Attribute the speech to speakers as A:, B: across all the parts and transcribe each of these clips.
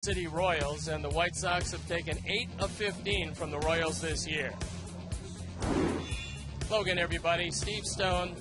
A: City Royals, and the White Sox have taken 8 of 15 from the Royals this year. Logan, everybody. Steve Stone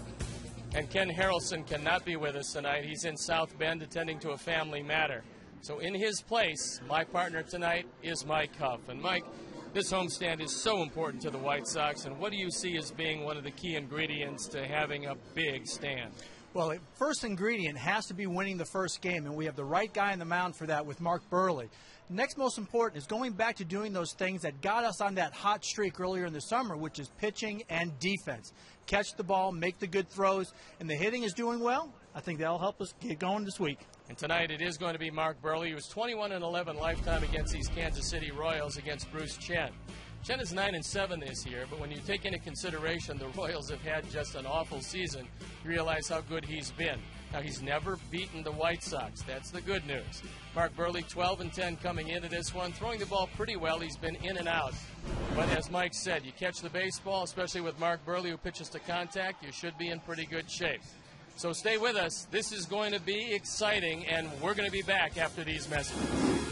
A: and Ken Harrelson cannot be with us tonight. He's in South Bend attending to a family matter. So in his place, my partner tonight is Mike Huff. And Mike, this homestand is so important to the White Sox, and what do you see as being one of the key ingredients to having a big stand?
B: Well, the first ingredient has to be winning the first game, and we have the right guy on the mound for that with Mark Burley. Next most important is going back to doing those things that got us on that hot streak earlier in the summer, which is pitching and defense. Catch the ball, make the good throws, and the hitting is doing well. I think that'll help us get going this week. And
A: tonight it is going to be Mark Burley, who was 21-11 lifetime against these Kansas City Royals against Bruce Chen. Chen is 9-7 this year, but when you take into consideration the Royals have had just an awful season, you realize how good he's been. Now, he's never beaten the White Sox. That's the good news. Mark Burley, 12-10 coming into this one, throwing the ball pretty well. He's been in and out. But as Mike said, you catch the baseball, especially with Mark Burley, who pitches to contact, you should be in pretty good shape. So stay with us. This is going to be exciting, and we're going to be back after these messages.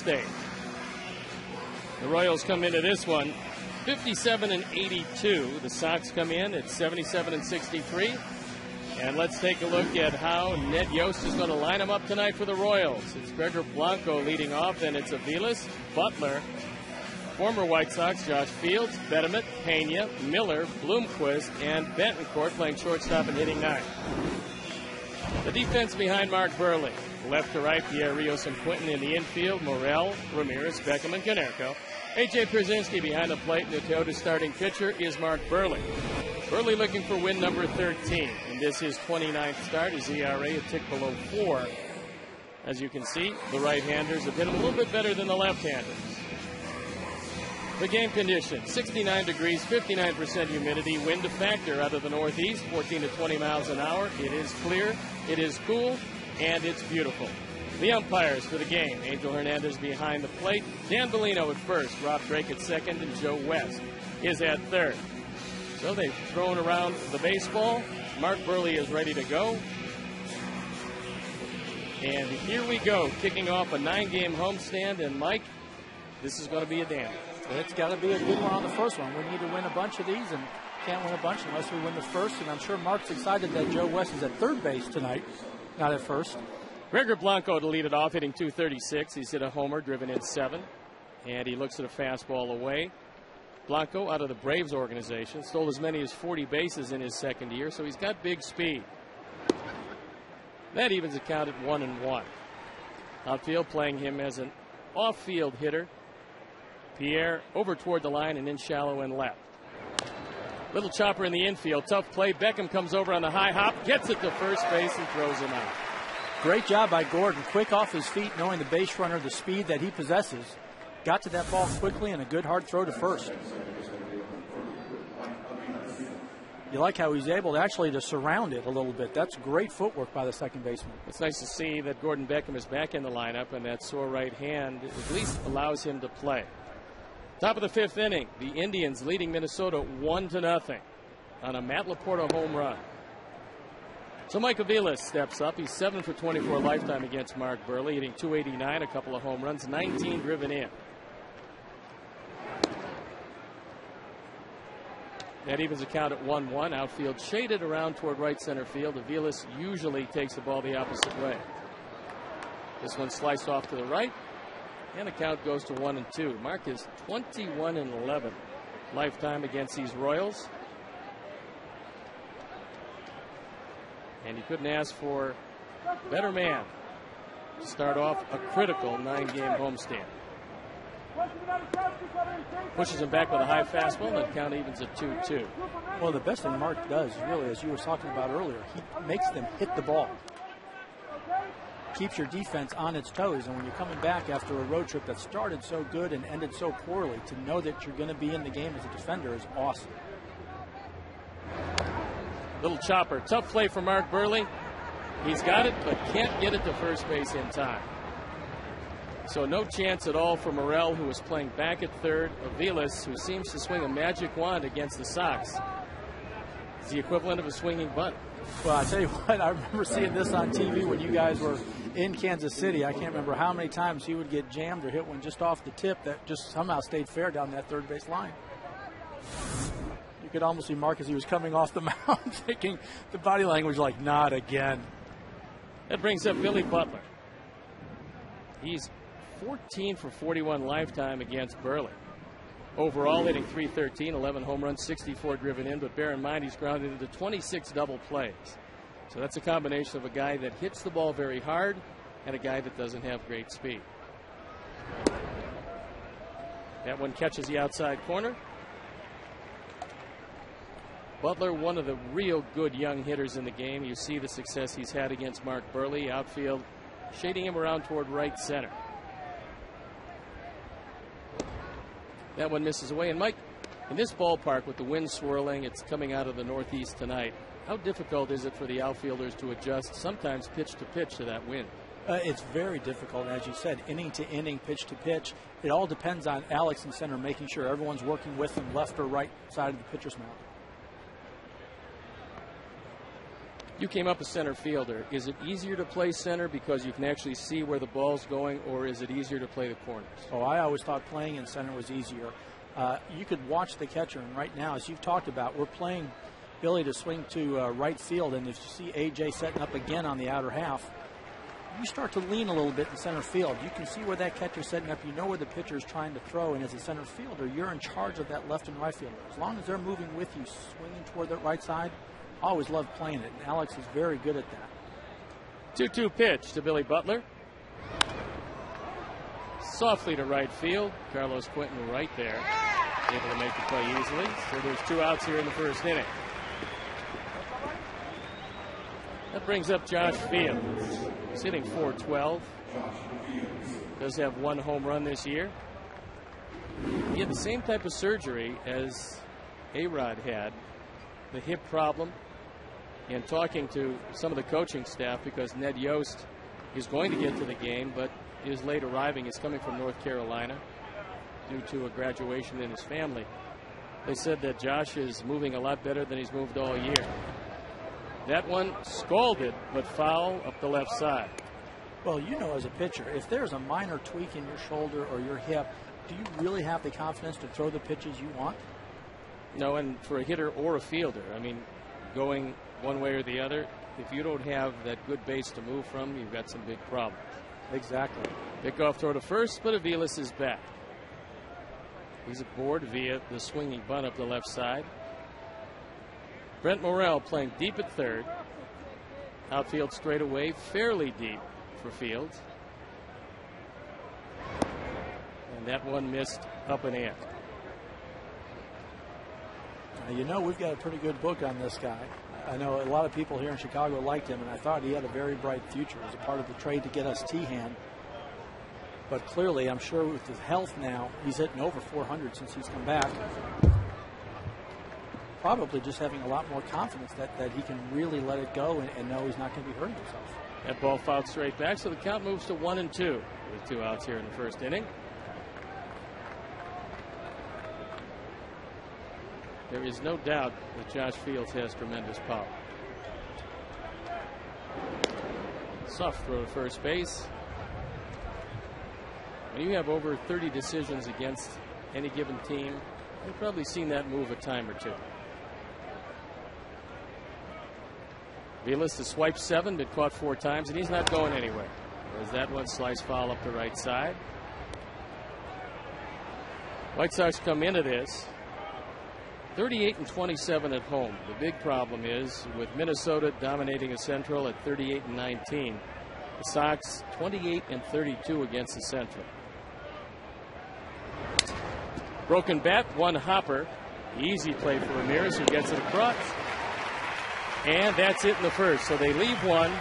A: stage. The Royals come into this one 57-82. The Sox come in at 77-63. And let's take a look at how Ned Yost is going to line them up tonight for the Royals. It's Gregor Blanco leading off, then it's Aviles, Butler, former White Sox Josh Fields, Betterman, Pena, Miller, Bloomquist, and Betancourt playing shortstop and hitting ninth. The defense behind Mark Burley. Left to right, Pierre Rios and Quinton in the infield, Morel, Ramirez, Beckham, and Canerco. A.J. Pierzynski behind the plate, and the Toyota's starting pitcher is Mark Burley. Burley looking for win number 13. And this is his 29th start. His ERA a tick below 4. As you can see, the right-handers have hit him a little bit better than the left-handers. The game conditions, 69 degrees, 59% humidity, wind to factor out of the northeast, 14 to 20 miles an hour. It is clear, it is cool, and it's beautiful. The umpires for the game, Angel Hernandez behind the plate, Dan Bellino at first, Rob Drake at second, and Joe West is at third. So they've thrown around the baseball. Mark Burley is ready to go. And here we go, kicking off a 9-game homestand. And Mike, this is going to be a damn.
B: It's got to be a good one on the first one. We need to win a bunch of these, and can't win a bunch unless we win the first. And I'm sure Mark's excited that Joe West is at third base tonight, not at first.
A: Gregor Blanco to lead it off, hitting .236. He's hit a homer, driven in 7. And he looks at a fastball away. Blanco, out of the Braves organization, stole as many as 40 bases in his second year, so he's got big speed. That evens the count at 1-1. Outfield playing him as an off-field hitter. Pierre over toward the line and in shallow and left. Little chopper in the infield. Tough play. Beckham comes over on the high hop, gets it to first base and throws him out.
B: Great job by Gordon. Quick off his feet, knowing the base runner, the speed that he possesses. Got to that ball quickly and a good hard throw to first. You like how he's able to actually to surround it a little bit. That's great footwork by the second baseman.
A: It's nice to see that Gordon Beckham is back in the lineup, and that sore right hand at least allows him to play. Top of the 5th inning, the Indians leading Minnesota 1-0 on a Matt Laporta home run. So Mike Aviles steps up. He's 7 for 24 lifetime against Mark Burley, hitting .289, a couple of home runs, 19 driven in. That evens the count at 1-1. Outfield shaded around toward right center field. Aviles usually takes the ball the opposite way. This one sliced off to the right, and the count goes to 1-2. Mark is 21-11 lifetime against these Royals. And you couldn't ask for a better man to start off a critical 9-game homestand. Pushes him back with a high fastball, and the count evens at 2-2.
B: Well, the best thing Mark does, really, as you were talking about earlier, he makes them hit the ball. Keeps your defense on its toes, and when you're coming back after a road trip that started so good and ended so poorly, to know that you're going to be in the game as a defender is awesome.
A: Little chopper. Tough play for Mark Burley. He's got it, but can't get it to first base in time. So no chance at all for Morel, who is playing back at third. Aviles, who seems to swing a magic wand against the Sox. It's the equivalent of a swinging bunt.
B: Well, I tell you what, I remember seeing this on TV when you guys were in Kansas City. I can't remember how many times he would get jammed or hit one just off the tip that just somehow stayed fair down that third base line. You could almost see Mark as he was coming off the mound thinking the body language like, not again.
A: That brings up Billy Butler. He's 14 for 41 lifetime against Burley. Overall, hitting .313, 11 home runs, 64 driven in, but bear in mind he's grounded into 26 double plays. So that's a combination of a guy that hits the ball very hard and a guy that doesn't have great speed. That one catches the outside corner. Butler, one of the real good young hitters in the game. You see the success he's had against Mark Burley. Outfield shading him around toward right center. That one misses away. And Mike, in this ballpark with the wind swirling, it's coming out of the northeast tonight. How difficult is it for the outfielders to adjust, sometimes pitch to pitch, to that wind?
B: It's very difficult, as you said, inning to inning, pitch to pitch. It all depends on Alex in center, making sure everyone's working with him left or right side of the pitcher's mound.
A: You came up a center fielder. Is it easier to play center because you can actually see where the ball's going, or is it easier to play the corners?
B: Oh, I always thought playing in center was easier. You could watch the catcher, and right now, as you've talked about, we're playing Billy to swing to right field, and if you see A.J. setting up again on the outer half, you start to lean a little bit in center field. You can see where that catcher's setting up. You know where the pitcher is trying to throw, and as a center fielder, you're in charge of that left and right fielder. As long as they're moving with you, swinging toward the right side, I always loved playing it, and Alex is very good at that.
A: 2-2 pitch to Billy Butler. Softly to right field. Carlos Quinton right there, able to make the play easily. So there's 2 outs here in the first inning. That brings up Josh Fields. He's hitting .412. Does have 1 home run this year. He had the same type of surgery as A-Rod had, the hip problem. And talking to some of the coaching staff, because Ned Yost is going to get to the game, but is late arriving. He's coming from North Carolina due to a graduation in his family. They said that Josh is moving a lot better than he's moved all year. That one scalded, but foul up the left side.
B: Well, you know, as a pitcher, if there's a minor tweak in your shoulder or your hip, do you really have the confidence to throw the pitches you want?
A: No, and for a hitter or a fielder, I mean, going one way or the other, if you don't have that good base to move from, you've got some big problems.
B: Exactly.
A: Pickoff throw to first, but Aviles is back. He's aboard via the swinging bunt up the left side. Brent Morel playing deep at third. Outfield straight away, fairly deep for Fields. And that one missed up and in.
B: You know, we've got a pretty good book on this guy. I know a lot of people here in Chicago liked him, and I thought he had a very bright future as a part of the trade to get us Tehan. But clearly, I'm sure with his health now, he's hitting over 400 since he's come back. Probably just having a lot more confidence that he can really let it go and know he's not going to be hurting himself.
A: That ball fouled straight back, so the count moves to 1-2 with 2 outs here in the first inning. There is no doubt that Josh Fields has tremendous power. Soft throw to first base. When you have over 30 decisions against any given team, you've probably seen that move a time or two. Aviles to swipe 7, but caught 4 times, and he's not going anywhere. As that one slice foul up the right side. White Sox come into this 38-27 at home. The big problem is with Minnesota dominating a Central at 38-19. The Sox 28-32 against the Central. Broken bat, 1 hopper. Easy play for Ramirez, who gets it across. And that's it in the first. So they leave 1.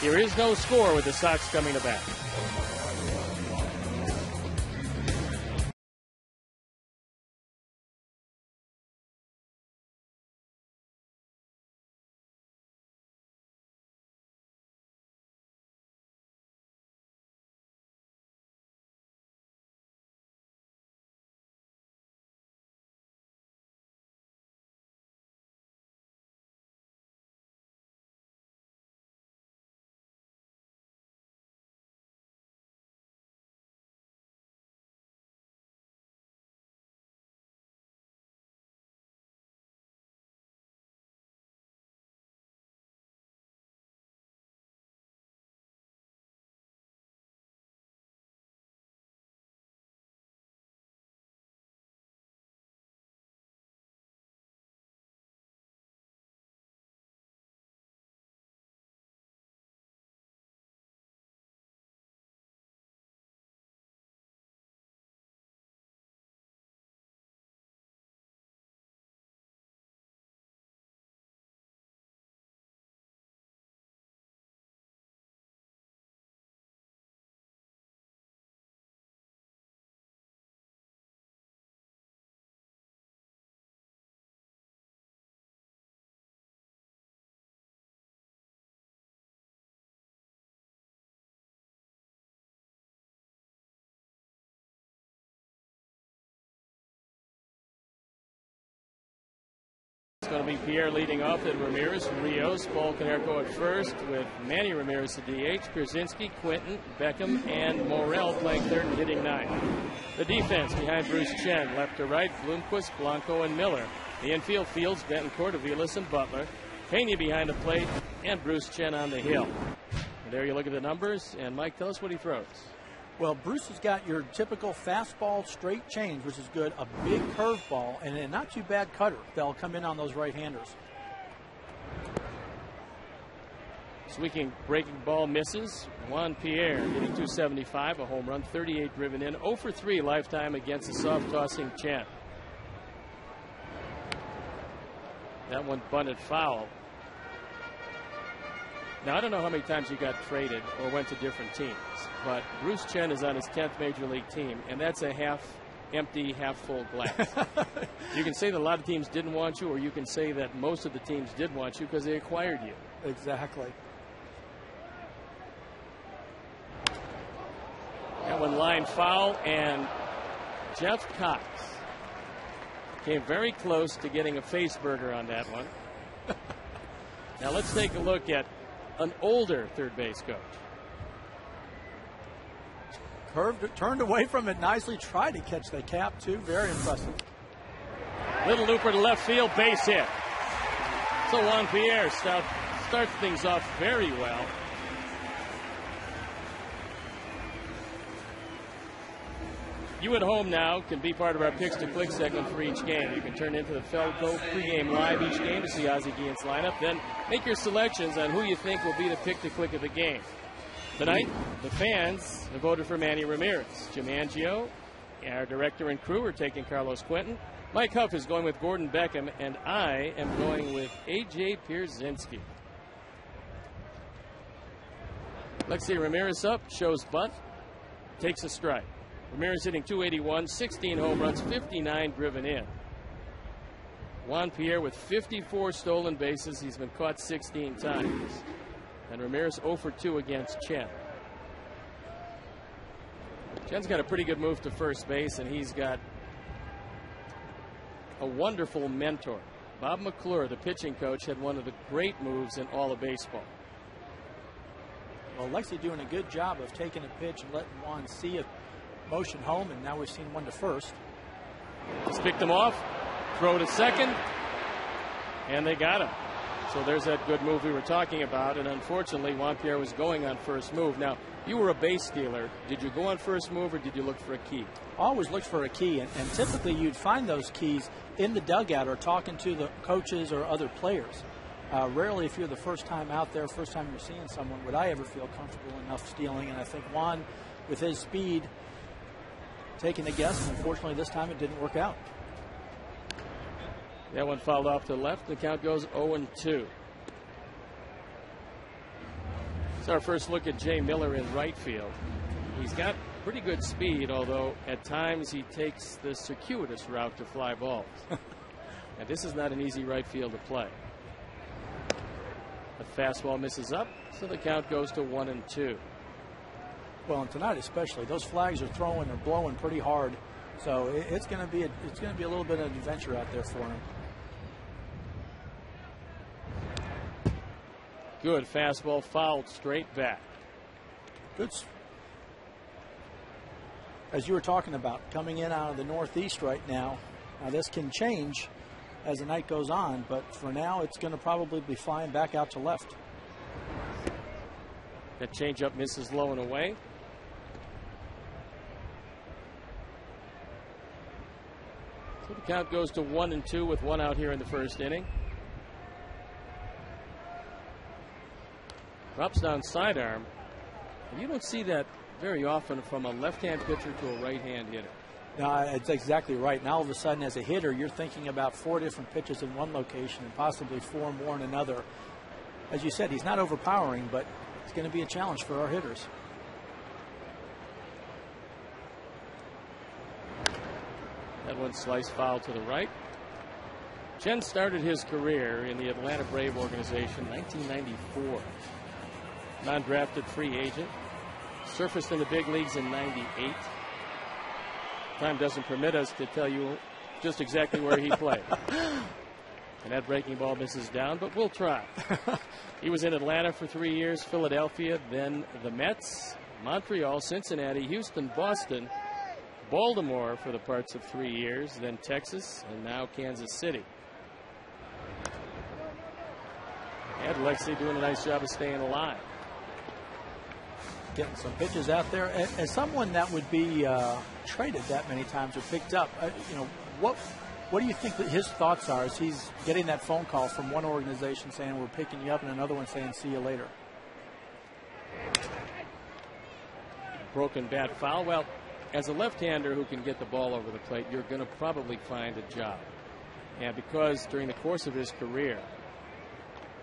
A: There is no score with the Sox coming to bat. going to be Pierre leading off, then Ramirez, Rios, Paul Canerco at first, with Manny Ramirez at DH, Pierzynski, Quinton, Beckham, and Morel playing third and hitting ninth. The defense behind Bruce Chen, left to right, Bloomquist, Blanco, and Miller. The infield, Fields, Betancourt, Aviles, and Butler. Pena behind the plate, and Bruce Chen on the hill. And there you look at the numbers, and Mike, tell us what he throws.
B: Well, Bruce has got your typical fastball straight change, which is good, a big curveball, and a not too bad cutter that'll come in on those right-handers.
A: Sweeping breaking ball misses. Juan Pierre hitting .275, a home run, 38 driven in, 0 for 3 lifetime against the soft-tossing Chen. That one bunted foul. Now, I don't know how many times he got traded or went to different teams, but Bruce Chen is on his 10th Major League team, and that's a half-empty, half-full glass. You can say that a lot of teams didn't want you, or you can say that most of the teams did want you because they acquired you.
B: Exactly.
A: That one line foul, and Jeff Cox came very close to getting a face burger on that one. Now let's take a look at an older third base coach.
B: Curved, turned away from it nicely, tried to catch the cap too. Very impressive.
A: Little looper to left field, base hit. So Juan Pierre starts things off very well. You at home now can be part of our Picks to Click segment for each game. You can turn into the Felco pregame live each game to see Ozzie Guillen's lineup. Then make your selections on who you think will be the pick to click of the game. Tonight, the fans have voted for Manny Ramirez. Jim Angio, our director and crew, are taking Carlos Quinton. Mike Huff is going with Gordon Beckham, and I am going with A.J. Pierzynski. Let's see, Ramirez up, shows bunt, takes a strike. Ramirez hitting .281, 16 home runs, 59 driven in. Juan Pierre with 54 stolen bases. He's been caught 16 times. And Ramirez 0 for 2 against Chen. Chen's got a pretty good move to first base, and he's got a wonderful mentor. Bob McClure, the pitching coach, had one of the great moves in all of baseball.
B: Well, Lexi doing a good job of taking a pitch and letting Juan see it. Motion home, and now we've seen one to first.
A: Just picked him off, throw to second, and they got him. So there's that good move we were talking about, and unfortunately Juan Pierre was going on first move. Now, you were a base stealer. Did you go on first move, or did you look for a key?
B: Always looked for a key, and typically you'd find those keys in the dugout or talking to the coaches or other players. Rarely, if you're the first time out there, first time you're seeing someone, would I ever feel comfortable enough stealing, and I think Juan, with his speed, taking a guess, and unfortunately this time it didn't work out.
A: That one fouled off to the left. The count goes 0-2. It's our first look at Jay Miller in right field. He's got pretty good speed, although at times he takes the circuitous route to fly balls. And this is not an easy right field to play. The fastball misses up, so the count goes to 1-2.
B: Well, and tonight especially, those flags are throwing or blowing pretty hard, so it's going to be a little bit of an adventure out there for him.
A: Good fastball, fouled straight back.
B: Good. As you were talking about, coming in out of the northeast right now. Now this can change as the night goes on, but for now it's going to probably be flying back out to left.
A: That changeup misses low and away. So the count goes to 1-2 with one out here in the first inning. Drops down sidearm. You don't see that very often from a left-hand pitcher to a right-hand hitter.
B: No, it's exactly right. Now all of a sudden as a hitter you're thinking about 4 different pitches in one location and possibly 4 more in another. As you said, he's not overpowering, but it's going to be a challenge for our hitters.
A: That one sliced foul to the right. Chen started his career in the Atlanta Brave organization in 1994. Non-drafted free agent. Surfaced in the big leagues in '98. Time doesn't permit us to tell you just exactly where he played. And that breaking ball misses down, but we'll try. He was in Atlanta for 3 years, Philadelphia, then the Mets, Montreal, Cincinnati, Houston, Boston, Baltimore for the parts of 3 years, then Texas, and now Kansas City. And Lexi doing a nice job of staying alive.
B: Getting some pitches out there. As someone that would be traded that many times or picked up, what do you think that his thoughts are as he's getting that phone call from one organization saying we're picking you up and another one saying see you later?
A: Broken bat foul. Well, as a left-hander who can get the ball over the plate, you're going to probably find a job. And because during the course of his career,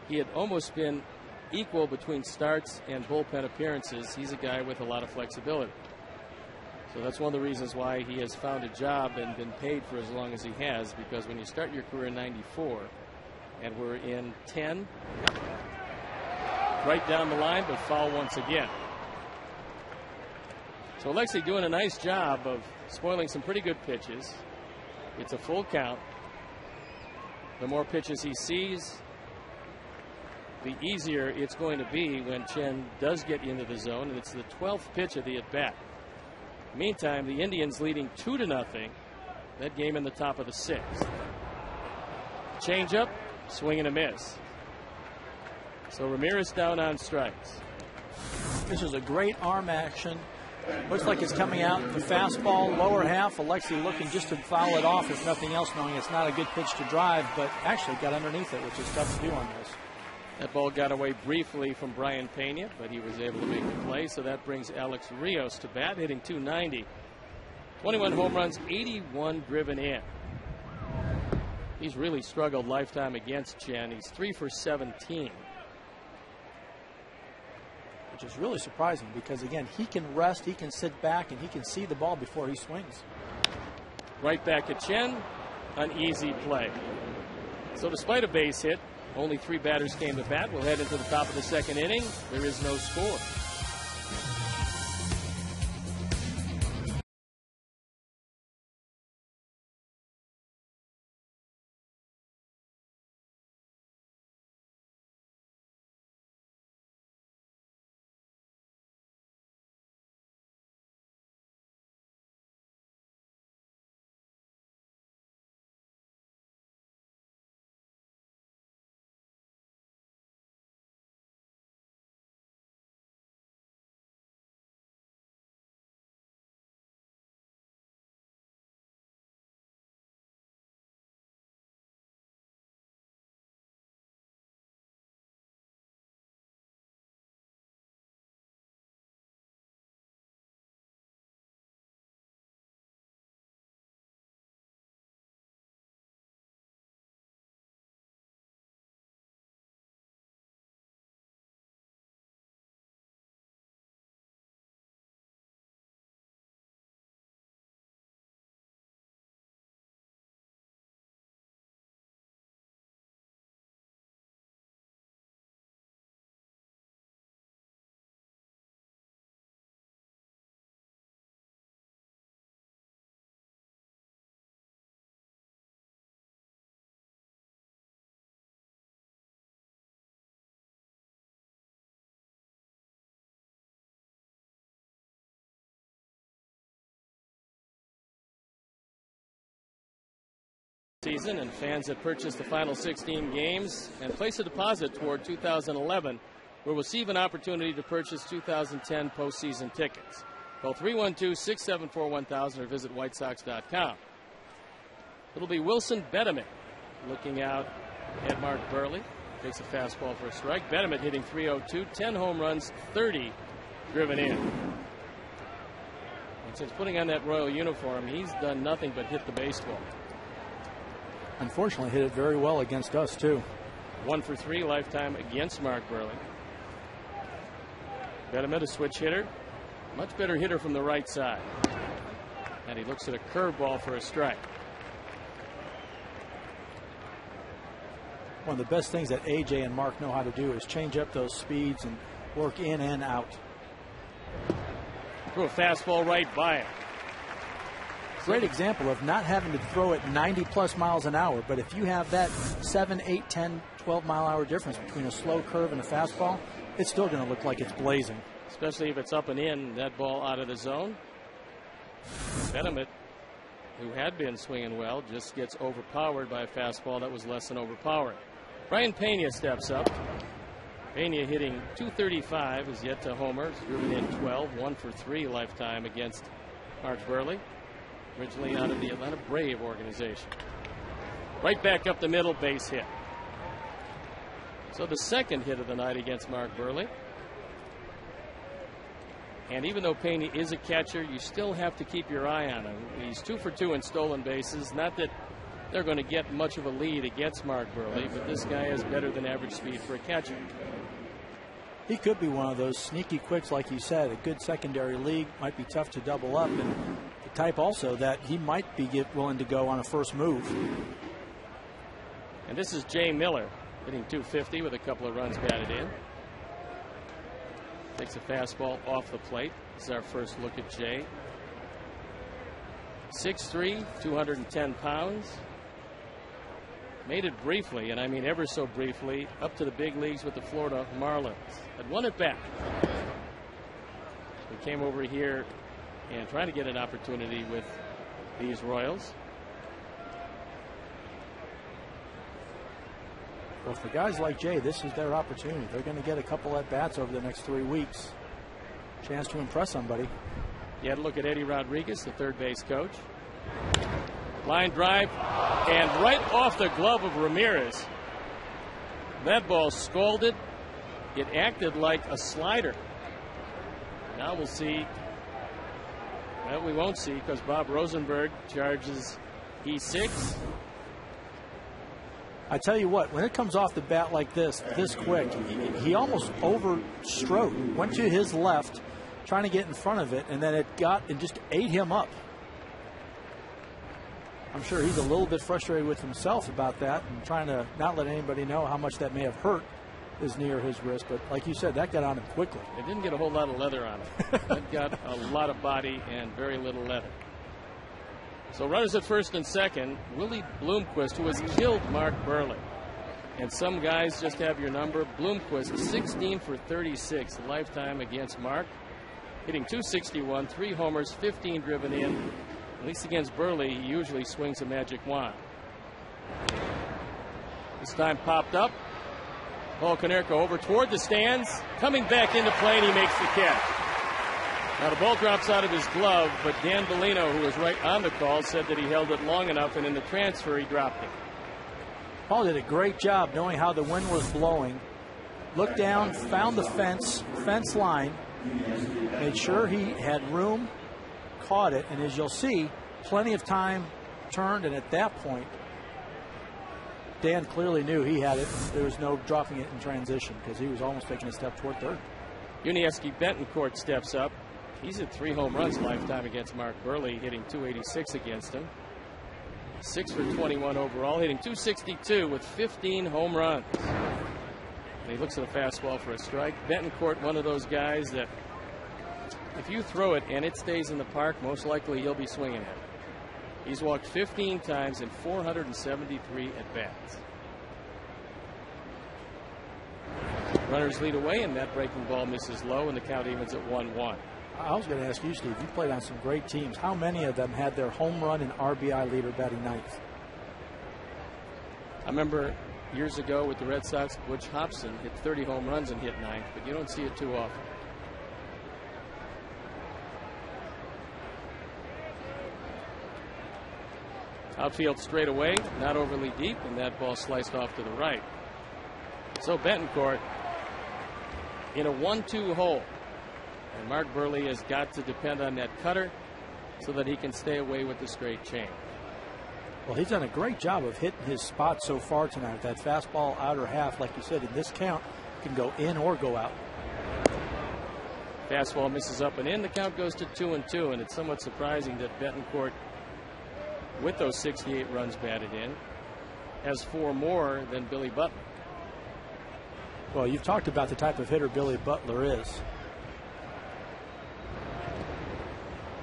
A: he had almost been equal between starts and bullpen appearances, he's a guy with a lot of flexibility. So that's one of the reasons why he has found a job and been paid for as long as he has, because when you start your career in 94 and we're in 10, right down the line, but foul once again. So Alexei doing a nice job of spoiling some pretty good pitches. It's a full count. The more pitches he sees, the easier it's going to be when Chen does get into the zone, and it's the 12th pitch of the at-bat. Meantime, the Indians leading 2-0. That game in the top of the 6th. Change-up, swing and a miss. So Ramirez down on strikes.
B: This is a great arm action. Looks like it's coming out. The fastball, lower half. Alexei looking just to foul it off, if nothing else, knowing it's not a good pitch to drive, but actually got underneath it, which is tough to do on this.
A: That ball got away briefly from Brian Pena, but he was able to make the play, so that brings Alex Rios to bat, hitting .290. 21 home runs, 81 driven in. He's really struggled lifetime against Chen. He's 3 for 17.
B: Which is really surprising because, again, he can rest, he can sit back, and he can see the ball before he swings.
A: Right back at Chen, an easy play. So despite a base hit, only 3 batters came to bat. We'll head into the top of the 2nd inning. There is no score. Season, and fans that purchase the final 16 games and place a deposit toward 2011 will receive an opportunity to purchase 2010 postseason tickets. Call 312-674-1000 or visit whitesox.com. It'll be Wilson Betemet looking out at Mark Burley. Takes a fastball for a strike. Betemet hitting .302, 10 home runs, 30 driven in. And since putting on that Royal uniform, he's done nothing but hit the baseball.
B: Unfortunately, hit it very well against us, too.
A: 1 for 3 lifetime against Mark Burley. Betemet, a switch hitter. Much better hitter from the right side. And he looks at a curveball for a strike.
B: One of the best things that AJ and Mark know how to do is change up those speeds and work in and out.
A: Threw a fastball right by him.
B: great example of not having to throw it 90-plus miles an hour, but if you have that 7, 8, 10, 12-mile-an-hour difference between a slow curve and a fastball, it's still going to look like it's blazing.
A: Especially if it's up and in, that ball out of the zone. Bennemet, who had been swinging well, just gets overpowered by a fastball that was less than overpowered. Brian Pena steps up. Pena hitting .235, is yet to homer. He's driven in 12, 1 for 3 lifetime against Mark Burley, originally out of the Atlanta Brave organization. Right back up the middle, base hit. So the second hit of the night against Mark Burley. And even though Pena is a catcher, you still have to keep your eye on him. He's 2 for 2 in stolen bases. Not that they're going to get much of a lead against Mark Burley, but this guy has better than average speed for a catcher.
B: He could be one of those sneaky quicks, like you said. A good secondary league, might be tough to double up, and the type also that he might be willing to go on a first move.
A: And this is Jay Miller, hitting .250 with a couple of runs batted in. Takes a fastball off the plate. This is our first look at Jay. 6'3", 210 pounds. Made it briefly, and I mean ever so briefly, up to the big leagues with the Florida Marlins. Had won it back. We came over here and trying to get an opportunity with these Royals.
B: Well, for guys like Jay, this is their opportunity. They're going to get a couple at bats over the next 3 weeks. Chance to impress somebody.
A: You had to look at Eddie Rodriguez, the third base coach. Line drive, and right off the glove of Ramirez. That ball scalded. It acted like a slider. Now we'll see. Well, we won't see because Bob Rosenberg charges E6.
B: I tell you what, when it comes off the bat like this quick, he almost overstrode, went to his left, trying to get in front of it, and then it got and just ate him up. I'm sure he's a little bit frustrated with himself about that and trying to not let anybody know how much that may have hurt his knee or his wrist. But like you said, that got on him quickly.
A: It didn't get a whole lot of leather on it. It got a lot of body and very little leather. So runners at first and second. Willie Bloomquist, who has killed Mark Burley. And some guys just have your number. Bloomquist, 16 for 36 lifetime against Mark. Hitting .261, 3 homers, 15 driven in. At least against Burley, he usually swings a magic wand. This time popped up. Paul Konerko over toward the stands. Coming back into play, and he makes the catch. Now the ball drops out of his glove, but Dan Bellino, who was right on the call, said that he held it long enough, and in the transfer, he dropped it.
B: Paul did a great job knowing how the wind was blowing. Looked down, found the fence line, made sure he had room, caught it, and as you'll see, plenty of time turned, and at that point, Dan clearly knew he had it. There was no dropping it in transition because he was almost taking a step toward third.
A: Yuniesky Betancourt steps up. He's hit 3 home runs lifetime against Mark Burley, hitting .286 against him. 6 for 21 overall, hitting .262 with 15 home runs. And he looks at a fastball for a strike. Betancourt, one of those guys that if you throw it and it stays in the park, most likely he'll be swinging at it. He's walked 15 times in 473 at-bats. Runners lead away, and that breaking ball misses low, and the count evens at 1-1.
B: I was going to ask you, Steve, you played on some great teams. How many of them had their home run and RBI leader batting ninth?
A: I remember years ago with the Red Sox, Butch Hobson hit 30 home runs and hit ninth, but you don't see it too often. Outfield straight away, not overly deep, and that ball sliced off to the right. So Betancourt in a 1-2 hole. And Mark Burley has got to depend on that cutter so that he can stay away with the straight change.
B: Well, he's done a great job of hitting his spot so far tonight. That fastball outer half, like you said, in this count, can go in or go out.
A: Fastball misses up and in. The count goes to 2-2, and it's somewhat surprising that Betancourt, with those 68 runs batted in, has 4 more than Billy Butler.
B: Well, you've talked about the type of hitter Billy Butler is.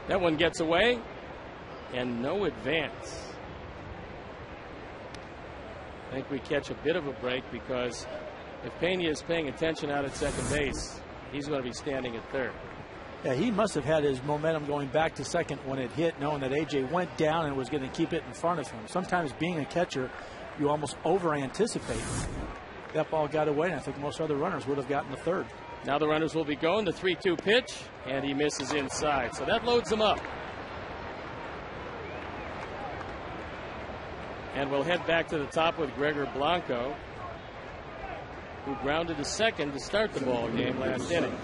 A: That one gets away, and no advance. I think we catch a bit of a break because if Pena is paying attention out at second base, he's going to be standing at third.
B: Yeah, he must have had his momentum going back to second when it hit, knowing that A.J. went down and was going to keep it in front of him. Sometimes being a catcher, you almost over-anticipate. That ball got away, and I think most other runners would have gotten the third.
A: Now the runners will be going. The 3-2 pitch, and he misses inside. So that loads him up. And we'll head back to the top with Gregor Blanco, who grounded to second to start the ball game last inning.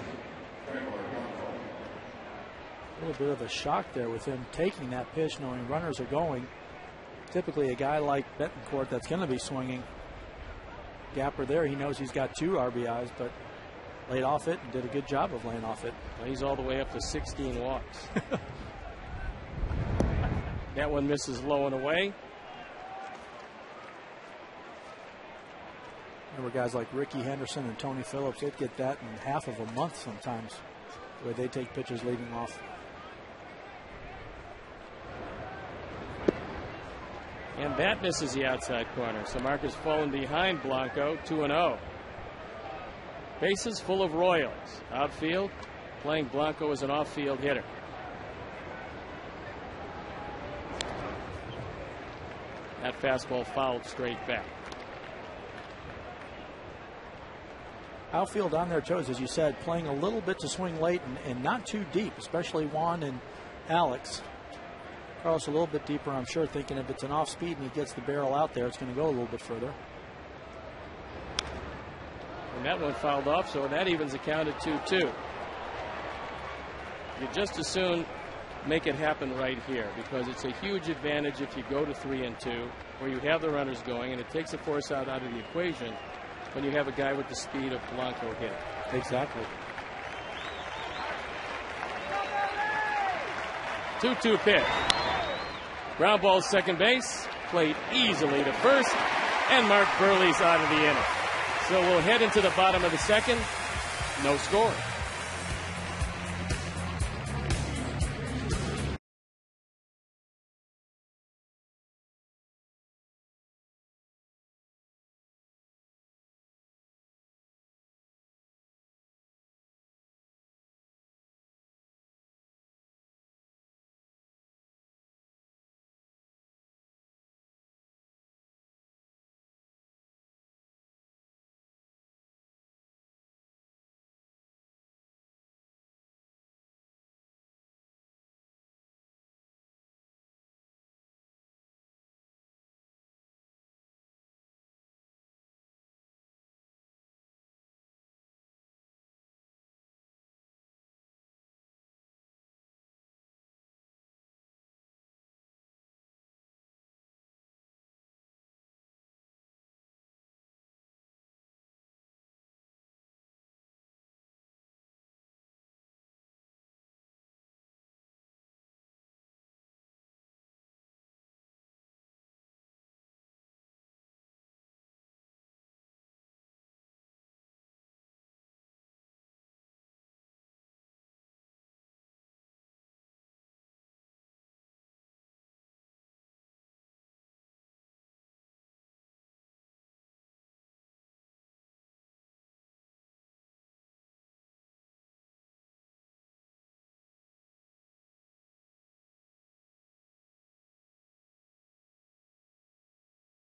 B: A little bit of a shock there with him taking that pitch, knowing runners are going. Typically a guy like Betancourt that's going to be swinging. Gapper there, he knows he's got 2 RBIs, but laid off it and did a good job of laying off it.
A: Well, he's all the way up to 16 walks. That one misses low and away.
B: Remember guys like Ricky Henderson and Tony Phillips, they'd get that in half of a month sometimes, where they take pitches leading off.
A: And that misses the outside corner. So Marcus fallen behind Blanco, 2-0. Bases full of Royals. Outfield, playing Blanco as an off-field hitter. That fastball fouled straight back.
B: Outfield on their toes, as you said, playing a little bit to swing late and not too deep, especially Juan and Alex. Carlos a little bit deeper, I'm sure, thinking if it's an off speed and he gets the barrel out there, it's going to go a little bit further.
A: And that one fouled off, so that evens the count at 2-2. You just as soon make it happen right here, because it's a huge advantage if you go to 3-2, where you have the runners going, and it takes the force out of the equation when you have a guy with the speed of Blanco hit.
B: Exactly.
A: 2-2 pitch. Ground ball second base, played easily to first, and Mark Burley's out of the inning. So we'll head into the bottom of the second. No score.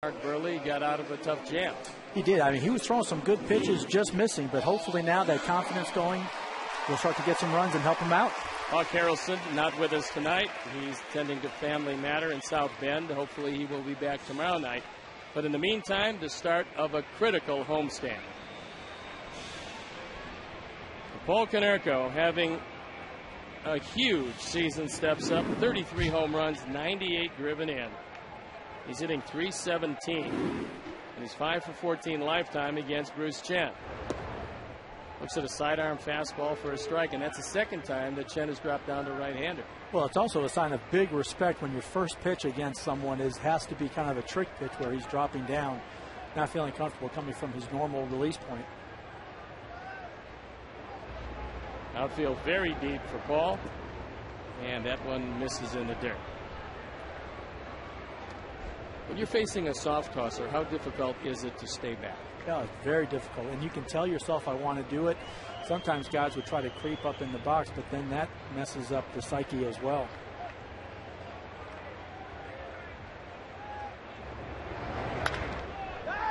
A: Mark Burley got out of a tough jam.
B: He did. I mean, he was throwing some good pitches, just missing, but hopefully now that confidence going, we'll start to get some runs and help him out.
A: Hawk Harrelson not with us tonight. He's tending to family matter in South Bend. Hopefully he will be back tomorrow night. But in the meantime, the start of a critical homestand. Paul Konerko having a huge season, steps up, 33 home runs, 98 driven in. He's hitting .317, and he's 5 for 14 lifetime against Bruce Chen. Looks at a sidearm fastball for a strike, and that's the second time that Chen has dropped down to right-hander.
B: Well, it's also a sign of big respect when your first pitch against someone has to be kind of a trick pitch where he's dropping down, not feeling comfortable coming from his normal release point.
A: Outfield very deep for Paul, and that one misses in the dirt. When you're facing a soft tosser, how difficult is it to stay back?
B: Yeah, it's very difficult. And you can tell yourself, I want to do it. Sometimes guys would try to creep up in the box, but then that messes up the psyche as well.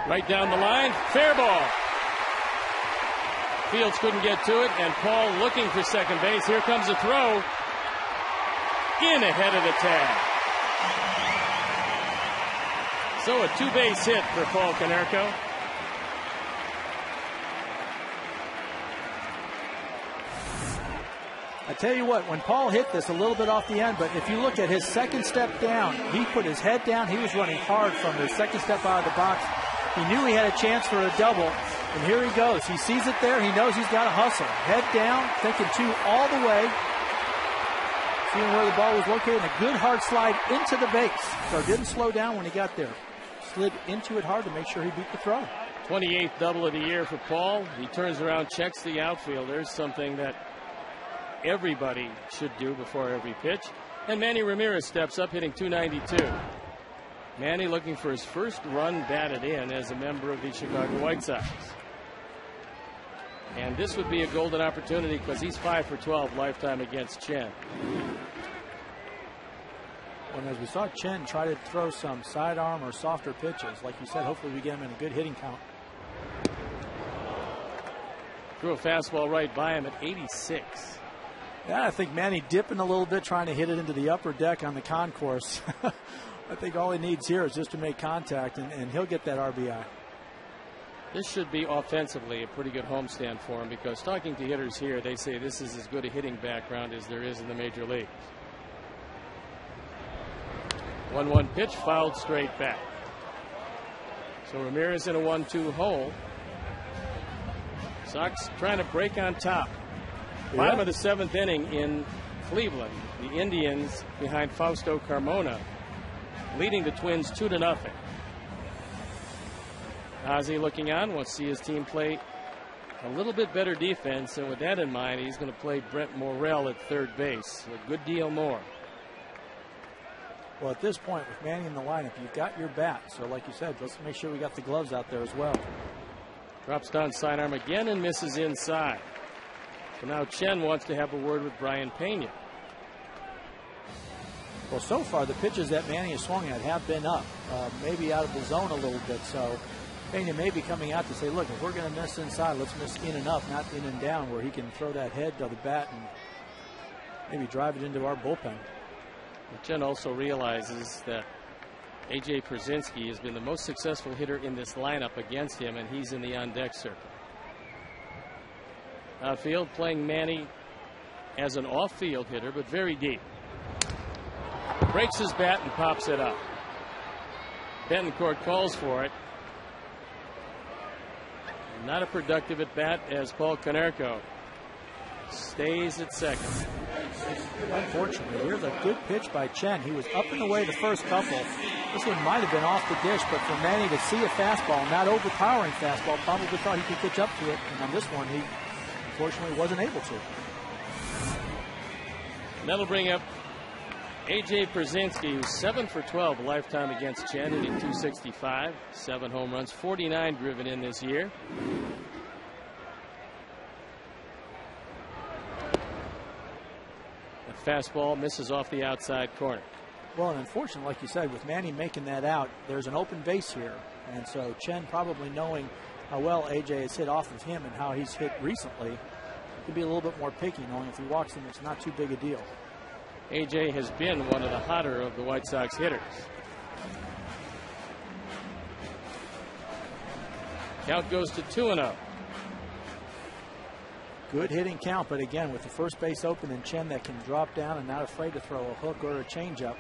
A: Right down the line, fair ball. Fields couldn't get to it, and Paul looking for second base. Here comes a throw. In ahead of the tag. So a two-base hit for Paul Konerko.
B: I tell you what, when Paul hit this a little bit off the end, but if you look at his second step down, he put his head down. He was running hard from his second step out of the box. He knew he had a chance for a double, and here he goes. He sees it there. He knows he's got to hustle. Head down, thinking two all the way. Seeing where the ball was located, and a good hard slide into the base. So didn't slow down when he got there. Slid into it hard to make sure he beat the throw.
A: 28th double of the year for Paul. He turns around, checks the outfielders, something that everybody should do before every pitch. And Manny Ramirez steps up, hitting .292. Manny looking for his first run batted in as a member of the Chicago White Sox. And this would be a golden opportunity because he's 5 for 12 lifetime against Chen.
B: Well, as we saw Chen try to throw some sidearm or softer pitches, like you said, hopefully we get him in a good hitting count.
A: Threw a fastball right by him at 86.
B: Yeah, I think Manny dipping a little bit, trying to hit it into the upper deck on the concourse. I think all he needs here is just to make contact, and he'll get that RBI.
A: This should be offensively a pretty good homestand for him, because talking to hitters here, they say this is as good a hitting background as there is in the major leagues. 1-1 pitch, fouled straight back. So Ramirez in a 1-2 hole. Sox trying to break on top. Bottom of the 7th inning in Cleveland. The Indians behind Fausto Carmona, leading the Twins 2-0. Ozzie looking on, wants to see his team play a little bit better defense, and with that in mind, he's going to play Brent Morel at third base. A good deal more.
B: Well, at this point, with Manny in the lineup, you've got your bat. So like you said, let's make sure we got the gloves out there as well.
A: Drops down sidearm again and misses inside. So now Chen wants to have a word with Brian Pena.
B: Well, so far, the pitches that Manny has swung at have been up, maybe out of the zone a little bit. So Pena may be coming out to say, look, if we're going to miss inside, let's miss in and up, not in and down, where he can throw that head to the bat and maybe drive it into our bullpen.
A: Chen also realizes that A.J. Pierzynski has been the most successful hitter in this lineup against him, and he's in the on-deck circle. Outfield playing Manny as an off-field hitter, but very deep. Breaks his bat and pops it up. Betancourt calls for it. Not a productive at bat as Paul Konerko stays at second.
B: Unfortunately, here's a good pitch by Chen. He was up and away the first couple. This one might have been off the dish, but for Manny to see a fastball, not overpowering fastball, probably thought he could pitch up to it. And on this one, he unfortunately wasn't able to.
A: And that'll bring up A.J. Pierzynski, who's 7 for 12 lifetime against Chen, hitting .265, 7 home runs, 49 driven in this year. The fastball misses off the outside corner.
B: Well, and unfortunately, like you said, with Manny making that out, there's an open base here. And so Chen, probably knowing how well A.J. has hit off of him and how he's hit recently, could be a little bit more picky, knowing if he walks him, it's not too big a deal.
A: A.J. has been one of the hotter of the White Sox hitters. Count goes to 2-0.
B: Good hitting count, but again, with the first base open and Chen that can drop down and not afraid to throw a hook or a changeup,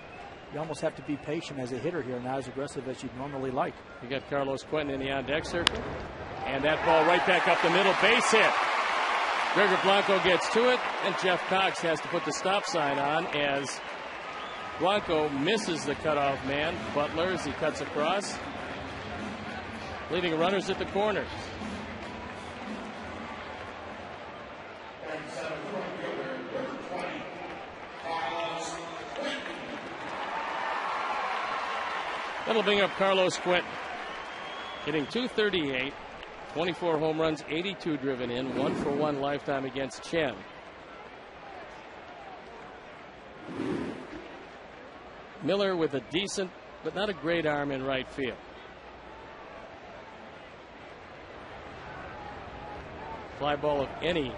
B: you almost have to be patient as a hitter here, not as aggressive as you'd normally like.
A: You got Carlos Quentin in the on-deck circle, and that ball right back up the middle, base hit. Gregor Blanco gets to it, and Jeff Cox has to put the stop sign on as Blanco misses the cutoff man, Butler, as he cuts across, leaving runners at the corners. That'll bring up Carlos Quentin, hitting .238, 24 home runs, 82 driven in, 1-for-1 lifetime against Chen. Miller with a decent but not a great arm in right field. Fly ball of any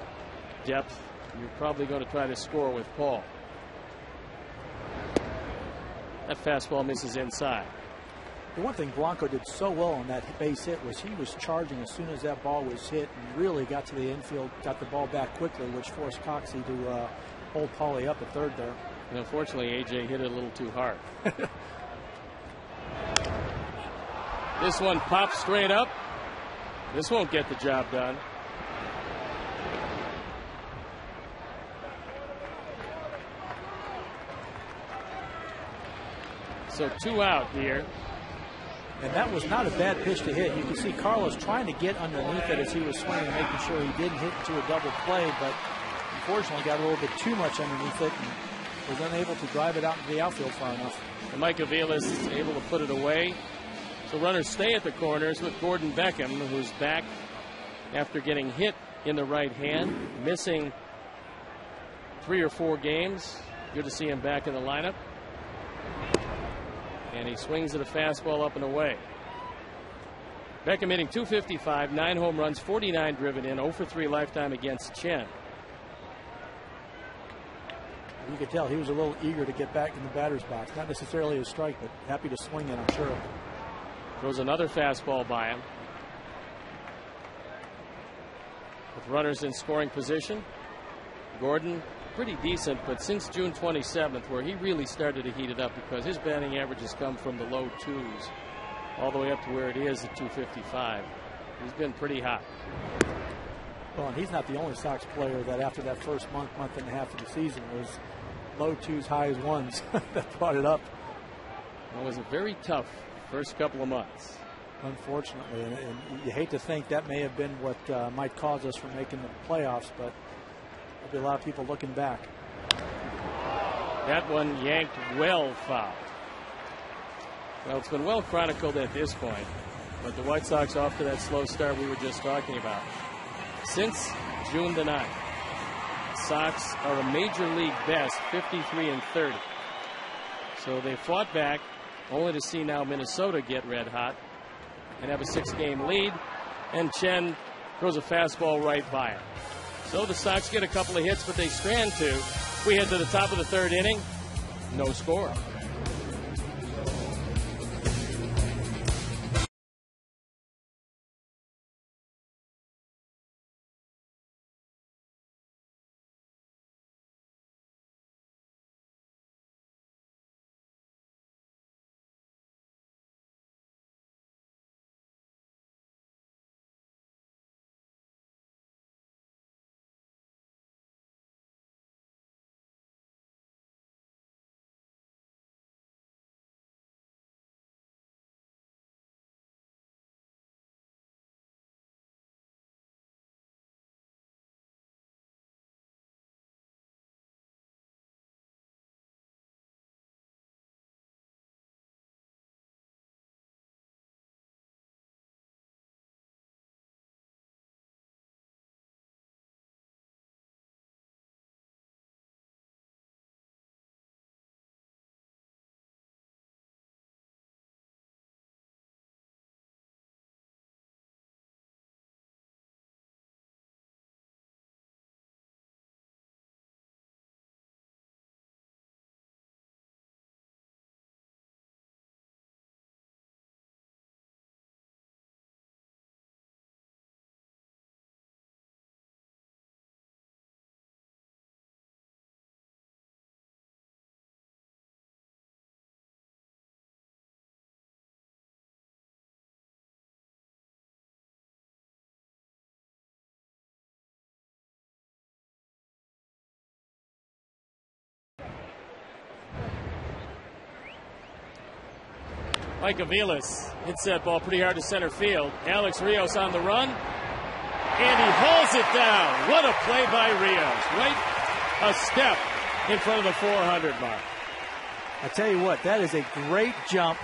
A: depth, you're probably going to try to score with Paul. That fastball misses inside.
B: The one thing Blanco did so well on that base hit was he was charging as soon as that ball was hit and really got to the infield, got the ball back quickly, which forced Coxie to hold Paulie up at third there.
A: And unfortunately, AJ hit it a little too hard. This one pops straight up. This won't get the job done. So 2 out here.
B: And that was not a bad pitch to hit. You can see Carlos trying to get underneath it as he was swinging, making sure he didn't hit into a double play, but unfortunately got a little bit too much underneath it and was unable to drive it out into the outfield far enough.
A: And Mike Aviles is able to put it away. So runners stay at the corners with Gordon Beckham, who's back after getting hit in the right hand, missing 3 or 4 games. Good to see him back in the lineup. And he swings at a fastball up and away. Beckham hitting .255, 9 home runs, 49 driven in, 0-for-3 lifetime against Chen.
B: You could tell he was a little eager to get back in the batter's box. Not necessarily a strike, but happy to swing it, I'm sure.
A: Throws another fastball by him. With runners in scoring position, Gordon pretty decent, but since June 27th, where he really started to heat it up because his batting averages come from the low 2s all the way up to where it is at .255. He's been pretty hot.
B: Well, and he's not the only Sox player that after that first month and a half of the season was low 2s, high 1s that brought it up.
A: It was a very tough first couple of months.
B: Unfortunately, and you hate to think that may have been what might cause us from making the playoffs, but there'll be a lot of people looking back.
A: That one yanked well foul. Well, it's been well chronicled at this point, but the White Sox off to that slow start we were just talking about. Since June the 9th, the Sox are a major league best 53-30. So they fought back only to see now Minnesota get red hot and have a 6-game lead, and Chen throws a fastball right by him. So the Sox get a couple of hits, but they strand 2. We head to the top of the 3rd inning. No score. Mike Aviles hits that ball pretty hard to center field. Alex Rios on the run, and he hauls it down. What a play by Rios. Right a step in front of the 400 mark.
B: I tell you what, that is a great jump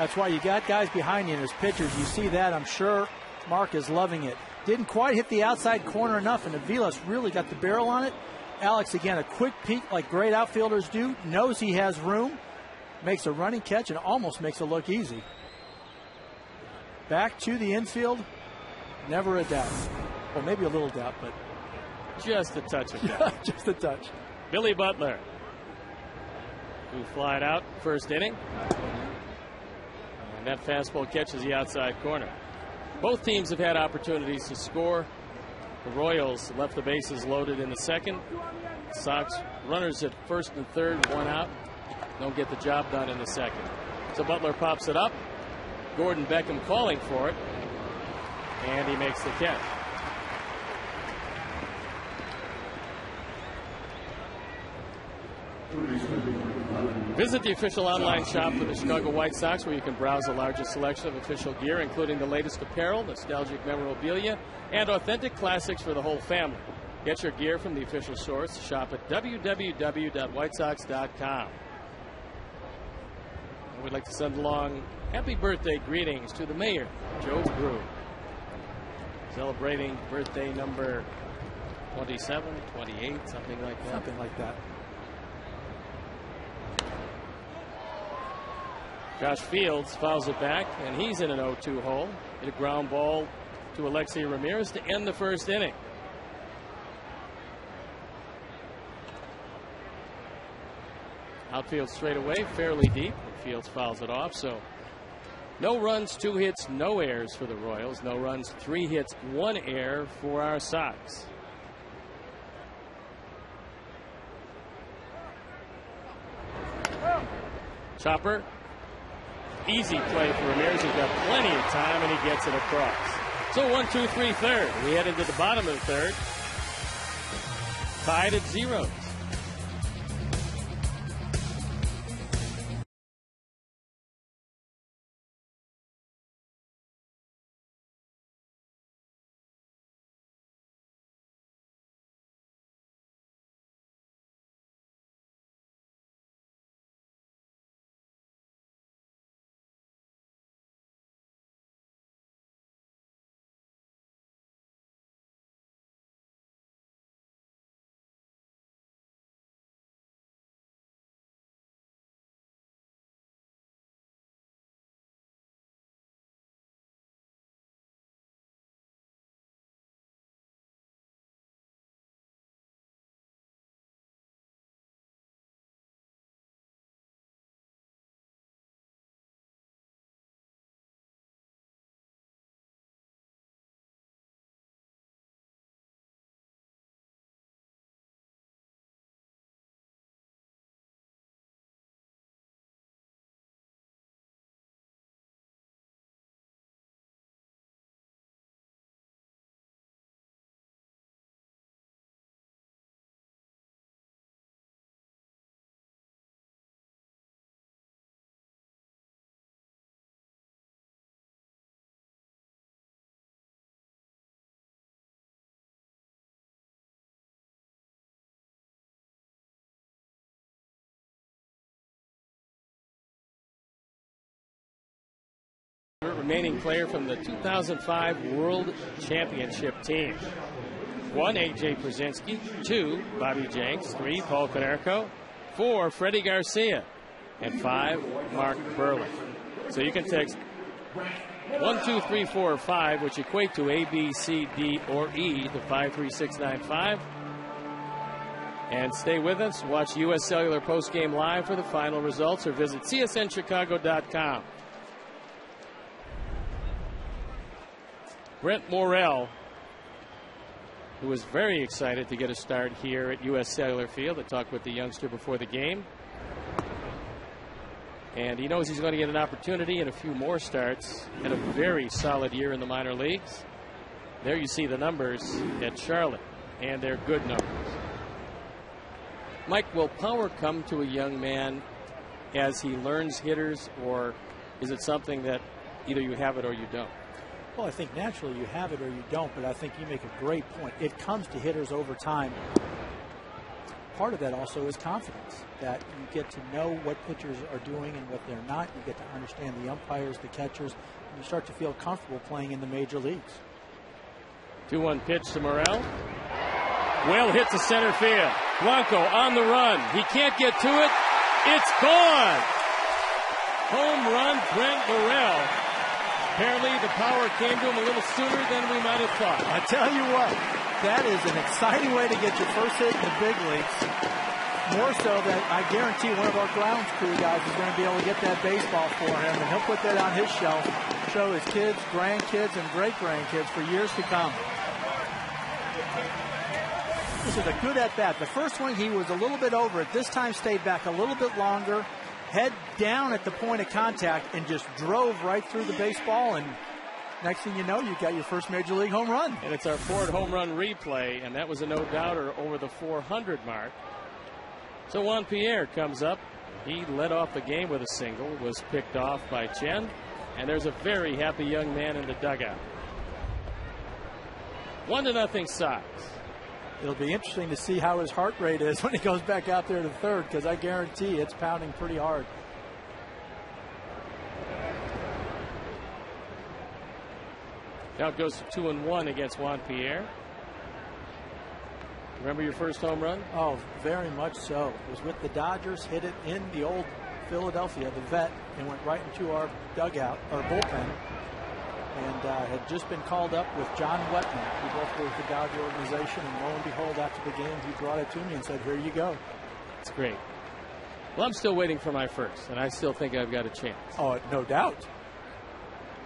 B: That's why you got guys behind you and as pitchers. You see that. I'm sure Mark is loving it. Didn't quite hit the outside corner enough, and Aviles really got the barrel on it. Alex, again, a quick peek like great outfielders do. Knows he has room. Makes a running catch and almost makes it look easy. Back to the infield. Never a doubt. Well, maybe a little doubt, but
A: just a touch of doubt.
B: Just a touch.
A: Billy Butler, who flied out first inning. And that fastball catches the outside corner. Both teams have had opportunities to score. The Royals left the bases loaded in the second. Sox runners at first and third, one out. Don't get the job done in the second. So Butler pops it up. Gordon Beckham calling for it. And he makes the catch. Visit the official online shop for the Chicago White Sox, where you can browse the largest selection of official gear, including the latest apparel, nostalgic memorabilia, and authentic classics for the whole family. Get your gear from the official source. Shop at www.whitesox.com. And we'd like to send along happy birthday greetings to the mayor, Joe Brew, celebrating birthday number 27, 28, something like that.
B: Something like that.
A: Josh Fields fouls it back, and he's in an 0-2 hole. Hit a ground ball to Alexei Ramirez to end the first inning. Outfield straight away, fairly deep. Fields fouls it off, so no runs, 2 hits, no errors for the Royals. No runs, 3 hits, 1 error for our Sox. Chopper. Easy play for Ramirez. He's got plenty of time, and he gets it across. So 1-2-3 third. We head into the bottom of the third. Tied at 0. Remaining player from the 2005 World Championship team. 1, A.J. Przinsky. 2, Bobby Jenks. 3, Paul Konerko. 4, Freddie Garcia. And 5, Mark Burley. So you can text 1, 2, 3, 4, or 5, which equate to A, B, C, D, or E to 53695. And stay with us. Watch U.S. Cellular postgame live for the final results, or visit csnchicago.com. Brent Morel, who was very excited to get a start here at U.S. Cellular Field. I talked with the youngster before the game. And he knows he's going to get an opportunity and a few more starts and a very solid year in the minor leagues. There you see the numbers at Charlotte, and they're good numbers. Mike, will power come to a young man as he learns hitters, or is it something that either you have it or you don't?
B: Well, I think naturally you have it or you don't, but I think you make a great point. It comes to hitters over time. part of that also is confidence, that you get to know what pitchers are doing and what they're not. You get to understand the umpires, the catchers, and you start to feel comfortable playing in the major leagues.
A: 2-1 pitch to Morel. Well hit to center field. Blanco on the run. He can't get to it. It's gone. Home run, Brent Morel. Apparently the power came to him a little sooner than we might have thought.
B: I tell you what, that is an exciting way to get your first hit in the big leagues. More so that I guarantee one of our grounds crew guys is going to be able to get that baseball for him, and he'll put that on his shelf, show his kids, grandkids, and great-grandkids for years to come. This is a good at-bat. The first swing, he was a little bit over it. This time stayed back a little bit longer, head down at the point of contact, and just drove right through the baseball. And next thing you know, you got your first Major League home run.
A: And it's our fourth home run replay, and that was a no-doubter over the 400 mark. So Juan Pierre comes up. He led off the game with a single, was picked off by Chen, and there's a very happy young man in the dugout. 1-0 Sox.
B: It'll be interesting to see how his heart rate is when he goes back out there to third, because I guarantee it's pounding pretty hard.
A: Now it goes to 2-1 against Juan Pierre. Remember your first home run?
B: Oh, very much so. It was with the Dodgers, hit it in the old Philadelphia, the vet, and went right into our dugout, our bullpen. And had just been called up with John Wetman. We both were with the Dodger organization, and lo and behold, after the game, he brought it to me and said, "Here you go."
A: It's great. Well, I'm still waiting for my first, and I still think I've got a chance.
B: Oh, no doubt.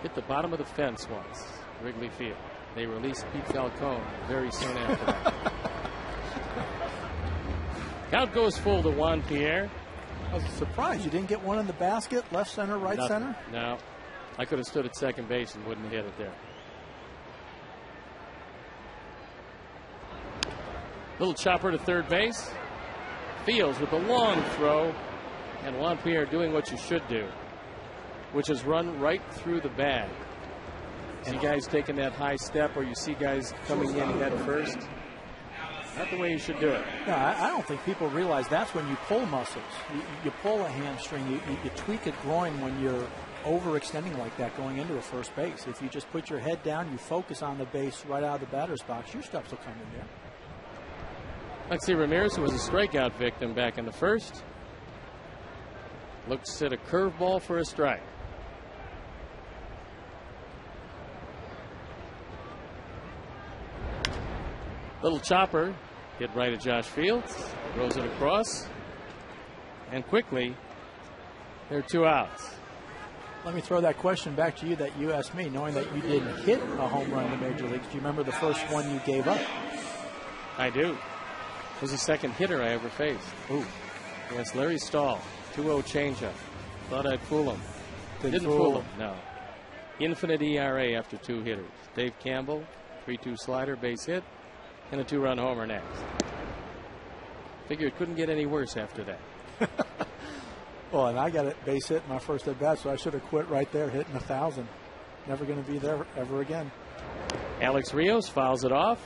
A: Hit the bottom of the fence once, Wrigley Field. They released Pete Falcone very soon after that. Count goes full to Juan Pierre.
B: I was surprised you didn't get one in the basket, left center, right center.
A: No. I could have stood at second base and wouldn't have hit it there. Little chopper to third base. Fields with a long throw. And Juan Pierre doing what you should do, which is run right through the bag. See guys taking that high step, or you see guys coming in head first. Not the way you should do it.
B: No, I don't think people realize that's when you pull muscles. You pull a hamstring. You tweak a groin when you're overextending like that going into a first base. If you just put your head down, you focus on the base right out of the batter's box, your steps will come in there.
A: Lexi Ramirez, who was a strikeout victim back in the first, looks at a curveball for a strike. Little chopper hit right at Josh Fields, throws it across, and quickly there are 2 outs.
B: Let me throw that question back to you that you asked me, knowing that you didn't hit a home run in the major leagues. Do you remember the first one you gave up?
A: I do. It was the second hitter I ever faced.
B: Ooh.
A: Yes, Larry Stahl, 2-0 changeup. Thought I'd fool him. Didn't fool him, no. Infinite ERA after 2 hitters. Dave Campbell, 3-2 slider, base hit, and a 2-run homer next. Figure it couldn't get any worse after that.
B: Well, and I got a base hit in my first at bat, so I should have quit right there, hitting 1,000. Never going to be there ever again.
A: Alex Rios fouls it off,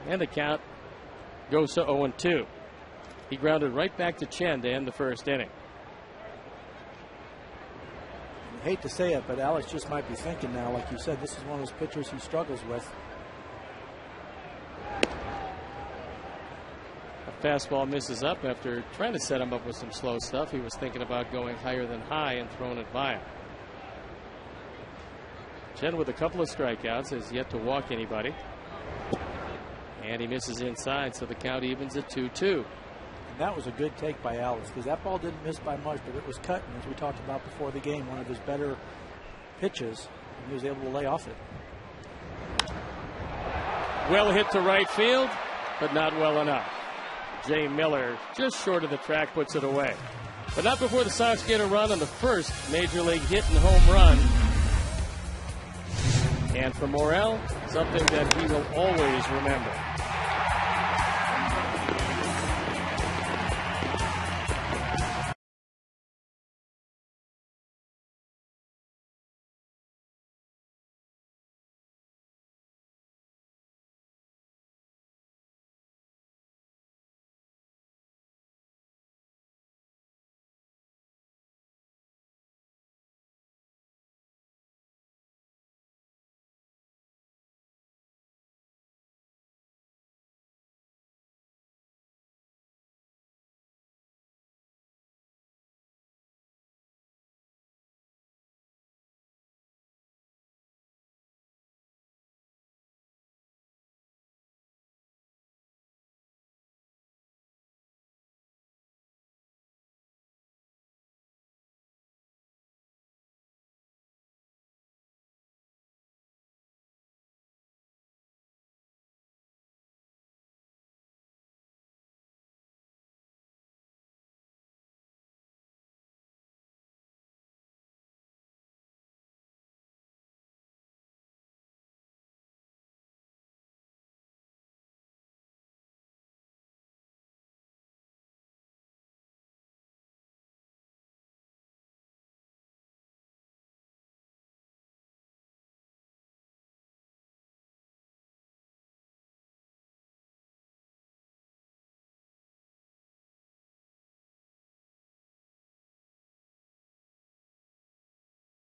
A: and the count goes to 0-2. He grounded right back to Chen to end the first inning.
B: I hate to say it, but Alex just might be thinking now, like you said, this is one of those pitchers he struggles with.
A: Fastball misses up after trying to set him up with some slow stuff. He was thinking about going higher than high and throwing it by him. Chen with a couple of strikeouts has yet to walk anybody. And he misses inside, so the count evens at 2-2.
B: And that was a good take by Alex, because that ball didn't miss by much, but it was cut. And as we talked about before the game, one of his better pitches, and he was able to lay off it.
A: Well hit to right field, but not well enough. Jay Miller, just short of the track, puts it away. But not before the Sox get a run on the first Major League hit and home run. And for Morel, something that he will always remember.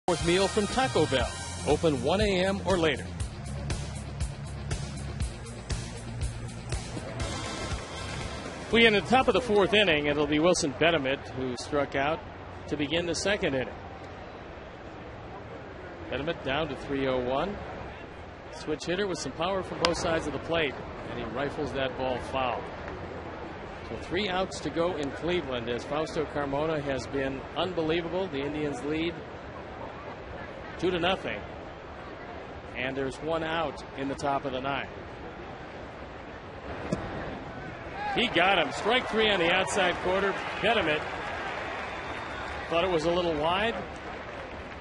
A: Fourth meal from Taco Bell. Open 1 a.m. or later. We in the top of the fourth inning. It'll be Wilson Bedemet who struck out to begin the second inning. Bedemet down to 3-0-1. Switch hitter with some power from both sides of the plate, and he rifles that ball foul. So 3 outs to go in Cleveland as Fausto Carmona has been unbelievable. The Indians lead 2-0, and there's 1 out in the top of the 9th. He got him. Strike 3 on the outside corner. Bedemet thought it was a little wide.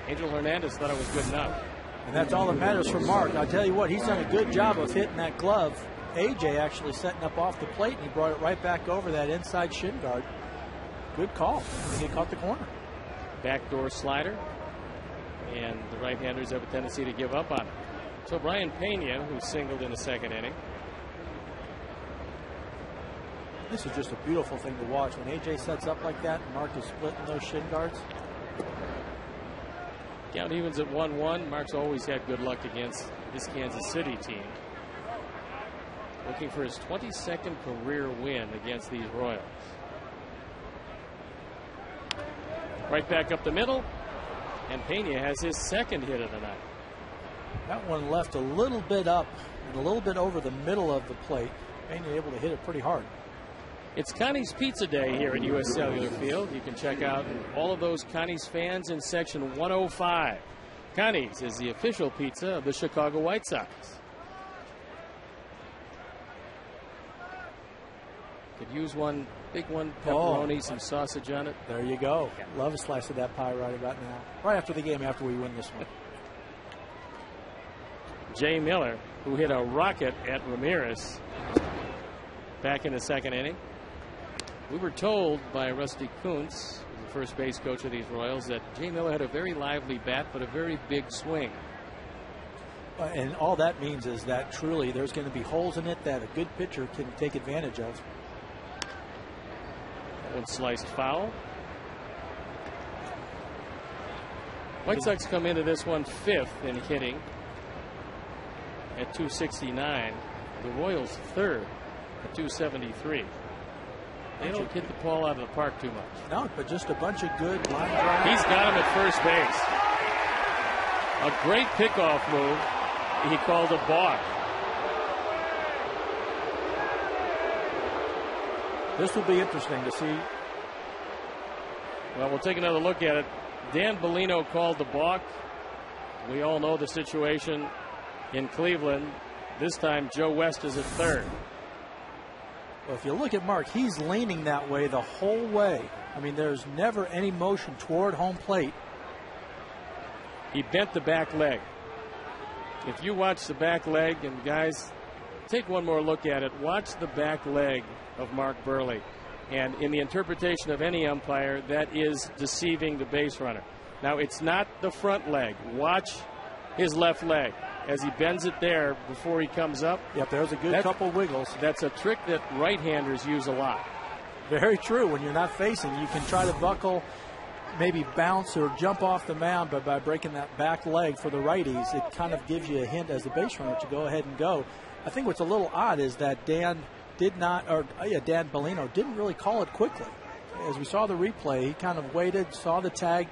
A: Angel Hernandez thought it was good enough.
B: And that's all that matters for Mark. I'll tell you what, he's done a good job of hitting that glove. AJ actually setting up off the plate, and he brought it right back over that inside shin guard. Good call. He caught the corner.
A: Backdoor slider. And the right-handers have a tendency to give up on it. So Brian Pena, who singled in the second inning.
B: This is just a beautiful thing to watch. When AJ sets up like that and Mark is splitting those shin guards.
A: Count evens at 1-1. Mark's always had good luck against this Kansas City team. Looking for his 22nd career win against these Royals. Right back up the middle. And Pena has his second hit of the night.
B: That one left a little bit up and a little bit over the middle of the plate. Pena able to hit it pretty hard.
A: It's Connie's Pizza Day here at U.S. Cellular Field. You can check out all of those Connie's fans in section 105. Connie's is the official pizza of the Chicago White Sox. Could use one, big one, pepperoni, some sausage on it.
B: There you go. Yeah. Love a slice of that pie right about now. Right after the game, after we win this one.
A: Jay Miller, who hit a rocket at Ramirez back in the second inning. We were told by Rusty Kuntz, the first base coach of these Royals, that Jay Miller had a very lively bat, but a very big swing.
B: And all that means is that truly there's going to be holes in it that a good pitcher can take advantage of.
A: That one sliced foul. White Sox come into this one 5th in hitting at 269. The Royals 3rd at 273. They don't hit the ball out of the park too much.
B: No, but just a bunch of good line drives.
A: He's got him at first base. A great pickoff move. He called a balk.
B: This will be interesting to see.
A: Well, we'll take another look at it. Dan Bellino called the balk. We all know the situation in Cleveland. This time, Joe West is at third.
B: Well, if you look at Mark, he's leaning that way the whole way. I mean, there's never any motion toward home plate.
A: He bent the back leg. If you watch the back leg, and guys, take one more look at it. Watch the back leg of Mark Burley. And in the interpretation of any umpire, that is deceiving the base runner. Now, it's not the front leg. Watch his left leg as he bends it there before he comes up.
B: Yep, there's a good couple wiggles.
A: That's a trick that right-handers use a lot.
B: Very true. When you're not facing, you can try to buckle, maybe bounce or jump off the mound, but by breaking that back leg for the righties, it kind of gives you a hint as the base runner to go ahead and go. I think what's a little odd is that Dan Bellino didn't really call it quickly. As we saw the replay, he kind of waited, saw the tag.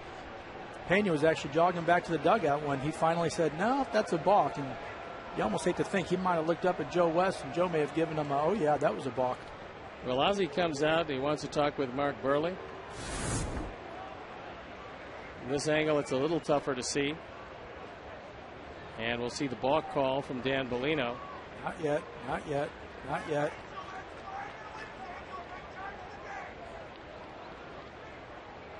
B: Pena was actually jogging back to the dugout when he finally said, no, that's a balk. And you almost hate to think he might have looked up at Joe West, and Joe may have given him a, oh, yeah, that was a balk.
A: Well, Ozzie comes out. He wants to talk with Mark Burley. From this angle, it's a little tougher to see. And we'll see the balk call from Dan Bellino.
B: Not yet, not yet, not yet.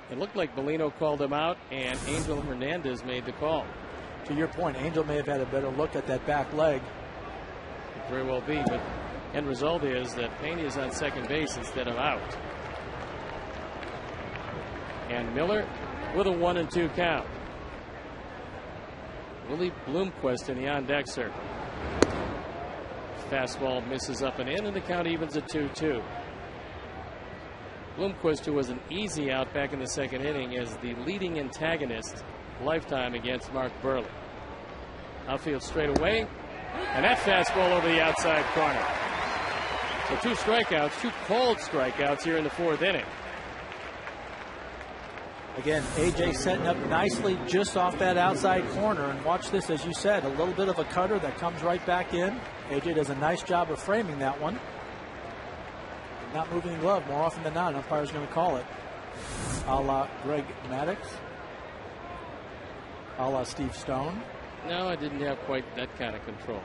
A: It looked like Bellino called him out, and Angel Hernandez made the call.
B: To your point, Angel may have had a better look at that back leg.
A: Could very well be, but end result is that Pena is on second base instead of out. And Miller with a 1-2 count. Willie Bloomquist in the on-deck circle. Fastball misses up and in, and the count evens at 2-2. Bloomquist, who was an easy out back in the second inning, is the leading antagonist lifetime against Mark Burley. Outfield straight away, and that fastball over the outside corner. So 2 strikeouts, 2 called strikeouts here in the 4th inning.
B: Again, AJ setting up nicely just off that outside corner. And watch this, as you said, a little bit of a cutter that comes right back in. AJ does a nice job of framing that one. Not moving the glove more often than not. An umpire's going to call it. A la Greg Maddux. A la Steve Stone.
A: No, I didn't have quite that kind of control.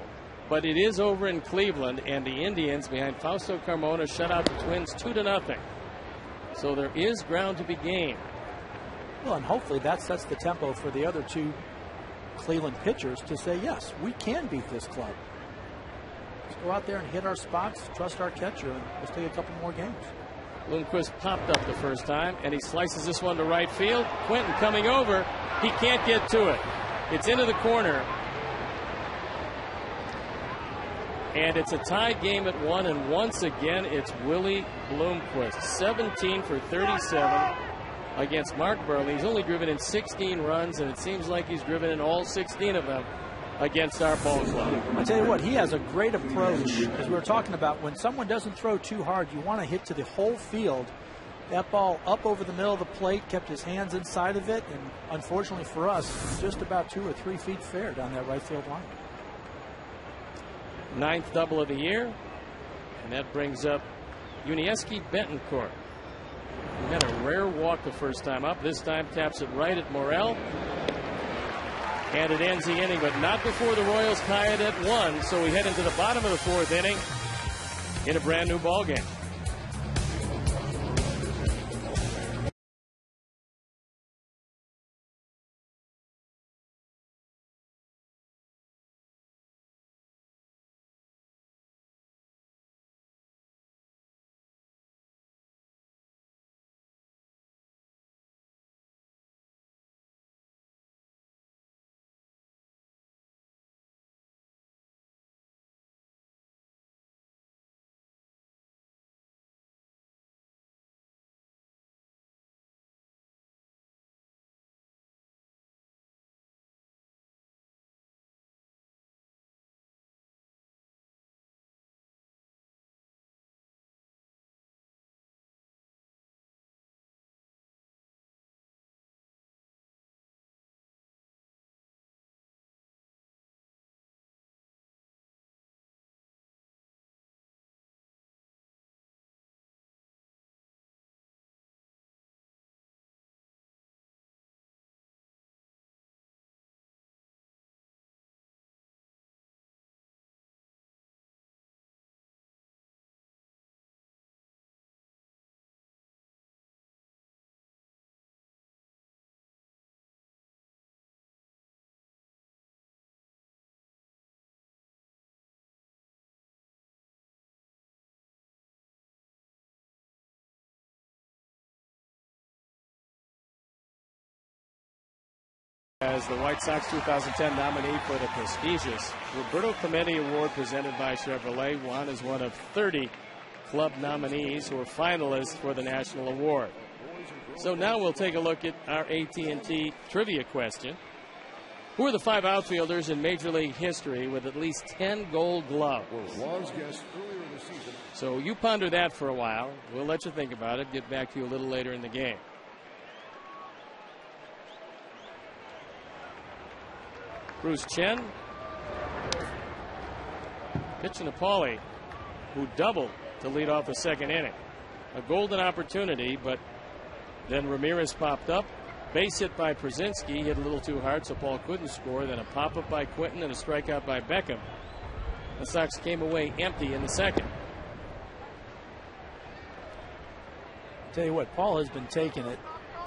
A: But it is over in Cleveland, and the Indians behind Fausto Carmona shut out the Twins 2-0. So there is ground to be gained.
B: Well, and hopefully that sets the tempo for the other 2 Cleveland pitchers to say, yes, we can beat this club. Let's go out there and hit our spots, trust our catcher, and let's take a couple more games.
A: Lundqvist popped up the first time, and he slices this one to right field. Quinton coming over. He can't get to it. It's into the corner. And it's a tie game at 1, and once again, it's Willie Bloomquist. 17 for 37 against Mark Burley. He's only driven in 16 runs, and it seems like he's driven in all 16 of them against our ball club.
B: I tell you what, he has a great approach. As we were talking about, when someone doesn't throw too hard, you want to hit to the whole field. That ball up over the middle of the plate, kept his hands inside of it, and unfortunately for us, just about 2 or 3 feet fair down that right field line.
A: 9th double of the year, and that brings up Unieski Betancourt. He had a rare walk the first time up. This time taps it right at Morel. And it ends the inning, but not before the Royals tie it at 1. So we head into the bottom of the 4th inning in a brand new ball game. As the White Sox 2010 nominee for the prestigious Roberto Clemente Award presented by Chevrolet. Juan is one of 30 club nominees who are finalists for the national award. So now we'll take a look at our AT&T trivia question. Who are the 5 outfielders in Major League history with at least 10 gold gloves? So you ponder that for a while. We'll let you think about it. Get back to you a little later in the game. Bruce Chen pitching to Paulie, who doubled to lead off the 2nd inning. A golden opportunity, but then Ramirez popped up. Base hit by Przinsky, hit a little too hard, so Paul couldn't score. Then a pop-up by Quinton and a strikeout by Beckham. The Sox came away empty in the 2nd.
B: Tell you what, Paul has been taking it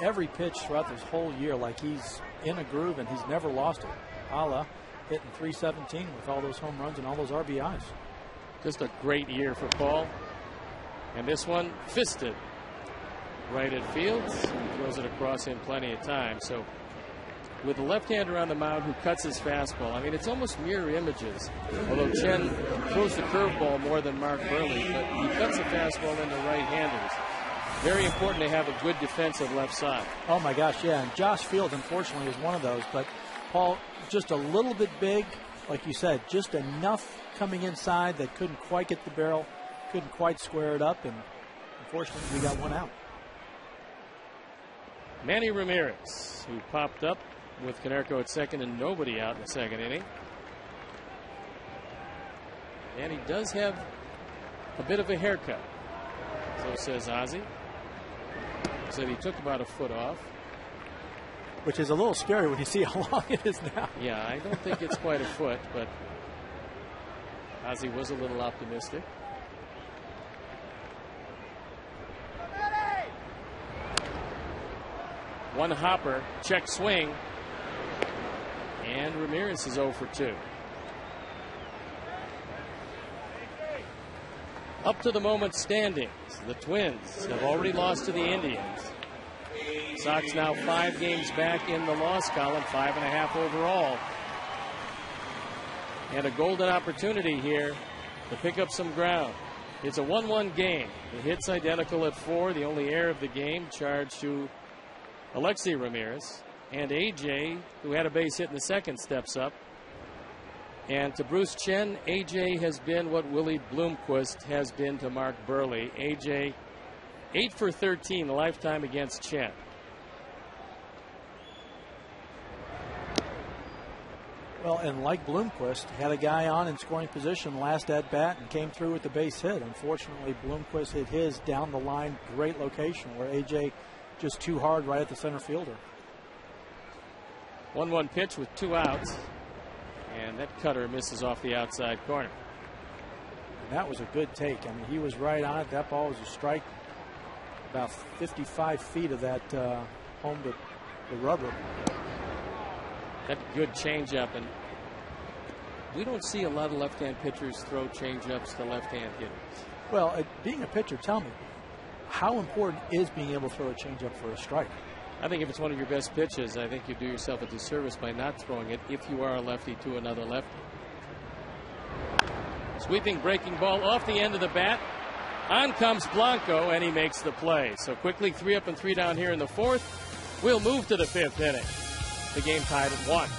B: every pitch throughout this whole year like he's in a groove and he's never lost it. Ala hitting .317 with all those home runs and all those RBIs.
A: Just a great year for Paul. And this one fisted right at Fields. He throws it across him plenty of time. So with the left-hander on the mound who cuts his fastball, I mean, it's almost mirror images. Although Chen throws the curveball more than Mark Burley, but he cuts the fastball into right-handers. very important to have a good defensive left side.
B: Oh my gosh, yeah. And Josh Fields, unfortunately, is one of those. But Paul, just a little bit big, like you said, just enough coming inside that couldn't quite get the barrel, couldn't quite square it up, and unfortunately, we got one out.
A: Manny Ramirez, who popped up with Konerko at second and nobody out in the second inning. And he does have a bit of a haircut. So says Ozzie. Said he took about a foot off.
B: Which is a little scary when you see how long it is now.
A: Yeah, I don't think it's quite a foot, but Ozzie was a little optimistic. One hopper, check swing, and Ramirez is 0 for 2. Up to the moment standings, the Twins have already lost to the Indians. Sox now 5 games back in the loss column, 5.5 overall. And a golden opportunity here to pick up some ground. It's a 1-1 game. The hits identical at 4. The only error of the game charged to Alexei Ramirez. And AJ, who had a base hit in the second, steps up. And to Bruce Chen, AJ has been what Willie Bloomquist has been to Mark Burley. AJ, 8 for 13 the lifetime against Chen.
B: Well, and like Bloomquist, had a guy on in scoring position last at bat and came through with the base hit. Unfortunately, Bloomquist hit his down the line, great location, where AJ just too hard right at the center fielder.
A: 1-1 pitch with 2 outs. And that cutter misses off the outside corner.
B: And that was a good take. I mean, he was right on it. That ball was a strike about 55 feet of that home to the rubber.
A: That good changeup, and we don't see a lot of left-hand pitchers throw changeups to left-hand hitters.
B: Well, being a pitcher, tell me, how important is being able to throw a changeup for a strike?
A: I think if it's one of your best pitches, I think you do yourself a disservice by not throwing it if you are a lefty to another lefty. Sweeping breaking ball off the end of the bat. On comes Blanco, and he makes the play. So quickly 3 up and 3 down here in the 4th. We'll move to the 5th inning. The game tied at 1.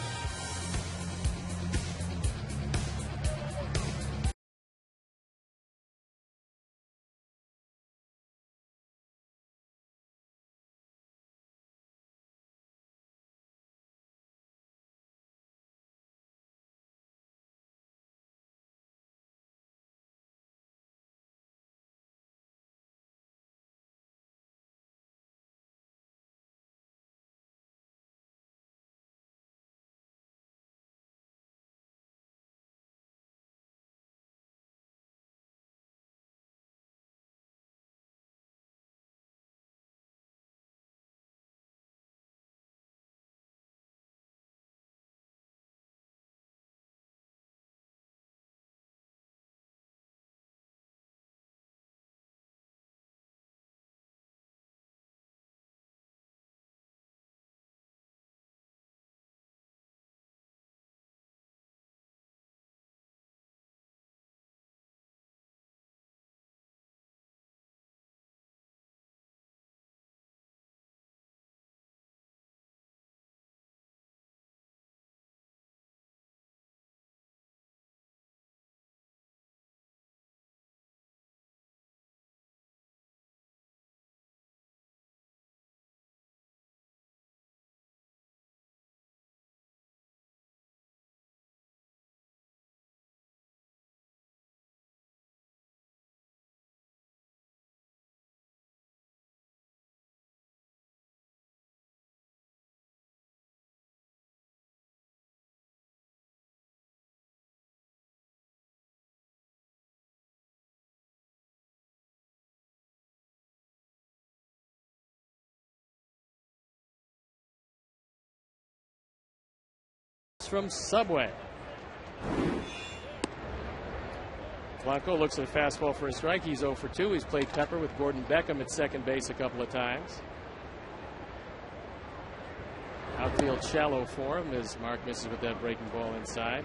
A: From Subway. Blanco looks at a fastball for a strike. He's 0 for 2. He's played pepper with Gordon Beckham at second base a couple of times. Outfield shallow for him as Mark misses with that breaking ball inside.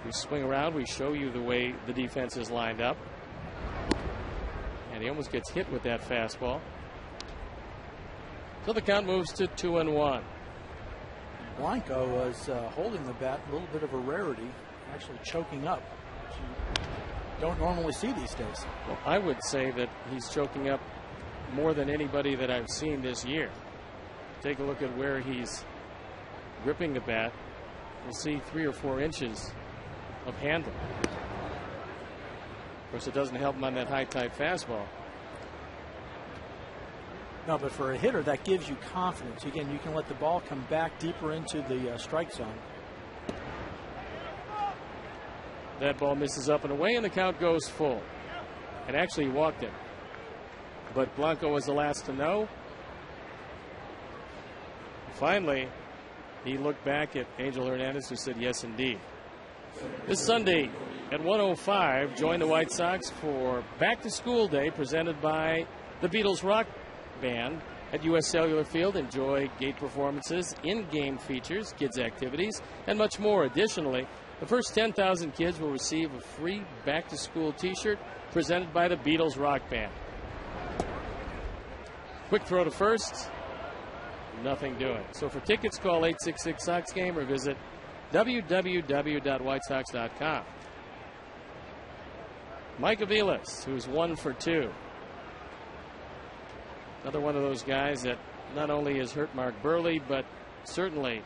A: We swing around. We show you the way the defense is lined up. And he almost gets hit with that fastball. So the count moves to 2-1.
B: Blanco was holding the bat, a little bit of a rarity, actually choking up. You don't normally see these days.
A: Well, I would say that he's choking up more than anybody that I've seen this year. Take a look at where he's gripping the bat. You'll see 3 or 4 inches of handle. Of course, it doesn't help him on that high-type fastball.
B: No, but for a hitter, that gives you confidence. Again, you can let the ball come back deeper into the strike zone.
A: That ball misses up and away, and the count goes full. And actually, he walked it. But Blanco was the last to know. Finally, he looked back at Angel Hernandez, who said, yes, indeed. This Sunday at 1:05, join the White Sox for Back to School Day, presented by the Beatles Rock Band at U.S. Cellular Field. Enjoy gate performances, in-game features, kids' activities, and much more. Additionally, the first 10,000 kids will receive a free back-to-school T-shirt presented by the Beatles Rock Band. Quick throw to first. Nothing doing. So for tickets, call 866-SOX-GAME or visit www.whitesox.com. Mike Aviles, who's 1 for 2. Another one of those guys that not only has hurt Mark Burley, but certainly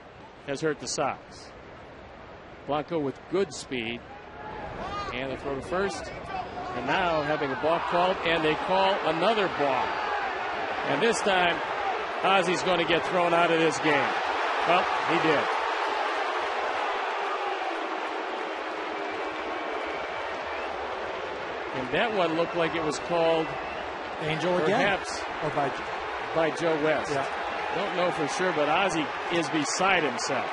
A: has hurt the Sox. Blanco with good speed. And the throw to first. And now having a balk called, and they call another balk. And this time, Ozzy's going to get thrown out of this game. Well, he did. And that one looked like it was called
B: Angel again?
A: Perhaps.
B: Or
A: by Joe West.
B: Yeah.
A: Don't know for sure, but Ozzy is beside himself.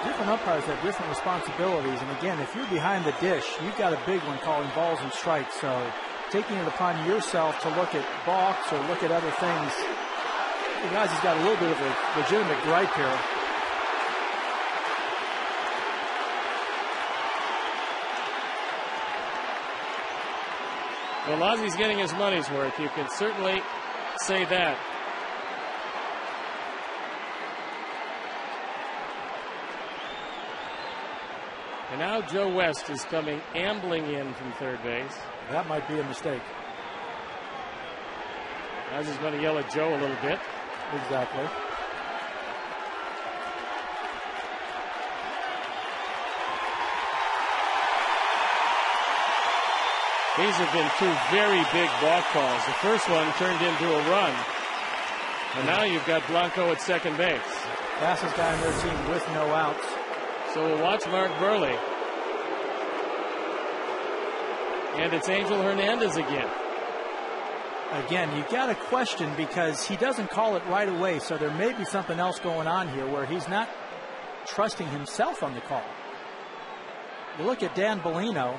B: Different umpires have different responsibilities, and again, if you're behind the dish, you've got a big one calling balls and strikes. So taking it upon yourself to look at balks or look at other things, the guys has got a little bit of a legitimate gripe here.
A: Well, Ozzy's getting his money's worth. You can certainly say that. And now Joe West is coming ambling in from third base.
B: That might be a mistake.
A: Ozzy's going to yell at Joe a little bit.
B: Exactly.
A: These have been 2 very big balk calls. The first one turned into a run. And now you've got Blanco at second base.
B: Fastest guy on their team with no outs.
A: So we'll watch Mark Burley. And it's Angel Hernandez again.
B: Again, you've got a question because he doesn't call it right away, so there may be something else going on here where he's not trusting himself on the call. You look at Dan Bellino.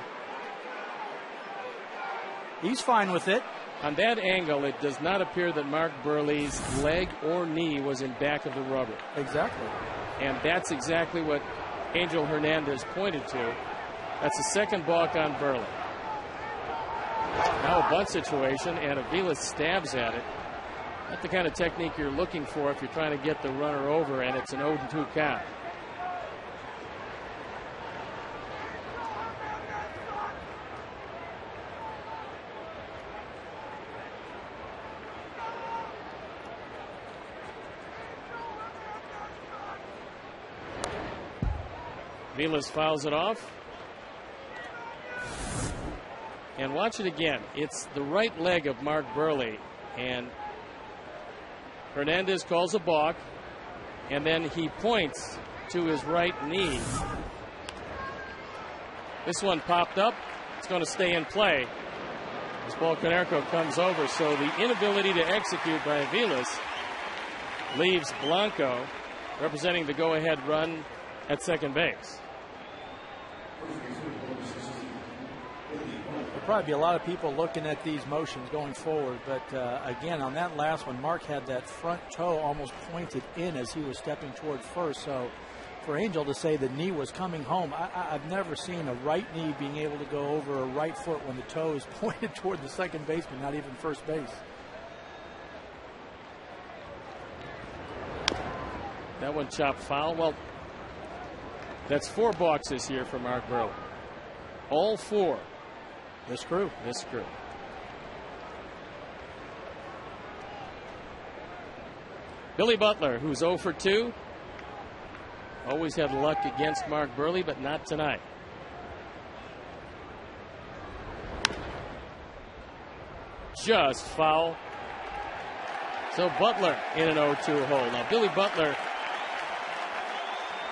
B: He's fine with it.
A: On that angle, it does not appear that Mark Burley's leg or knee was in back of the rubber.
B: Exactly.
A: And that's exactly what Angel Hernandez pointed to. That's the second balk on Burley. Now a bunt situation, and Aviles stabs at it. Not the kind of technique you're looking for if you're trying to get the runner over, and it's an 0-2 count. Aviles fouls it off. And watch it again. It's the right leg of Mark Burley. And Hernandez calls a balk. And then he points to his right knee. This one popped up. It's going to stay in play as Paul Konerko comes over. So the inability to execute by Aviles leaves Blanco representing the go-ahead run at second base.
B: The probably be a lot of people looking at these motions going forward. But, again, on that last one, Mark had that front toe almost pointed in as he was stepping toward first. So for Angel to say the knee was coming home, I've never seen a right knee being able to go over a right foot when the toe is pointed toward the second baseman, not even first base.
A: That one chopped foul. Well, that's 4 boxes here for Mark Burley. All 4.
B: This crew.
A: Billy Butler, who's 0 for 2. Always had luck against Mark Burley, but not tonight. Just foul. So Butler in an 0-2 hole. Now, Billy Butler,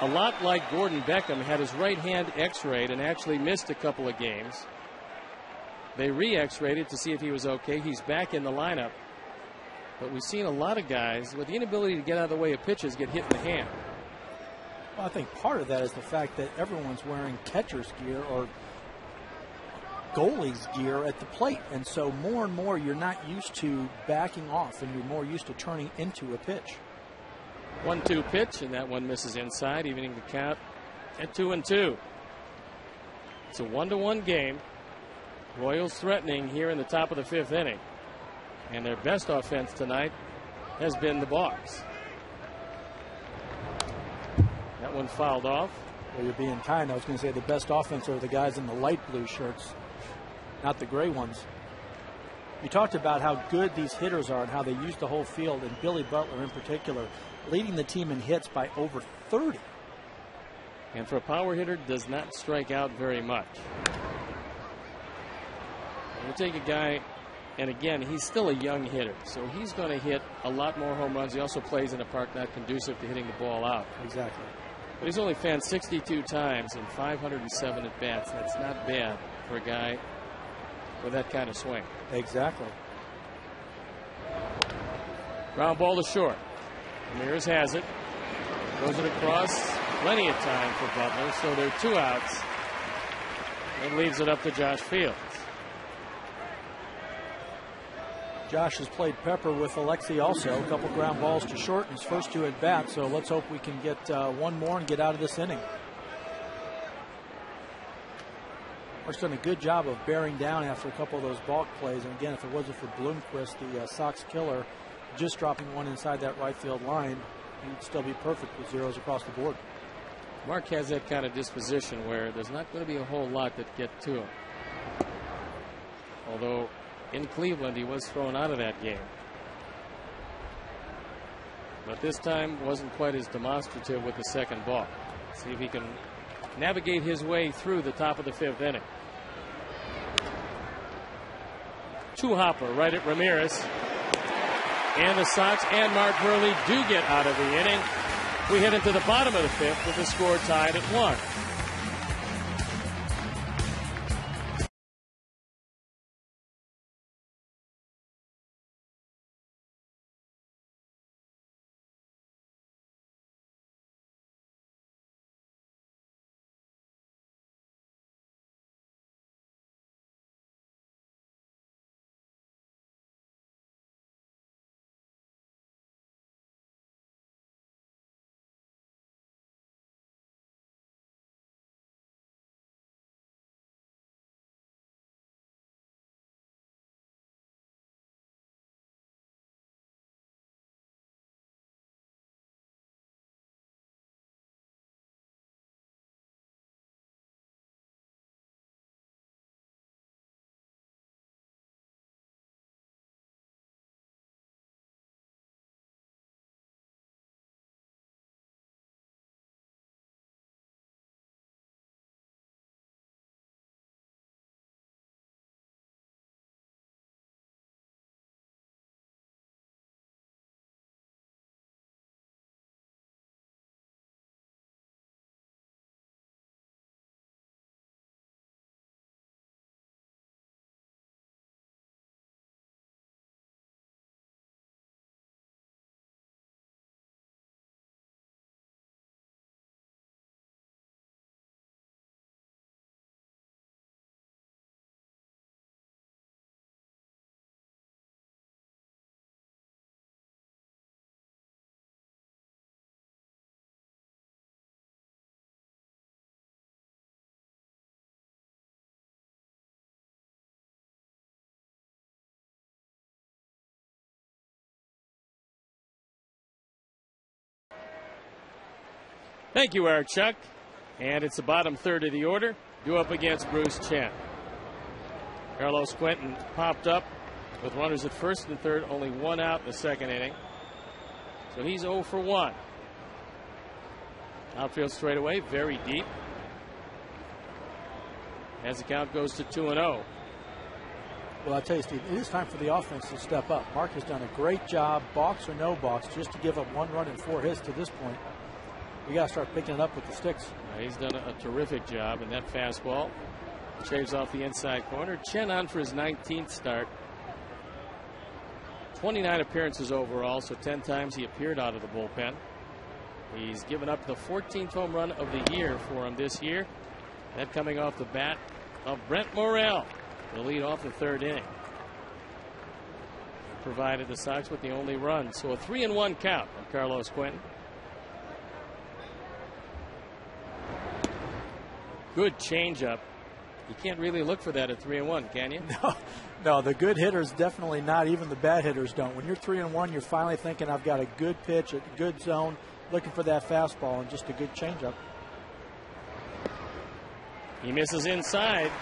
A: a lot like Gordon Beckham, had his right hand x-rayed and actually missed a couple of games. They re-x-rayed it to see if he was okay. He's back in the lineup. But we've seen a lot of guys with the inability to get out of the way of pitches get hit in the hand.
B: Well, I think part of that is the fact that everyone's wearing catcher's gear or goalie's gear at the plate. And so more and more you're not used to backing off and you're more used to turning into a pitch.
A: 1-2 pitch, and that one misses inside, evening the count at 2-2. It's a 1-1 game. Royals threatening here in the top of the 5th inning. And their best offense tonight has been the box. That one fouled off.
B: Well, you're being kind. I was going to say the best offense are the guys in the light blue shirts, not the gray ones. You talked about how good these hitters are and how they use the whole field, and Billy Butler in particular, leading the team in hits by over 30.
A: And for a power hitter, does not strike out very much. We'll take a guy, and again, he's still a young hitter, so he's going to hit a lot more home runs. He also plays in a park not conducive to hitting the ball out.
B: Exactly.
A: But he's only fanned 62 times in 507 at bats. That's not bad for a guy with that kind of swing.
B: Exactly.
A: Ground ball to short. Ramirez has it. Goes it across. Plenty of time for Butler, so there are 2 outs. And leaves it up to Josh Fields.
B: Josh has played pepper with Alexi also. A couple ground balls to short in his first 2 at bat, so let's hope we can get one more and get out of this inning. Mark's done a good job of bearing down after a couple of those balk plays. And again, if it wasn't for Bloomquist, the Sox killer, just dropping one inside that right field line, he'd still be perfect with zeros across the board.
A: Mark has that kind of disposition where there's not going to be a whole lot that get to him. Although in Cleveland, he was thrown out of that game. But this time wasn't quite as demonstrative with the second ball. See if he can navigate his way through the top of the 5th inning. 2-hopper right at Ramirez. And the Sox and Mark Burley do get out of the inning. We head into the bottom of the 5th with the score tied at 1. Thank you, Eric Chuck. And it's the bottom third of the order. Due up against Bruce Chen. Carlos Quentin popped up with runners at first and third, only one out in the second inning. So he's 0 for 1. Outfield straightaway, very deep. As the count goes to 2-0.
B: Well, I tell you, Steve, it is time for the offense to step up. Mark has done a great job, box or no box, just to give up 1 run and 4 hits to this point. We got to start picking it up with the sticks.
A: He's done a terrific job, and that fastball shaves off the inside corner. Chen on for his 19th start. 29 appearances overall, so 10 times he appeared out of the bullpen. He's given up the 14th home run of the year for him this year. That coming off the bat of Brent Morel to lead off the third inning. Provided the Sox with the only run. So a 3-1 count on Carlos Quentin. Good changeup. You can't really look for that at 3-1, can you?
B: No, the good hitters definitely not. Even the bad hitters don't. When you're 3-1, you're finally thinking, I've got a good pitch, a good zone, looking for that fastball, and just a good changeup.
A: He misses inside.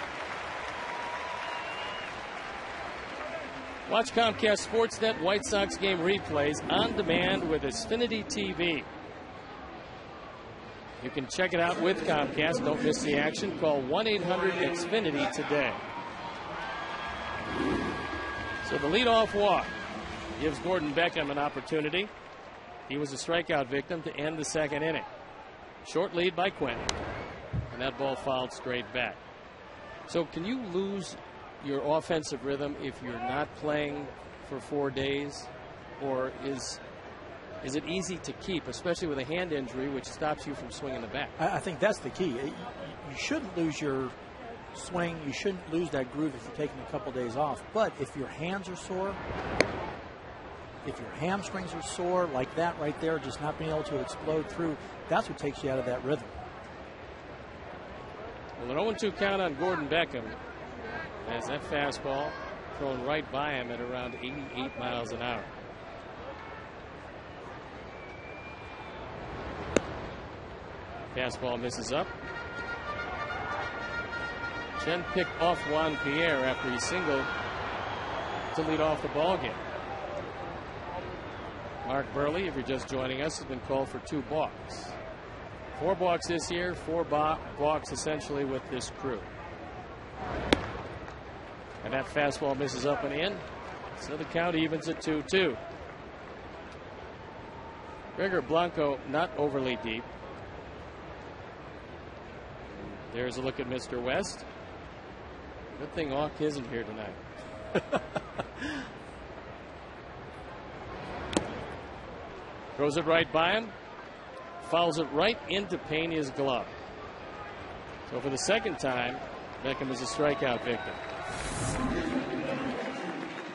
A: Watch Comcast Sportsnet White Sox game replays on demand with Xfinity TV. You can check it out with Comcast. Don't miss the action. Call 1-800-XFINITY today. So the leadoff walk gives Gordon Beckham an opportunity. He was a strikeout victim to end the second inning. Short lead by Quentin. And that ball fouled straight back. So can you lose your offensive rhythm if you're not playing for 4 days? Or is it easy to keep, especially with a hand injury, which stops you from swinging the bat?
B: I think that's the key. You shouldn't lose your swing. You shouldn't lose that groove if you're taking a couple days off. But if your hands are sore, if your hamstrings are sore, like that right there, just not being able to explode through, that's what takes you out of that rhythm.
A: Well, an 0-2 count on Gordon Beckham as that fastball thrown right by him at around 88 miles an hour. Fastball misses up. Chen picked off Juan Pierre after he singled to lead off the ball game. Mark Burley, if you're just joining us, has been called for 2 balks. 4 balks this year, 4 balks essentially with this crew. And that fastball misses up and in. So the count evens at 2-2. Gregor Blanco not overly deep. There's a look at Mr. West. Good thing Hawk isn't here tonight. Throws it right by him. Fouls it right into Pena's glove. So for the second time, Beckham is a strikeout victim.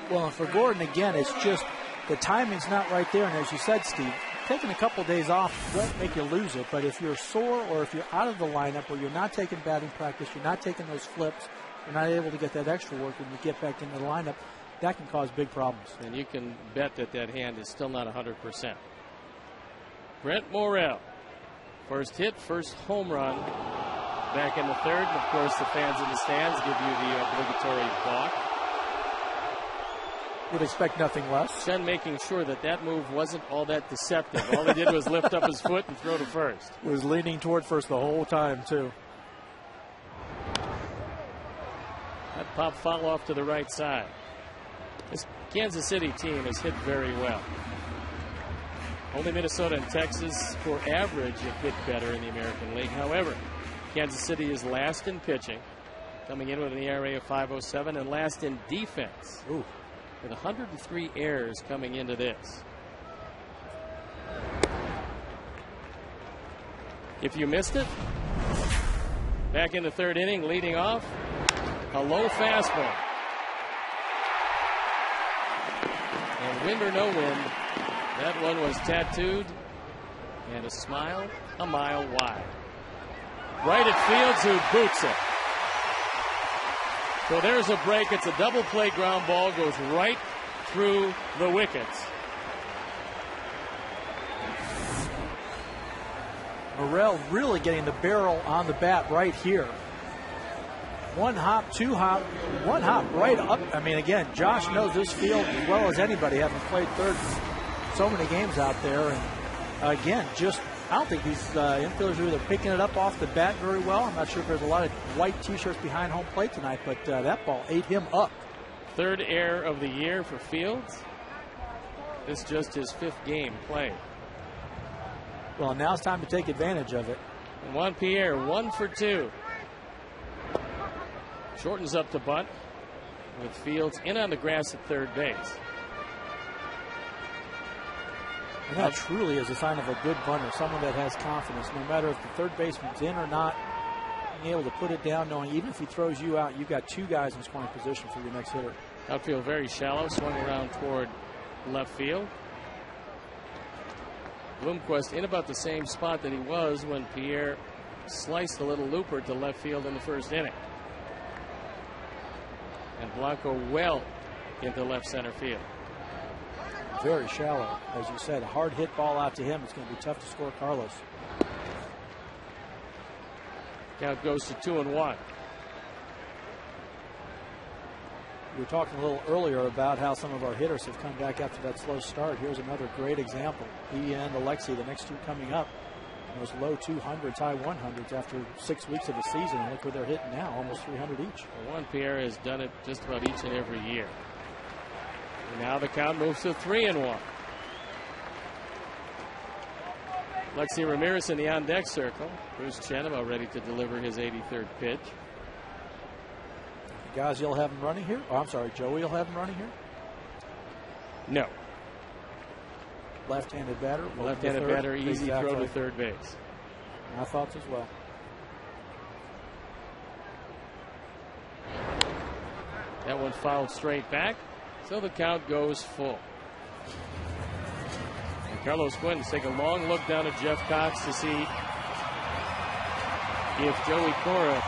B: Well, and for Gordon, again, it's just the timing's not right there. And as you said, Steve, taking a couple days off won't make you lose it. But if you're sore or if you're out of the lineup or you're not taking batting practice, you're not taking those flips, you're not able to get that extra work when you get back into the lineup, that can cause big problems.
A: And you can bet that that hand is still not 100%. Brent Morel, first hit, first home run back in the third. And of course, the fans in the stands give you the obligatory balk.
B: Would expect nothing less.
A: Chen making sure that that move wasn't all that deceptive. All he did was lift up his foot and throw to first.
B: Was leaning toward first the whole time, too.
A: That pop foul off to the right side. This Kansas City team has hit very well. Only Minnesota and Texas, for average, have hit better in the American League. However, Kansas City is last in pitching, coming in with an ERA of 5.07, and last in defense.
B: Ooh.
A: With 103 errors coming into this. If you missed it, back in the third inning, leading off, a low fastball. And wind or no wind, that one was tattooed, and a smile a mile wide. Right at Fields, who boots it. So there's a break. It's a double play ground ball. Goes right through the wickets.
B: Morel really getting the barrel on the bat right here. One hop, two hop, one hop right up. I mean, again, Josh knows this field as well as anybody, having played third so many games out there. And again, I don't think these infielders are either picking it up off the bat very well. I'm not sure if there's a lot of white T-shirts behind home plate tonight, but that ball ate him up.
A: Third error of the year for Fields. This is just his 5th game played.
B: Well, now it's time to take advantage of it.
A: And Juan Pierre, 1 for 2. Shortens up to bunt with Fields in on the grass at third base.
B: And that truly is a sign of a good bunter, someone that has confidence. No matter if the third baseman's in or not, being able to put it down, knowing even if he throws you out, you've got 2 guys in scoring position for your next hitter.
A: Outfield very shallow, swung around toward left field. Bloomquist in about the same spot that he was when Pierre sliced a little looper to left field in the first inning. And Blanco well into left center field.
B: Very shallow, as you said. A hard hit ball out to him. It's going to be tough to score Carlos.
A: Count goes to 2-1.
B: We were talking a little earlier about how some of our hitters have come back after that slow start. Here's another great example. He and Alexi, the next 2 coming up, those low 200s, high 100s after 6 weeks of the season. And look where they're hitting now, almost 300 each.
A: Well, Juan Pierre has done it just about each and every year. And now the count moves to 3-1. Alexi Ramirez in the on-deck circle. Bruce Chen about ready to deliver his 83rd pitch.
B: Guys, you'll have him running here? Oh, I'm sorry, Joey will have him running here?
A: No.
B: Left-handed batter?
A: Left-handed batter, easy throw to third base.
B: My thoughts as well.
A: That one fouled straight back, so the count goes full. And Carlos Quinn is taking a long look down at Jeff Cox to see if Joey Cora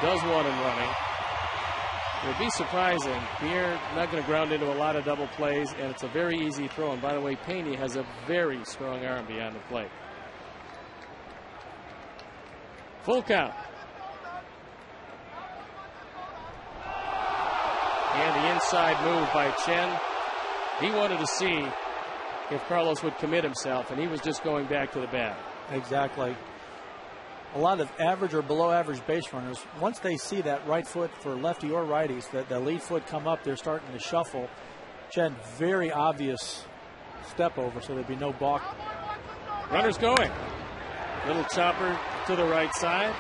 A: does want him running. It would be surprising. Pierre not going to ground into a lot of double plays, and it's a very easy throw. And by the way, Pena has a very strong arm beyond the plate. Full count. And the inside move by Chen. He wanted to see if Carlos would commit himself, and he was just going back to the bat.
B: Exactly. A lot of average or below average base runners, once they see that right foot for lefty or righties, that the lead foot come up, they're starting to shuffle. Chen, very obvious step over, so there'd be no balk.
A: Runners going. Little chopper to the right side.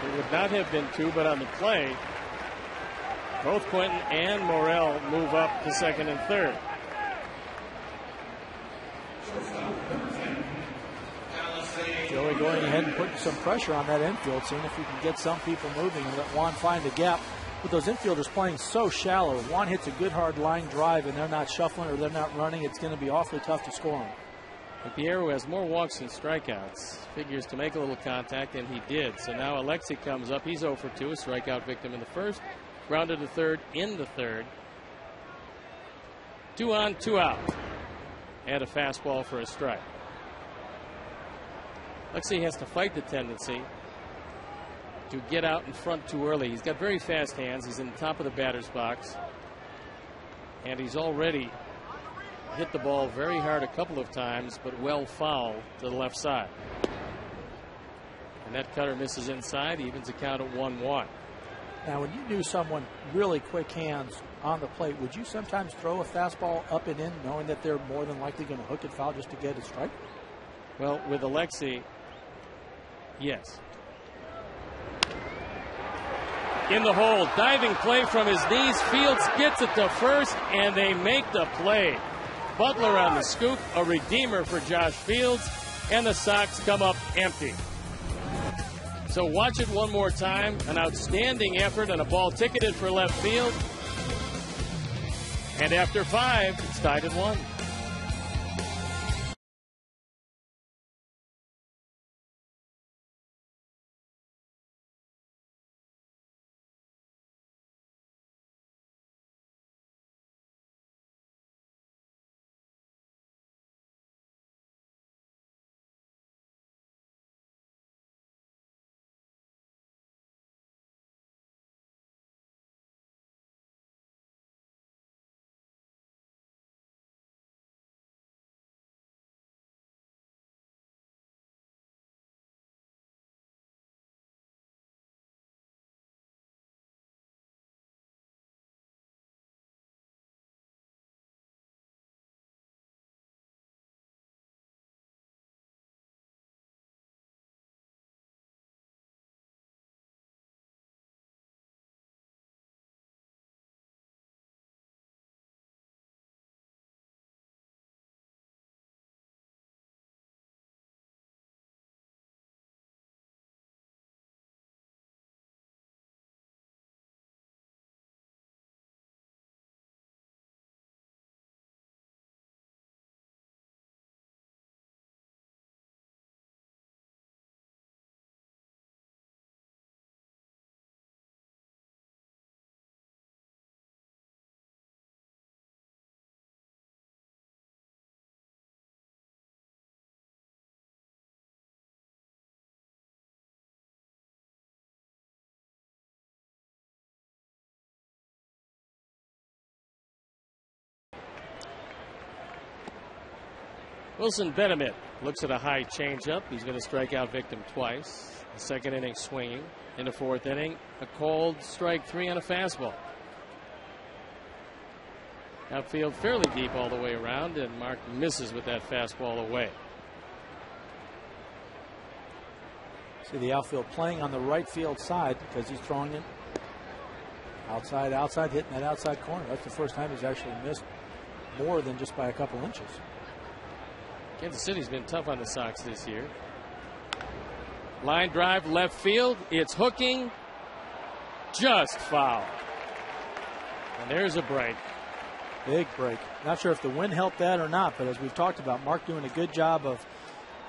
A: It would not have been 2, but on the play, both Quentin and Morel move up to second and third.
B: Joey going ahead and putting some pressure on that infield, seeing if we can get some people moving and let Juan find the gap. With those infielders playing so shallow, if Juan hits a good hard line drive and they're not shuffling or they're not running, it's going to be awfully tough to score him.
A: But Pierre, who has more walks than strikeouts, figures to make a little contact, and he did. So now Alexi comes up. He's 0 for 2, a strikeout victim in the first. Grounded to third in the third. 2 on, 2 out. And a fastball for a strike. Alexi has to fight the tendency to get out in front too early. He's got very fast hands. He's in the top of the batter's box. And he's already hit the ball very hard a couple of times, but well fouled to the left side. And that cutter misses inside, evens the count at 1-1.
B: Now, when you knew someone really quick hands on the plate, would you sometimes throw a fastball up and in, knowing that they're more than likely going to hook it foul just to get a strike?
A: Well, with Alexi, yes. In the hole, diving play from his knees. Fields gets it to first, and they make the play. Butler on the scoop, a redeemer for Josh Fields, and the Sox come up empty. So watch it one more time. An outstanding effort and a ball ticketed for left field. And after 5, it's tied at 1. Wilson Benedict looks at a high changeup. He's going to strike out Victim twice. The second inning swinging. In the fourth inning, a called strike 3 on a fastball. Outfield fairly deep all the way around, and Mark misses with that fastball away.
B: See the outfield playing on the right field side because he's throwing it outside, hitting that outside corner. That's the first time he's actually missed more than just by a couple inches.
A: Kansas City's been tough on the Sox this year. Line drive left field. It's hooking. Just foul. And there's a break.
B: Big break. Not sure if the wind helped that or not, but as we've talked about, Mark doing a good job of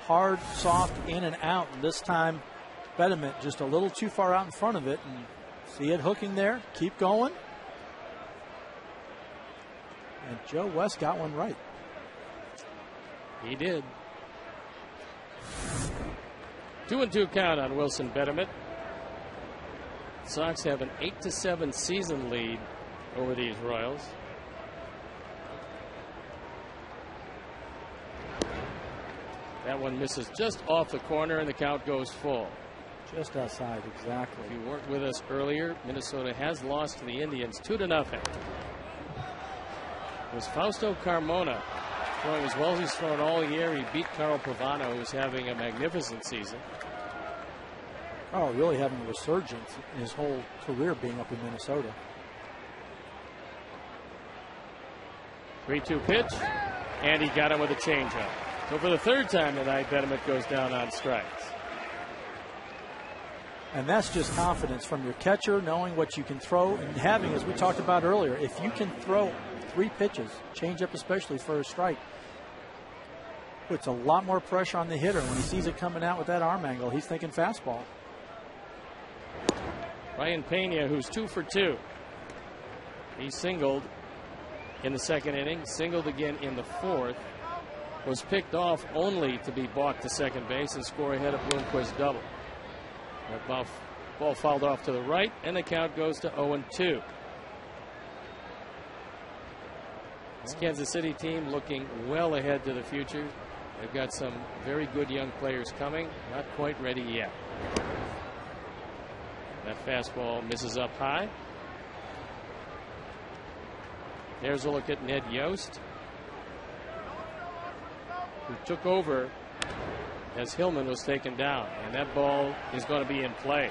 B: hard, soft, in and out. And this time, Benedict just a little too far out in front of it. And see it hooking there. Keep going. And Joe West got one right.
A: He did. 2-2 count on Wilson Benedict. Sox have an 8-7 season lead over these Royals. That one misses just off the corner, and the count goes full.
B: Just outside, exactly.
A: If you weren't with us earlier, Minnesota has lost to the Indians 2-0. It was Fausto Carmona throwing as well as he's thrown all year. He beat Carl Pavano, who's having a magnificent season.
B: Oh, really having a resurgence in his whole career being up in Minnesota.
A: 3-2 pitch, and he got him with a changeup. So for the third time tonight, Benedict goes down on strikes.
B: And that's just confidence from your catcher, knowing what you can throw, and having, as we talked about earlier, if you can throw 3 pitches, changeup especially for a strike, puts a lot more pressure on the hitter. When he sees it coming out with that arm angle, he's thinking fastball.
A: Ryan Pena, who's 2 for 2. He singled in the second inning, singled again in the fourth, was picked off only to be balked to second base and score ahead of Bloomquist's double. That ball fouled off to the right, and the count goes to 0-2. This Kansas City team looking well ahead to the future. They've got some very good young players coming, not quite ready yet. That fastball misses up high. There's a look at Ned Yost, who took over as Hillman was taken down, and that ball is going to be in play.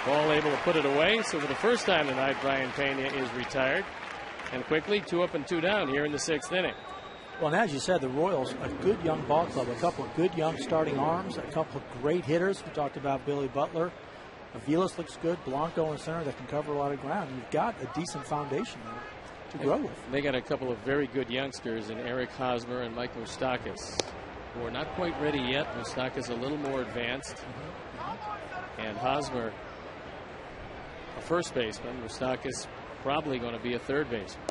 A: Ball able to put it away, so for the first time tonight, Brian Pena is retired. And quickly, 2 up and 2 down here in the 6th inning.
B: Well, and as you said, the Royals, a good young ball club, a couple of good young starting arms, a couple of great hitters. We talked about Billy Butler. Aviles looks good. Blanco in center that can cover a lot of ground. You've got a decent foundation there to grow with.
A: They got a couple of very good youngsters in Eric Hosmer and Mike Moustakas, who are not quite ready yet. Moustakas a little more advanced. And Hosmer, a first baseman. Moustakas probably going to be a third baseman.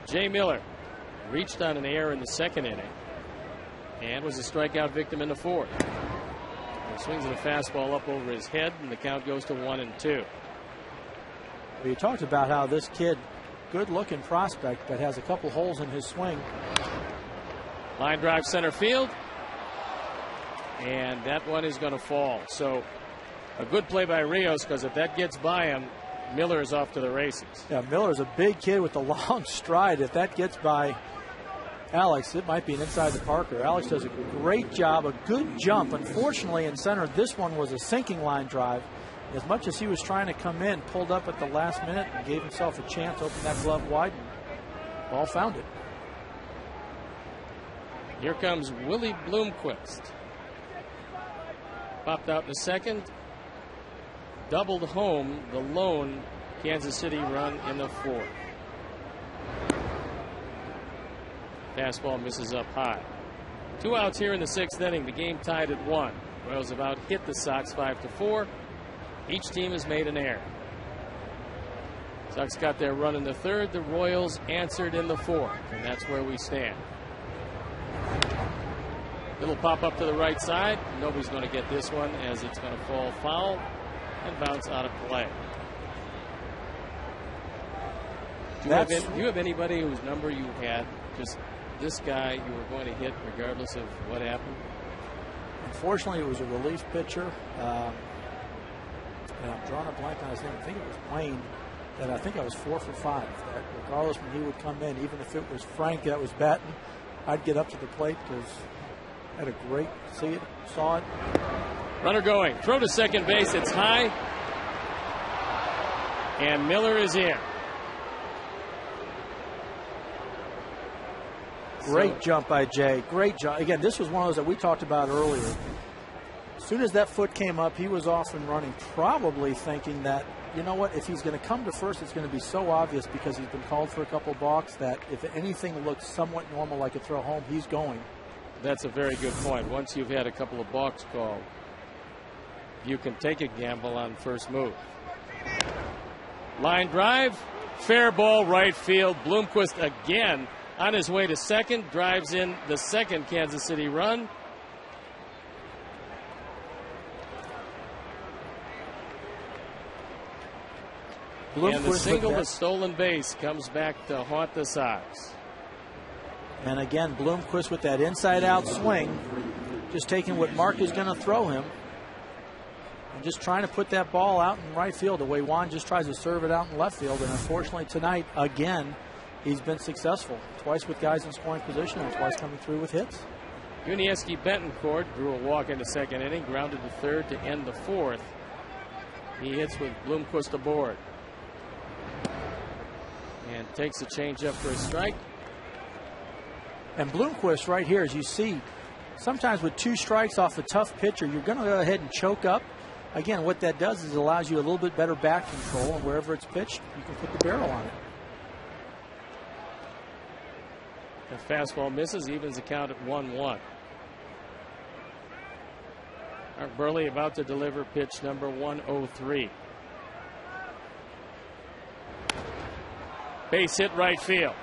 A: Jay Miller reached on an error in the second inning and was a strikeout victim in the fourth. He swings at a fastball up over his head, and the count goes to 1-2.
B: Well, you talked about how this kid, good looking prospect, but has a couple holes in his swing.
A: Line drive center field, and that one is going to fall. So a good play by Rios, because if that gets by him, Miller is off to the races.
B: Yeah, Miller's a big kid with a long stride. If that gets by Alex, it might be an inside the Parker. Alex does a great job, a good jump. Unfortunately, in center, this one was a sinking line drive. As much as he was trying to come in, pulled up at the last minute and gave himself a chance to open that glove wide. Ball found it.
A: Here comes Willie Bloomquist. Popped out in the second. Doubled home the lone Kansas City run in the fourth. Fastball misses up high. 2 outs here in the 6th inning. The game tied at 1. Royals have out hit the Sox 5-4. Each team has made an error. Sox got their run in the third. The Royals answered in the fourth, and that's where we stand. Little pop up to the right side. Nobody's going to get this one, as it's going to fall foul and bounce out of play. Do you have anybody whose number you had? Just this guy you were going to hit regardless of what happened?
B: Unfortunately, it was a relief pitcher. And I'm drawing a blank on his name. I think it was Wayne. And I think I was 4 for 5. That regardless when he would come in, even if it was Frank that was batting, I'd get up to the plate because I had a great saw it.
A: Runner going. Throw to second base. It's high. And Miller is in.
B: Great jump by Jay. Great jump. Again, this was one of those that we talked about earlier. As soon as that foot came up, he was off and running, probably thinking that, you know what, if he's going to come to first, it's going to be so obvious because he's been called for a couple balks that if anything looks somewhat normal like a throw home, he's going.
A: That's a very good point. Once you've had a couple of balks called, you can take a gamble on first move. Line drive, fair ball, right field. Bloomquist again on his way to second, drives in the second Kansas City run. And the single with stolen base comes back to haunt the Sox.
B: And again, Bloomquist with that inside-out swing, just taking what Mark is going to throw him and just trying to put that ball out in right field the way Juan just tries to serve it out in left field. And unfortunately tonight, again, he's been successful. Twice with guys in scoring position and twice coming through with hits.
A: Yuniesky Betancourt drew a walk in the second inning, grounded to third to end the fourth. He hits with Bloomquist aboard. And takes a changeup for a strike.
B: And Bloomquist right here, as you see, sometimes with 2 strikes off a tough pitcher, you're going to go ahead and choke up. Again, what that does is it allows you a little bit better bat control, and wherever it's pitched, you can put the barrel on it.
A: The fastball misses, evens the count at 1-1. Mark Burley about to deliver pitch number 103. Base hit right field.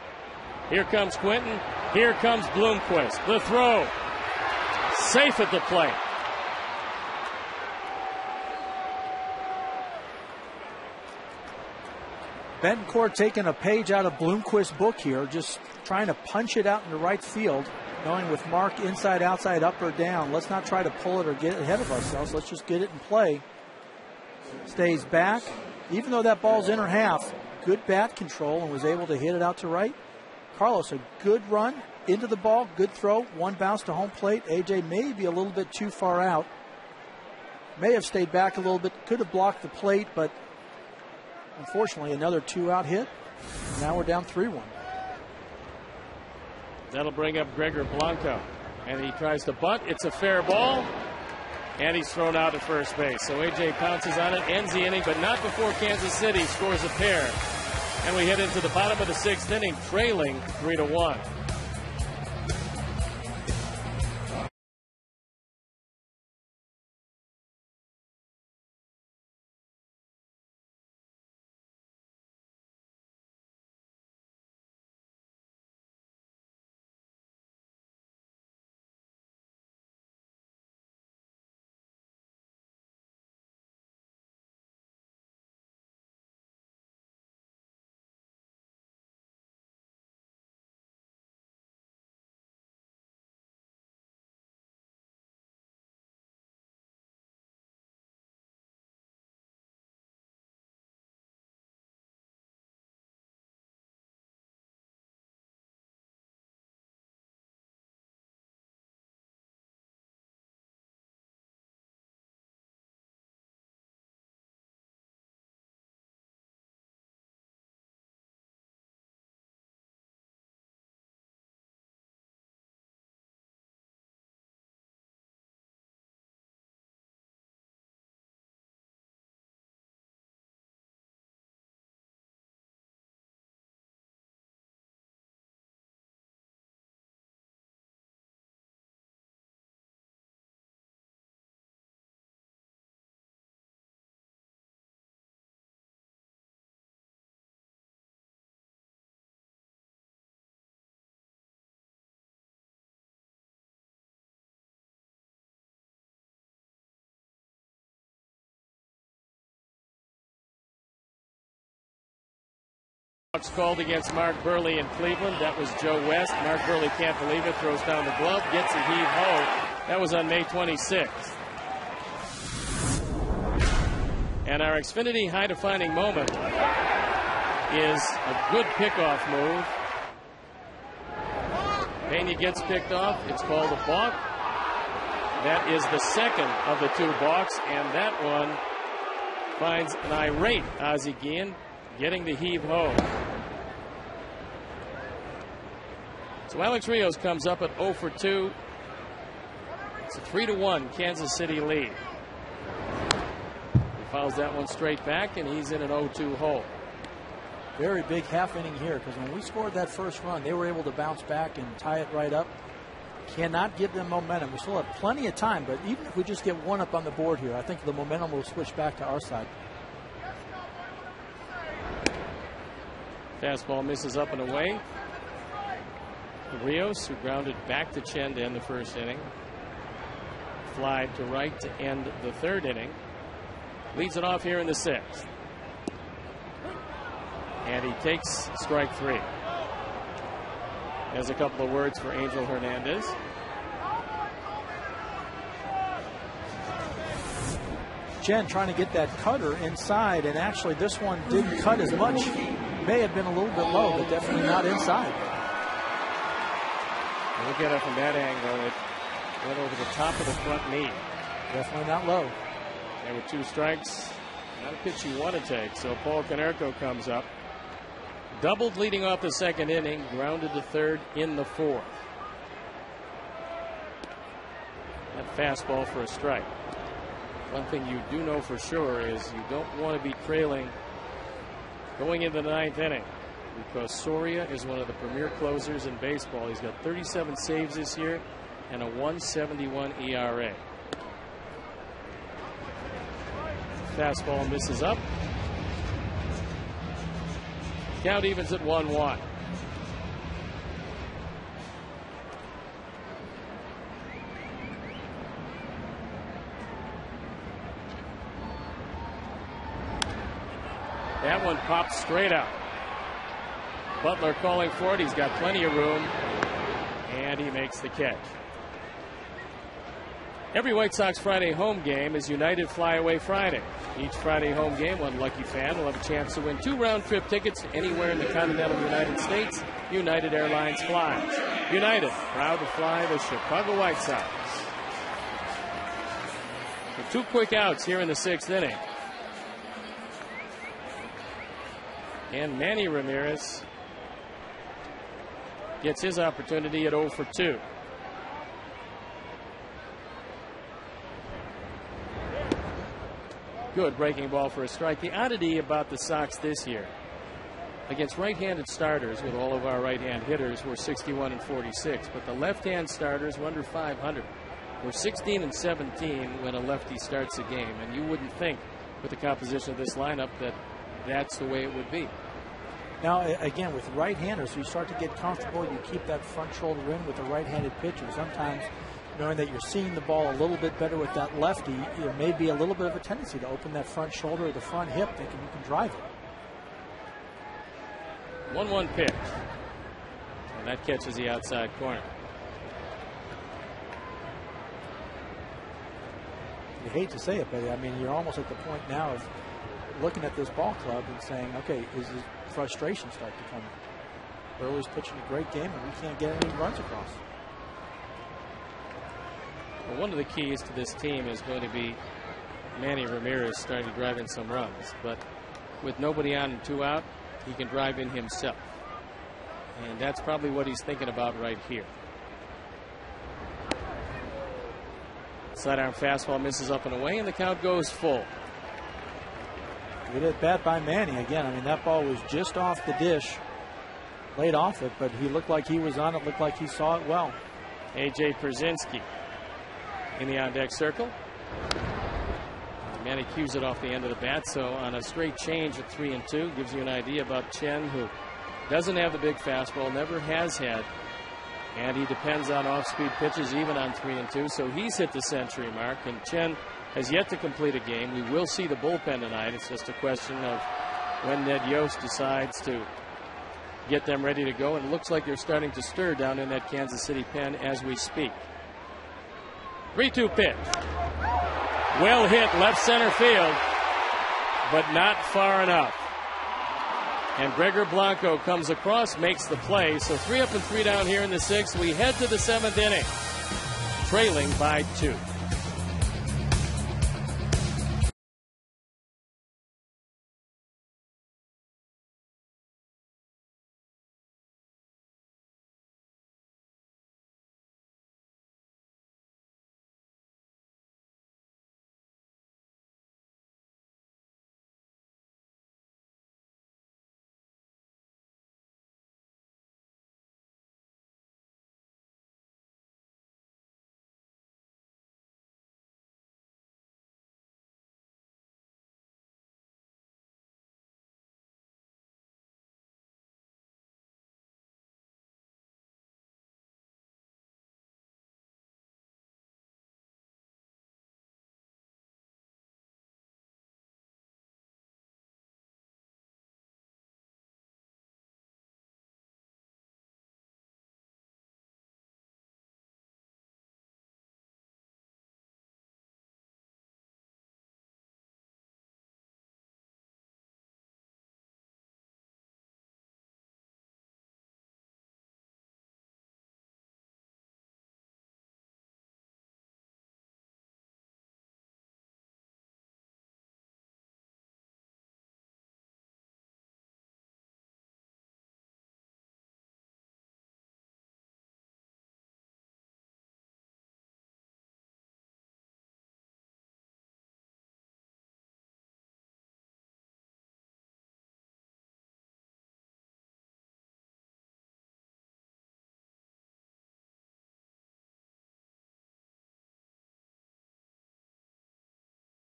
A: Here comes Quinton. Here comes Bloomquist. The throw. Safe at the plate.
B: Betancourt taking a page out of Bloomquist's book here, just trying to punch it out into right field, knowing with Mark inside, outside, up or down, let's not try to pull it or get ahead of ourselves. Let's just get it in play. Stays back. Even though that ball's inner half, good bat control and was able to hit it out to right. Carlos, a good run into the ball, good throw, one bounce to home plate. AJ may be a little bit too far out. May have stayed back a little bit, could have blocked the plate, but unfortunately another 2-out hit. Now we're down 3-1.
A: That'll bring up Gregor Blanco. And he tries to bunt. It's a fair ball. And he's thrown out at first base. So AJ pounces on it, ends the inning, but not before Kansas City scores a pair. And we head into the bottom of the 6th inning, trailing 3-1. Bucks called against Mark Burley in Cleveland. That was Joe West. Mark Burley can't believe it. Throws down the glove. Gets a heave-ho. That was on May 26th. And our Xfinity high-defining moment is a good pickoff move. Pena gets picked off. It's called a balk. That is the second of the two balks, and that one finds an irate Ozzie Guillen getting the heave-ho. So Alex Rios comes up at 0 for 2. It's a 3-1 Kansas City lead. He fouls that one straight back, and he's in an 0-2 hole.
B: Very big half inning here, because when we scored that first run, they were able to bounce back and tie it right up. Cannot give them momentum. We still have plenty of time, but even if we just get one up on the board here, I think the momentum will switch back to our side.
A: Fastball misses up and away. Rios, who grounded back to Chen to end the first inning. Flied to right to end the third inning. Leads it off here in the sixth. And he takes strike 3. Has a couple of words for Angel Hernandez.
B: Chen trying to get that cutter inside, and actually this one didn't cut as much. May have been a little bit low, but definitely not inside.
A: Look at it from that angle. It went over the top of the front knee.
B: Definitely not low.
A: There were 2 strikes. Not a pitch you want to take. So Paul Konerko comes up. Doubled leading off the second inning. Grounded to third in the fourth. That fastball for a strike. One thing you do know for sure is you don't want to be trailing going into the 9th inning, because Soria is one of the premier closers in baseball. He's got 37 saves this year and a 1.71 ERA. Fastball misses up. Count evens at 1-1. That one popped straight out. Butler calling for it. He's got plenty of room, and he makes the catch. Every White Sox Friday home game is United Flyaway Friday. Each Friday home game, one lucky fan will have a chance to win 2 round-trip tickets anywhere in the continental United States. United Airlines flies. United, proud to fly the Chicago White Sox. So 2 quick outs here in the 6th inning. And Manny Ramirez gets his opportunity at 0 for 2. Good breaking ball for a strike. The oddity about the Sox this year, against right-handed starters, with all of our right-hand hitters, were 61 and 46, but the left-hand starters were under 500. We're 16 and 17 when a lefty starts a game, and you wouldn't think with the composition of this lineup that that's the way it would be.
B: Now, again, with right-handers, you start to get comfortable. You keep that front shoulder in with a right-handed pitcher. Sometimes, knowing that you're seeing the ball a little bit better with that lefty, there may be a little bit of a tendency to open that front shoulder or the front hip, thinking you can drive it.
A: 1-1 pitch. And that catches the outside corner.
B: You hate to say it, but I mean, you're almost at the point now of looking at this ball club and saying, okay, is this frustration start to come? Burley's pitching a great game, and we can't get any runs across.
A: Well, one of the keys to this team is going to be Manny Ramirez starting to drive in some runs. But with nobody on and 2 out, he can drive in himself. And that's probably what he's thinking about right here. Sidearm fastball misses up and away, and the count goes full.
B: Good at bat by Manny again. I mean, that ball was just off the dish, laid off it, but he looked like he was on it, looked like he saw it well.
A: A.J. Pierzynski in the on-deck circle. Manny cues it off the end of the bat, so on a straight change at 3-2, gives you an idea about Chen, who doesn't have the big fastball, never has had, and he depends on off-speed pitches even on 3-2, so he's hit the century mark, and Chen has yet to complete a game. We will see the bullpen tonight. It's just a question of when Ned Yost decides to get them ready to go. And it looks like they're starting to stir down in that Kansas City pen as we speak. 3-2 pitch. Well hit left center field, but not far enough. And Gregor Blanco comes across, makes the play. So 3 up and 3 down here in the 6th. We head to the 7th inning, trailing by 2.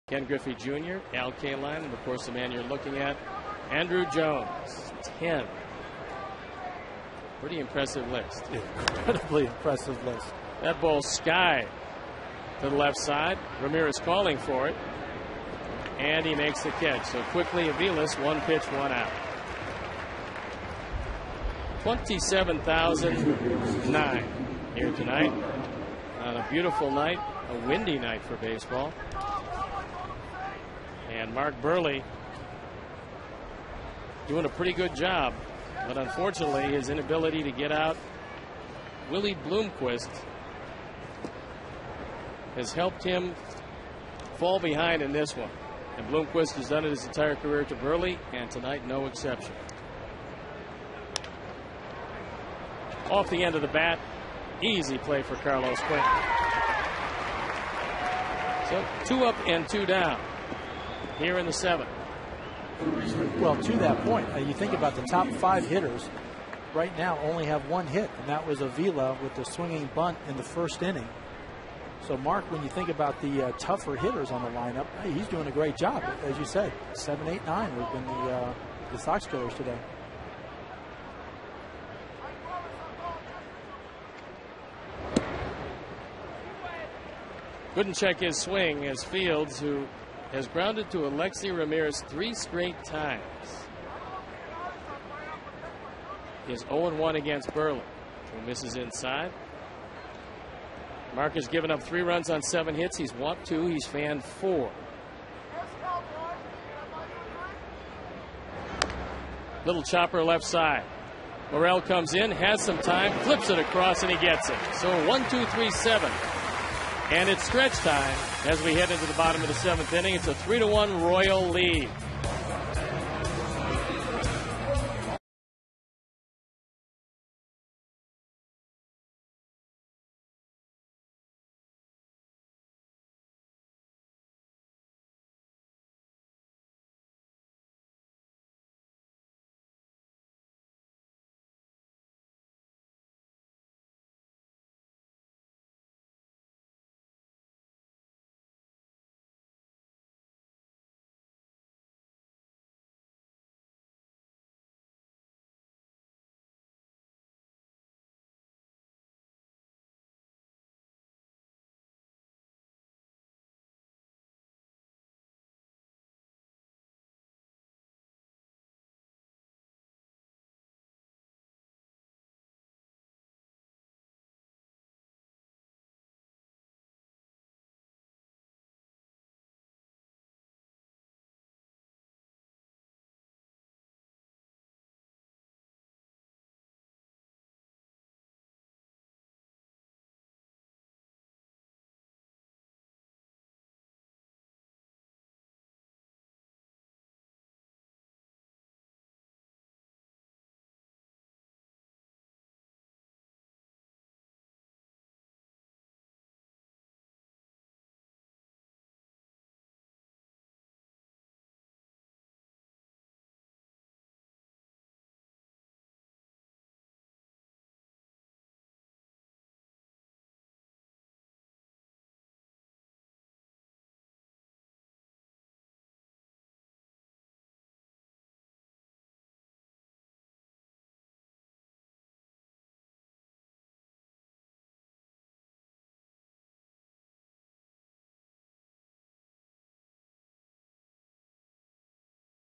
A: Ken Griffey Jr., Al Kaline, and of course the man you're looking at, Andrew Jones. 10. Pretty impressive list.
B: Incredibly impressive list.
A: That ball sky to the left side. Ramirez calling for it. And he makes the catch. So quickly Aviles, 1 pitch, 1 out. 27,009 here tonight. On a beautiful night, a windy night for baseball. And Mark Burley doing a pretty good job, but unfortunately his inability to get out Willie Bloomquist has helped him fall behind in this one. And Bloomquist has done it his entire career to Burley, and tonight no exception. Off the end of the bat, easy play for Carlos Quentin. So 2 up and 2 down here in the 7th.
B: Well, to that point, you think about the top 5 hitters right now only have 1 hit, and that was Avila with the swinging bunt in the 1st inning. So, Mark, when you think about the tougher hitters on the lineup, hey, he's doing a great job. As you said, 7, 8, 9 have been the Sox killers today.
A: Couldn't check his swing as Fields, who has grounded to Alexi Ramirez 3 straight times, is 0-1 against Burley, who misses inside. Mark has given up 3 runs on 7 hits. He's walked 2. He's fanned 4. Little chopper left side. Morel comes in, has some time, flips it across, and he gets it. So 1-2-3-7. And it's stretch time as we head into the bottom of the 7th inning. It's a 3-1 Royal lead.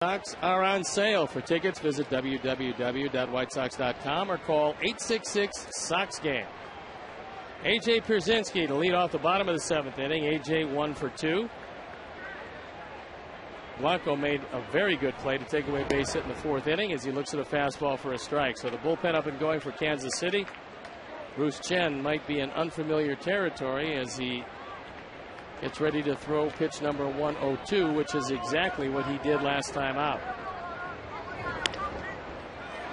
A: Sox are on sale. For tickets, visit www.whitesox.com or call 866-SOX-GAME. A.J. Pierzynski to lead off the bottom of the 7th inning. A.J. 1 for 2. Blanco made a very good play to take away base hit in the 4th inning as he looks at a fastball for a strike. So the bullpen up and going for Kansas City. Bruce Chen might be in unfamiliar territory as he gets ready to throw pitch number 102, which is exactly what he did last time out.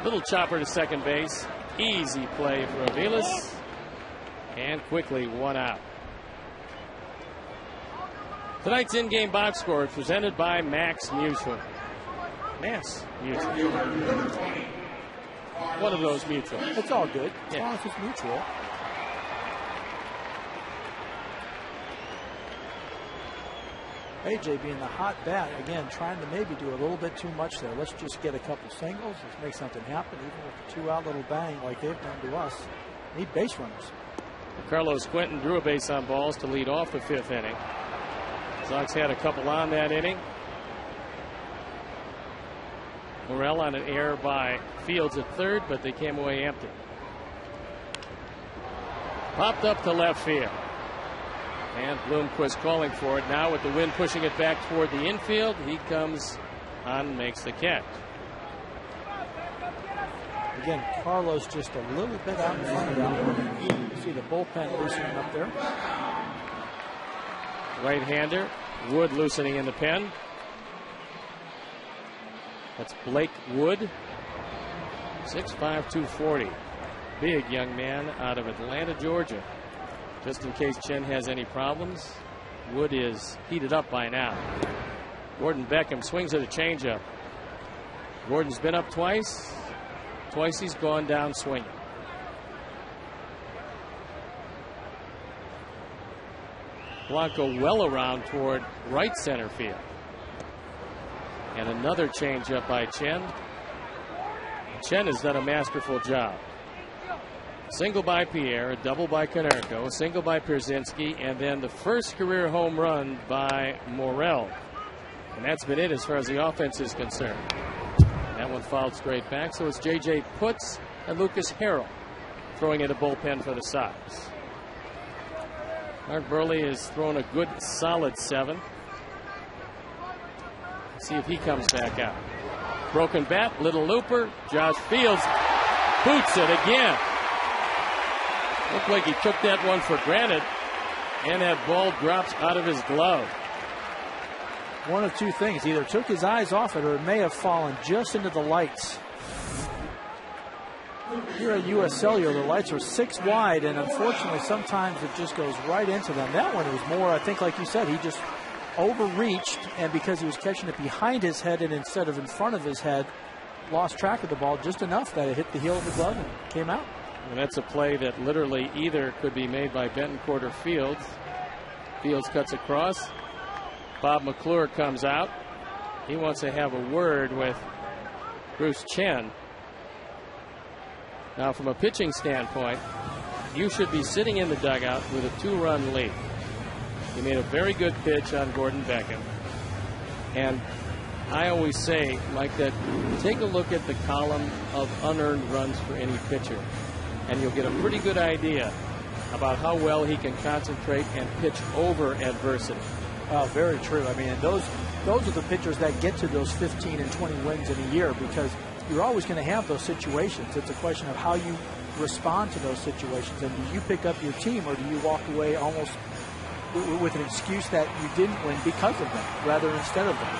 A: Little chopper to second base. Easy play for Aviles. And quickly 1 out. Tonight's in-game box score is presented by Max Mutual. Mass Mutual. One of those mutual.
B: It's all good. As
A: Yeah.
B: long as it's mutual. AJ being the hot bat, again, trying to maybe do a little bit too much there. Let's just get a couple singles. Let's make something happen, even with a 2-out little bang like they've done to us. Need base runners.
A: Carlos Quentin drew a base on balls to lead off the 5th inning. Sox had a couple on that inning. Morel on an error by Fields at 3rd, but they came away empty. Popped up to left field. And Bloomquist calling for it. Now with the wind pushing it back toward the infield, he comes on and makes the catch.
B: Again, Carlos just a little bit out in front of that one. You see the bullpen loosening up there.
A: Right-hander, Wood loosening in the pen. That's Blake Wood, 6'5", 240. Big young man out of Atlanta, Georgia. Just in case Chen has any problems, Wood is heated up by now. Gordon Beckham swings at a changeup. Gordon's been up twice. Twice he's gone down swinging. Blanco well around toward right center field. And another changeup by Chen. Chen has done a masterful job. Single by Pierre, a double by Konerko, a single by Pierzynski, and then the first career home run by Morel. And that's been it as far as the offense is concerned. That one fouled straight back, so it's J.J. Putz and Lucas Harrell throwing in a bullpen for the Sox. Mark Burley has thrown a good solid 7. See if he comes back out. Broken bat, little looper. Josh Fields boots it again. Looked like he took that one for granted, and that ball drops out of his glove.
B: One of two things. Either took his eyes off it or it may have fallen just into the lights. Here at U.S. Cellular, the lights are 6 wide, and unfortunately sometimes it just goes right into them. That one was more, I think, like you said, he just overreached, and because he was catching it behind his head and instead of in front of his head, lost track of the ball just enough that it hit the heel of the glove and came out.
A: And that's a play that literally either could be made by Betancourt or Fields. Fields cuts across. Bob McClure comes out. He wants to have a word with Bruce Chen. Now, from a pitching standpoint, you should be sitting in the dugout with a 2-run lead. He made a very good pitch on Gordon Beckham. And I always say, like that, take a look at the column of unearned runs for any pitcher, and you'll get a pretty good idea about how well he can concentrate and pitch over adversity.
B: Very true. I mean, those are the pitchers that get to those 15 and 20 wins in a year, because you're always going to have those situations. It's a question of how you respond to those situations. And do you pick up your team, or do you walk away almost with an excuse that you didn't win because of them, rather instead of them?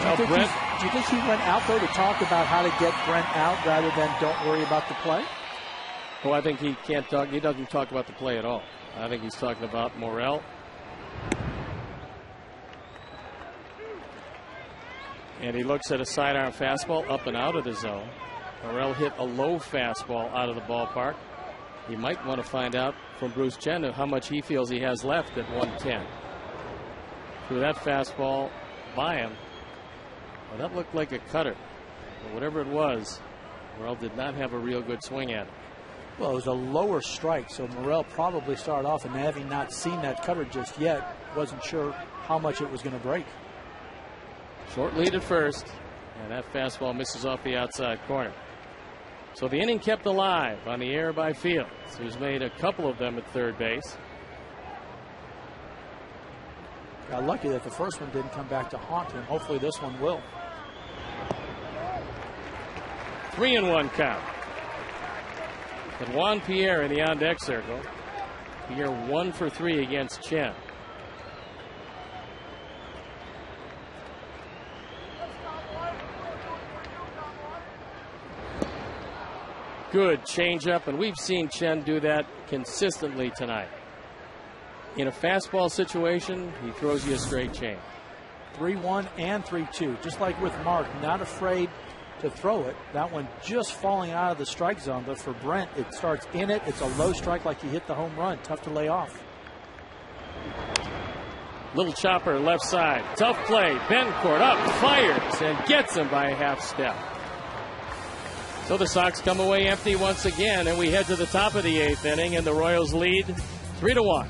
B: Do you think he went out, though, to talk about how to get Brent out rather than don't worry about the play?
A: Well, I think he can't talk. He doesn't talk about the play at all. I think he's talking about Morel. And he looks at a sidearm fastball up and out of the zone. Morel hit a low fastball out of the ballpark. He might want to find out from Bruce Chen how much he feels he has left at 110. Threw that fastball by him. Well, that looked like a cutter. But whatever it was, Morel did not have a real good swing at it.
B: Well, it was a lower strike, so Morel probably started off, and having not seen that coverage just yet, wasn't sure how much it was going to break.
A: Short lead at first, and that fastball misses off the outside corner. So the inning kept alive on the air by Fields, who's made a couple of them at third base.
B: Got lucky that the first one didn't come back to haunt him. Hopefully this one will.
A: 3-1 count. And Juan Pierre in the on-deck circle. Pierre 1 for 3 against Chen. Good changeup, and we've seen Chen do that consistently tonight. In a fastball situation, he throws you a straight change.
B: 3-1 and 3-2, just like with Mark, not afraid to throw it. That one just falling out of the strike zone, but for Brent, it starts in it. It's a low strike like he hit the home run. Tough to lay off.
A: Little chopper left side. Tough play. Bencourt up, fires, and gets him by a half step. So the Sox come away empty once again, and we head to the top of the 8th inning, and the Royals lead 3-1.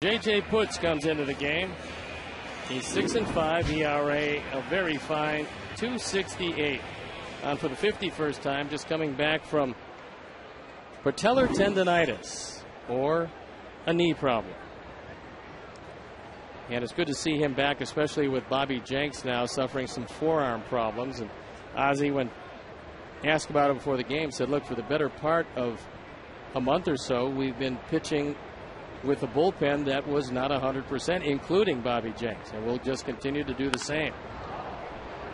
A: J.J. Putz comes into the game. He's 6-5, ERA, a very fine 2.68. On for the 51st time, just coming back from patellar tendonitis or a knee problem. And it's good to see him back, especially with Bobby Jenks now suffering some forearm problems. And Ozzie, when asked about it before the game, said, look, for the better part of a month or so, we've been pitching with a bullpen that was not 100%, including Bobby Jenks, and we'll just continue to do the same.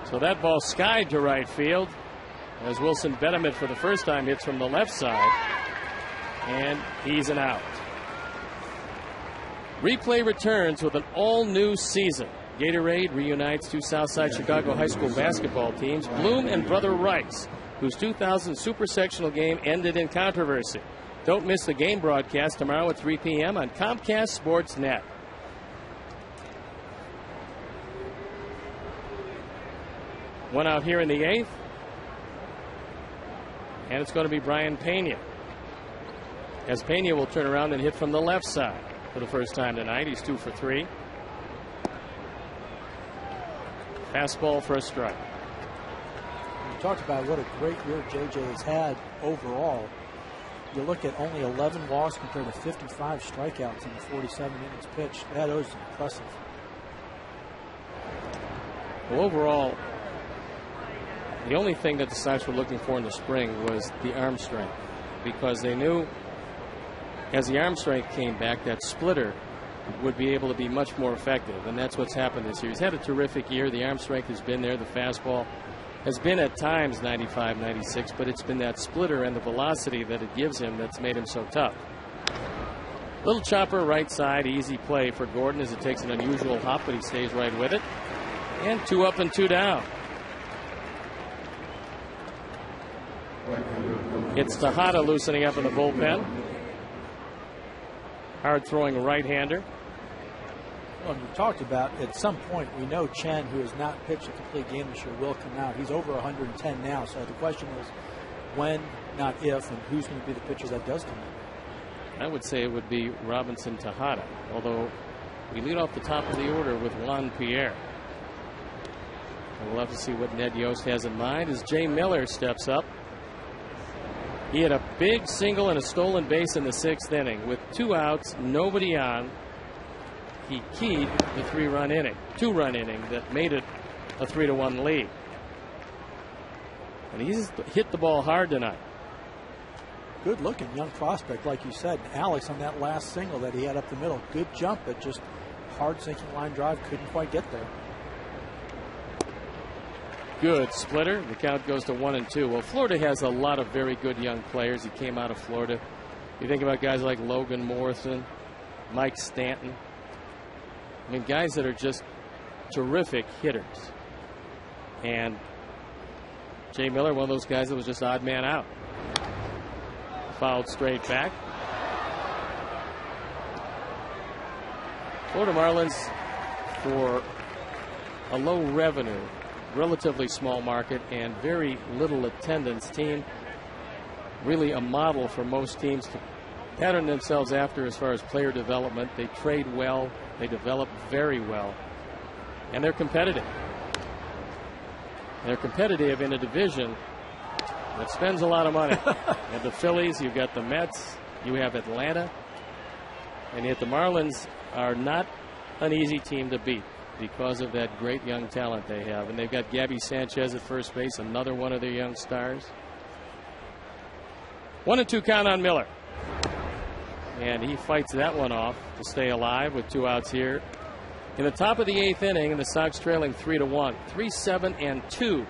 A: So that ball skied to right field as Wilson Betterman for the first time hits from the left side, and he's an out. Replay returns with an all-new season. Gatorade reunites two Southside Chicago high school basketball teams, Bloom and Brother Rice, whose 2000 Super Sectional game ended in controversy. Don't miss the game broadcast tomorrow at 3 p.m. on Comcast Sportsnet. One out here in the 8th. And it's going to be Brian Pena. As Pena will turn around and hit from the left side for the first time tonight. He's 2 for 3. Fastball for a strike.
B: We talked about what a great year J.J. has had overall. You look at only 11 walks compared to 55 strikeouts in the 47 innings pitched. That is impressive.
A: Well, overall, the only thing that the Sox were looking for in the spring was the arm strength, because they knew as the arm strength came back, that splitter would be able to be much more effective, and that's what's happened this year. He's had a terrific year. The arm strength has been there. The fastball has been at times 95, 96, but it's been that splitter and the velocity that it gives him that's made him so tough. Little chopper right side, easy play for Gordon as it takes an unusual hop, but he stays right with it. And 2 up and 2 down. It's Tejada loosening up in the bullpen. Hard throwing right-hander.
B: Well, we talked about at some point we know Chen, who has not pitched a complete game this year, will come out. He's over 110 now, so the question is when, not if, and who's going to be the pitcher that does come out.
A: I would say it would be Robinson Tejada, although we lead off the top of the order with Juan Pierre. We'll have to see what Ned Yost has in mind as Jay Miller steps up. He had a big single and a stolen base in the 6th inning. With 2 outs, nobody on, he keyed the 2-run inning that made it a 3-1 lead. And he's hit the ball hard tonight.
B: Good looking young prospect, like you said. Alex on that last single that he had up the middle. Good jump, but just hard sinking line drive. Couldn't quite get there.
A: Good splitter. The count goes to 1-2. Well, Florida has a lot of very good young players. He came out of Florida. You think about guys like Logan Morrison, Mike Stanton. I mean, guys that are just terrific hitters. And Jay Miller, one of those guys that was just odd man out. Fouled straight back. Florida Marlins, for a low revenue, relatively small market, and very little attendance team, really a model for most teams to pattern themselves after as far as player development. They trade well, they develop very well, and they're competitive. They're competitive in a division that spends a lot of money. You have the Phillies, you've got the Mets, you have Atlanta, and yet the Marlins are not an easy team to beat because of that great young talent they have. And they've got Gabby Sanchez at first base, another one of their young stars. 1-2 count on Miller. And he fights that one off to stay alive with 2 outs here. In the top of the 8th inning, and the Sox trailing 3-1. 3-7-2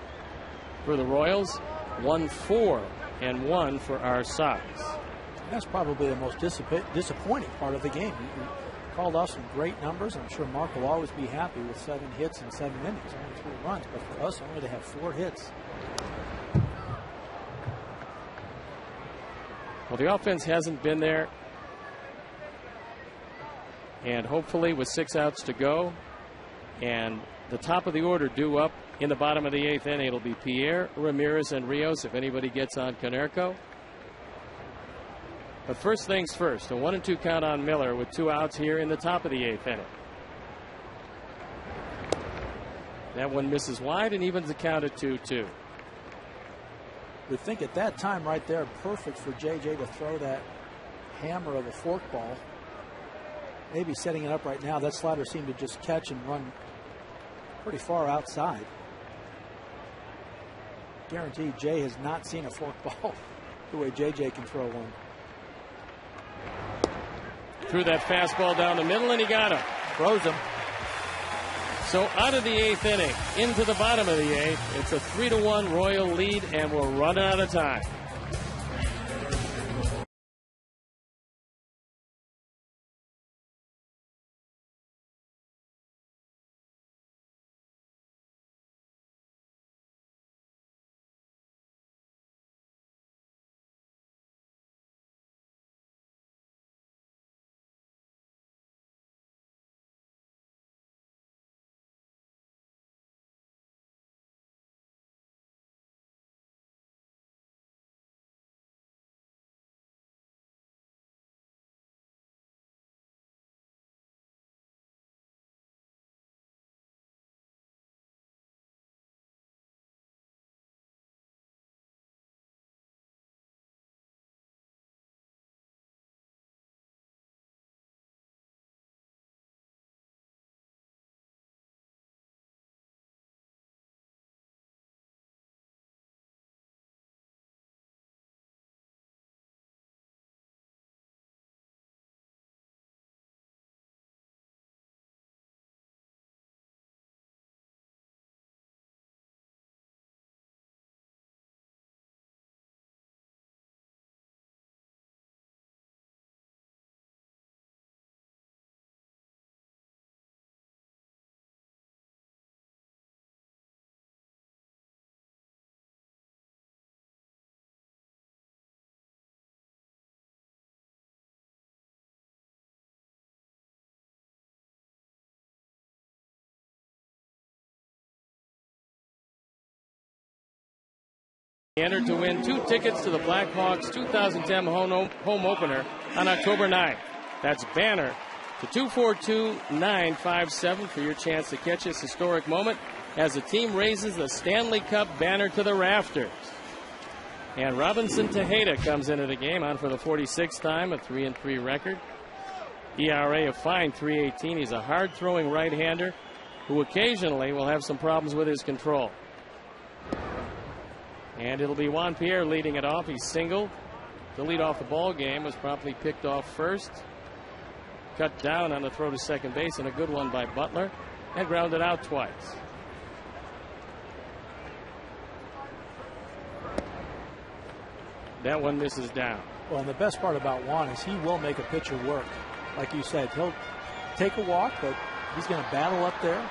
A: for the Royals. 1-4-1 for our Sox.
B: That's probably the most disappointing part of the game. He called off some great numbers. I'm sure Mark will always be happy with 7 hits in 7 innings, only 3 runs. But for us, only to have 4 hits.
A: Well, the offense hasn't been there. And hopefully with 6 outs to go and the top of the order due up in the bottom of the 8th inning, it'll be Pierre, Ramirez, and Rios if anybody gets on Konerko. But first things first, a 1-2 count on Miller with 2 outs here in the top of the 8th inning. That one misses wide and evens the count at 2-2.
B: Would think at that time right there, perfect for JJ to throw that hammer of a forkball. Maybe setting it up right now. That slider seemed to just catch and run pretty far outside. Guaranteed Jay has not seen a forkball the way JJ can throw one.
A: Threw that fastball down the middle, and he got him.
B: Froze him.
A: So out of the 8th inning, into the bottom of the 8th, it's a 3-1 Royal lead, and we're running out of time. Entered to win 2 tickets to the Blackhawks 2010 home opener on October 9th. That's Banner to 242-957 for your chance to catch this historic moment as the team raises the Stanley Cup banner to the rafters. And Robinson Tejeda comes into the game on for the 46th time, a 3-3 record. ERA a fine .318. He's a hard-throwing right-hander who occasionally will have some problems with his control. And it'll be Juan Pierre leading it off. He's singled to lead off the ball game, was promptly picked off first. Cut down on the throw to second base, and a good one by Butler, and grounded out twice. That one misses down.
B: Well, and the best part about Juan is he will make a pitcher work. Like you said, he'll take a walk, but he's going to battle up there.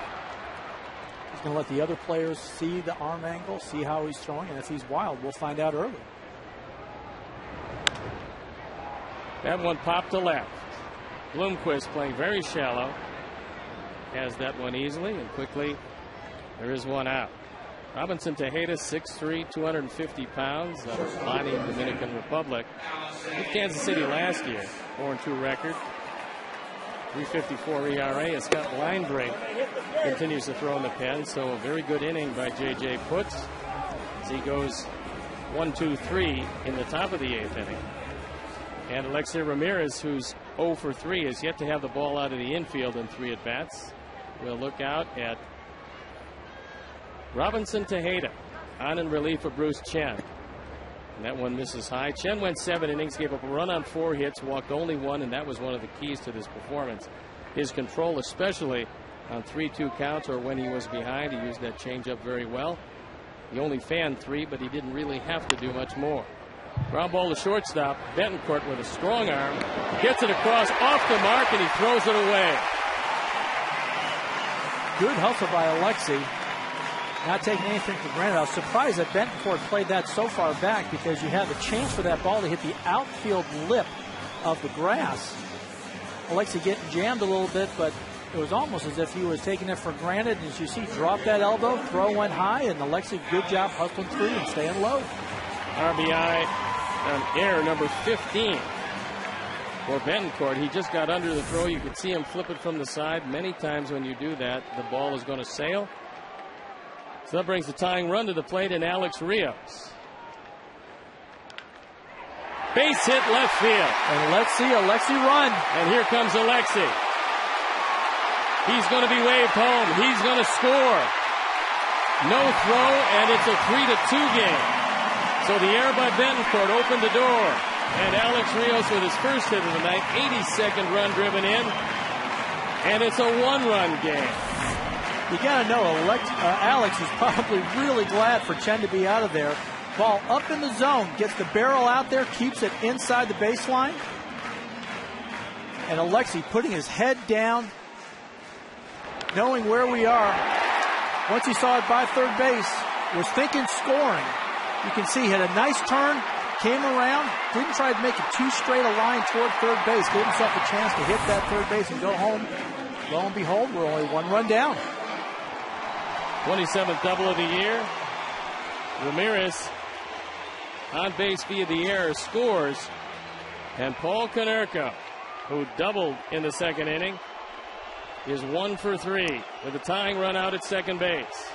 B: He's going to let the other players see the arm angle, see how he's throwing, and if he's wild, we'll find out early.
A: That one popped to left. Bloomquist playing very shallow. Has that one easily and quickly. There is one out. Robinson Tejeda, 6'3", 250 pounds, out of Bani, Dominican Republic. With Kansas City last year, 4-2 record. 3.54 ERA. And Scott Linebrink continues to throw in the pen, so a very good inning by J.J. Putz as he goes 1-2-3 in the top of the 8th inning. And Alexei Ramirez, who's 0 for 3, has yet to have the ball out of the infield in 3 at-bats. We'll look out at Robinson Tejeda on in relief of Bruce Chen. And that one misses high. Chen went 7 innings, gave up a run on 4 hits, walked only 1, and that was one of the keys to this performance. His control, especially on 3-2 counts or when he was behind. He used that changeup very well. He only fanned 3, but he didn't really have to do much more. Ground ball to shortstop. Betancourt with a strong arm gets it across off the mark, and he throws it away.
B: Good hustle by Alexei. Not taking anything for granted. I was surprised that Betancourt played that so far back because you had the chance for that ball to hit the outfield lip of the grass. Alexei getting jammed a little bit, but it was almost as if he was taking it for granted. As you see, drop that elbow, throw went high, and Alexei, good job hustling through and staying low.
A: RBI on error number 15 for Betancourt. He just got under the throw. You could see him flip it from the side. Many times when you do that, the ball is going to sail. So that brings the tying run to the plate in Alex Rios. Base hit left field.
B: And let's see Alexei run.
A: And here comes Alexei. He's going to be waved home. He's going to score. No throw, and it's a 3-2 game. So the error by Betancourt opened the door. And Alex Rios with his first hit of the night, 82nd run driven in. And it's a 1-run game.
B: You got to know, Alex is probably really glad for Chen to be out of there. Ball up in the zone, gets the barrel out there, keeps it inside the baseline. And Alexei putting his head down, knowing where we are. Once he saw it by third base, was thinking scoring. You can see he had a nice turn, came around, didn't try to make it too straight a line toward third base, gave himself a chance to hit that third base and go home. Lo and behold, we're only 1 run down.
A: 27th double of the year. Ramirez on base via the error scores. And Paul Konerko, who doubled in the second inning, is 1 for 3 with a tying run out at second base.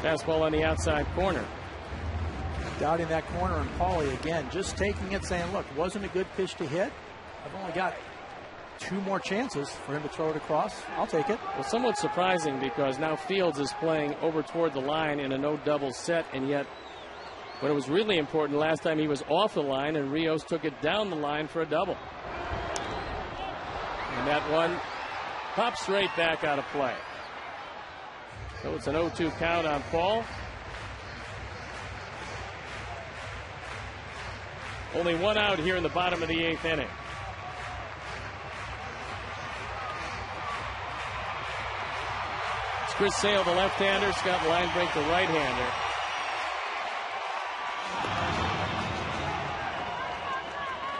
A: Fastball on the outside corner.
B: Doubting that corner, and Paulie again just taking it, saying, look, wasn't a good pitch to hit. I've only got 2 more chances for him to throw it across. I'll take it.
A: Well, somewhat surprising because now Fields is playing over toward the line in a no double set, and yet when it was really important last time he was off the line and Rios took it down the line for a double. And that one pops straight back out of play. So it's an 0-2 count on Paul. Only 1 out here in the bottom of the 8th inning. It's Chris Sale, the left-hander. Scott Linebrink, the right-hander.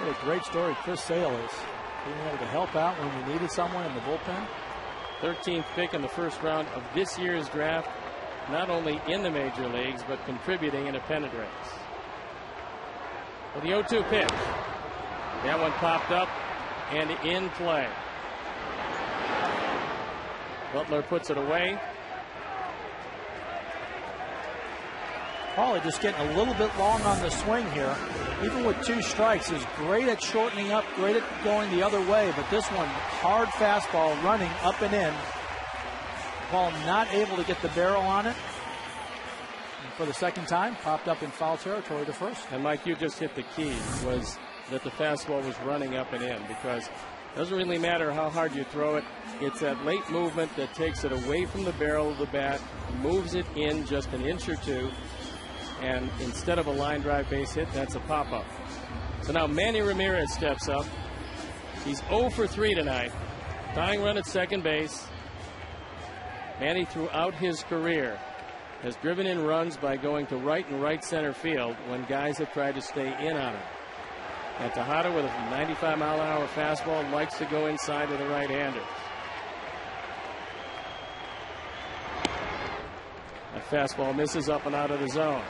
B: What a great story Chris Sale is. being able to help out when we needed someone in the bullpen.
A: 13th pick in the first round of this year's draft, not only in the major leagues, but contributing in a pennant race. Well, the 0-2 pitch. That one popped up and in play. Butler puts it away.
B: Paulie just getting a little bit long on the swing here. Even with 2 strikes, is great at shortening up, great at going the other way. But this one, hard fastball running up and in. Ball not able to get the barrel on it. And for the second time, popped up in foul territory the first.
A: And Mike, you just hit the key, was that the fastball was running up and in, because it doesn't really matter how hard you throw it. It's that late movement that takes it away from the barrel of the bat, moves it in just an inch or two, and instead of a line drive base hit, that's a pop-up. So now Manny Ramirez steps up. He's 0 for 3 tonight. Tying run at second base. Manny, throughout his career, has driven in runs by going to right and right center field when guys have tried to stay in on him. And Tejada, with a 95-mile-an-hour fastball, likes to go inside to the right-handers. That fastball misses up and out of the zone.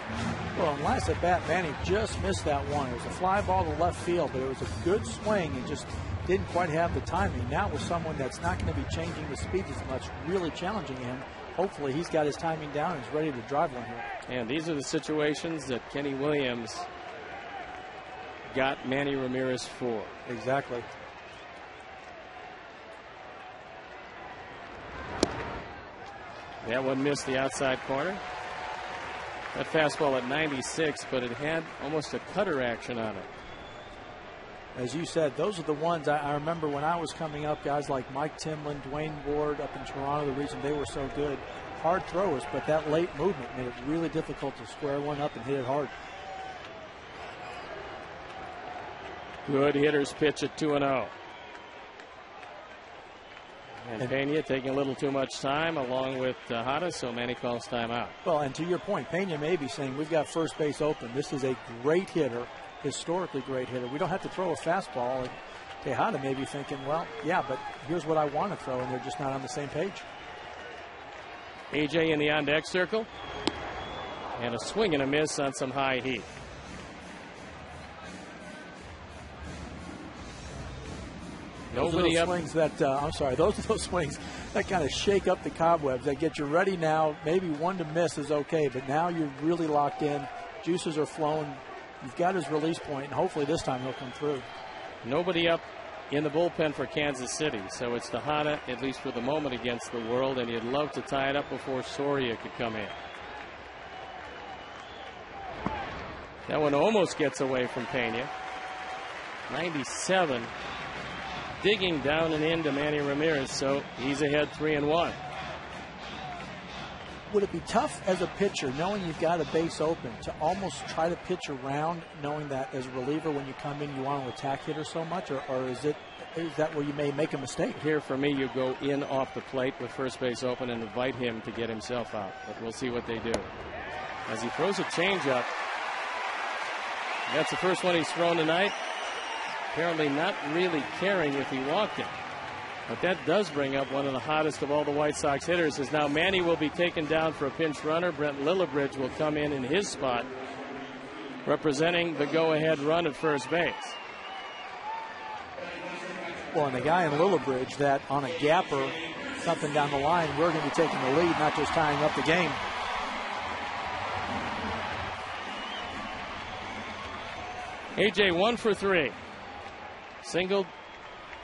B: Well, in last at bat, Manny just missed that one. It was a fly ball to left field, but it was a good swing. It just didn't quite have the timing. Now with someone that's not going to be changing the speed as much, really challenging him, hopefully he's got his timing down and is ready to drive one here.
A: And these are the situations that Kenny Williams got Manny Ramirez for.
B: Exactly.
A: That one missed the outside corner. That fastball at 96, but it had almost a cutter action on it.
B: As you said, those are the ones I remember when I was coming up, guys like Mike Timlin, Dwayne Ward up in Toronto, the reason they were so good. Hard throwers, but that late movement made it really difficult to square one up and hit it hard.
A: Good hitter's pitch at 2-0. And Pena taking a little too much time along with Tejada, so Manny calls timeout.
B: Well, and to your point, Pena may be saying we've got first base open. This is a great hitter, historically great hitter. We don't have to throw a fastball. And Tejada may be thinking, well, yeah, but here's what I want to throw, and they're just not on the same page.
A: AJ in the on-deck circle. And a swing and a miss on some high heat.
B: Nobody up. Swings that those are those swings that kind of shake up the cobwebs, that get you ready now. Maybe one to miss is okay, but now you're really locked in. Juices are flowing. You've got his release point, and hopefully this time he'll come through.
A: Nobody up in the bullpen for Kansas City, so it's Tejada, at least for the moment, against the world, and you'd love to tie it up before Soria could come in. That one almost gets away from Pena. 97. Digging down and into Manny Ramirez, so he's ahead 3-1.
B: Would it be tough as a pitcher, knowing you've got a base open, to almost try to pitch around, knowing that as a reliever when you come in you want to attack hitters so much, or is that where you may make a mistake?
A: Here for me, you go in off the plate with first base open and invite him to get himself out, but we'll see what they do. As he throws a changeup, that's the first one he's thrown tonight. Apparently not really caring if he walked it. But that does bring up one of the hottest of all the White Sox hitters, as now Manny will be taken down for a pinch runner. Brent Lillibridge will come in his spot, representing the go-ahead run at first base.
B: Well, and the guy in Lillibridge that on a gapper, something down the line, we're going to be taking the lead, not just tying up the game.
A: AJ 1 for 3. Singled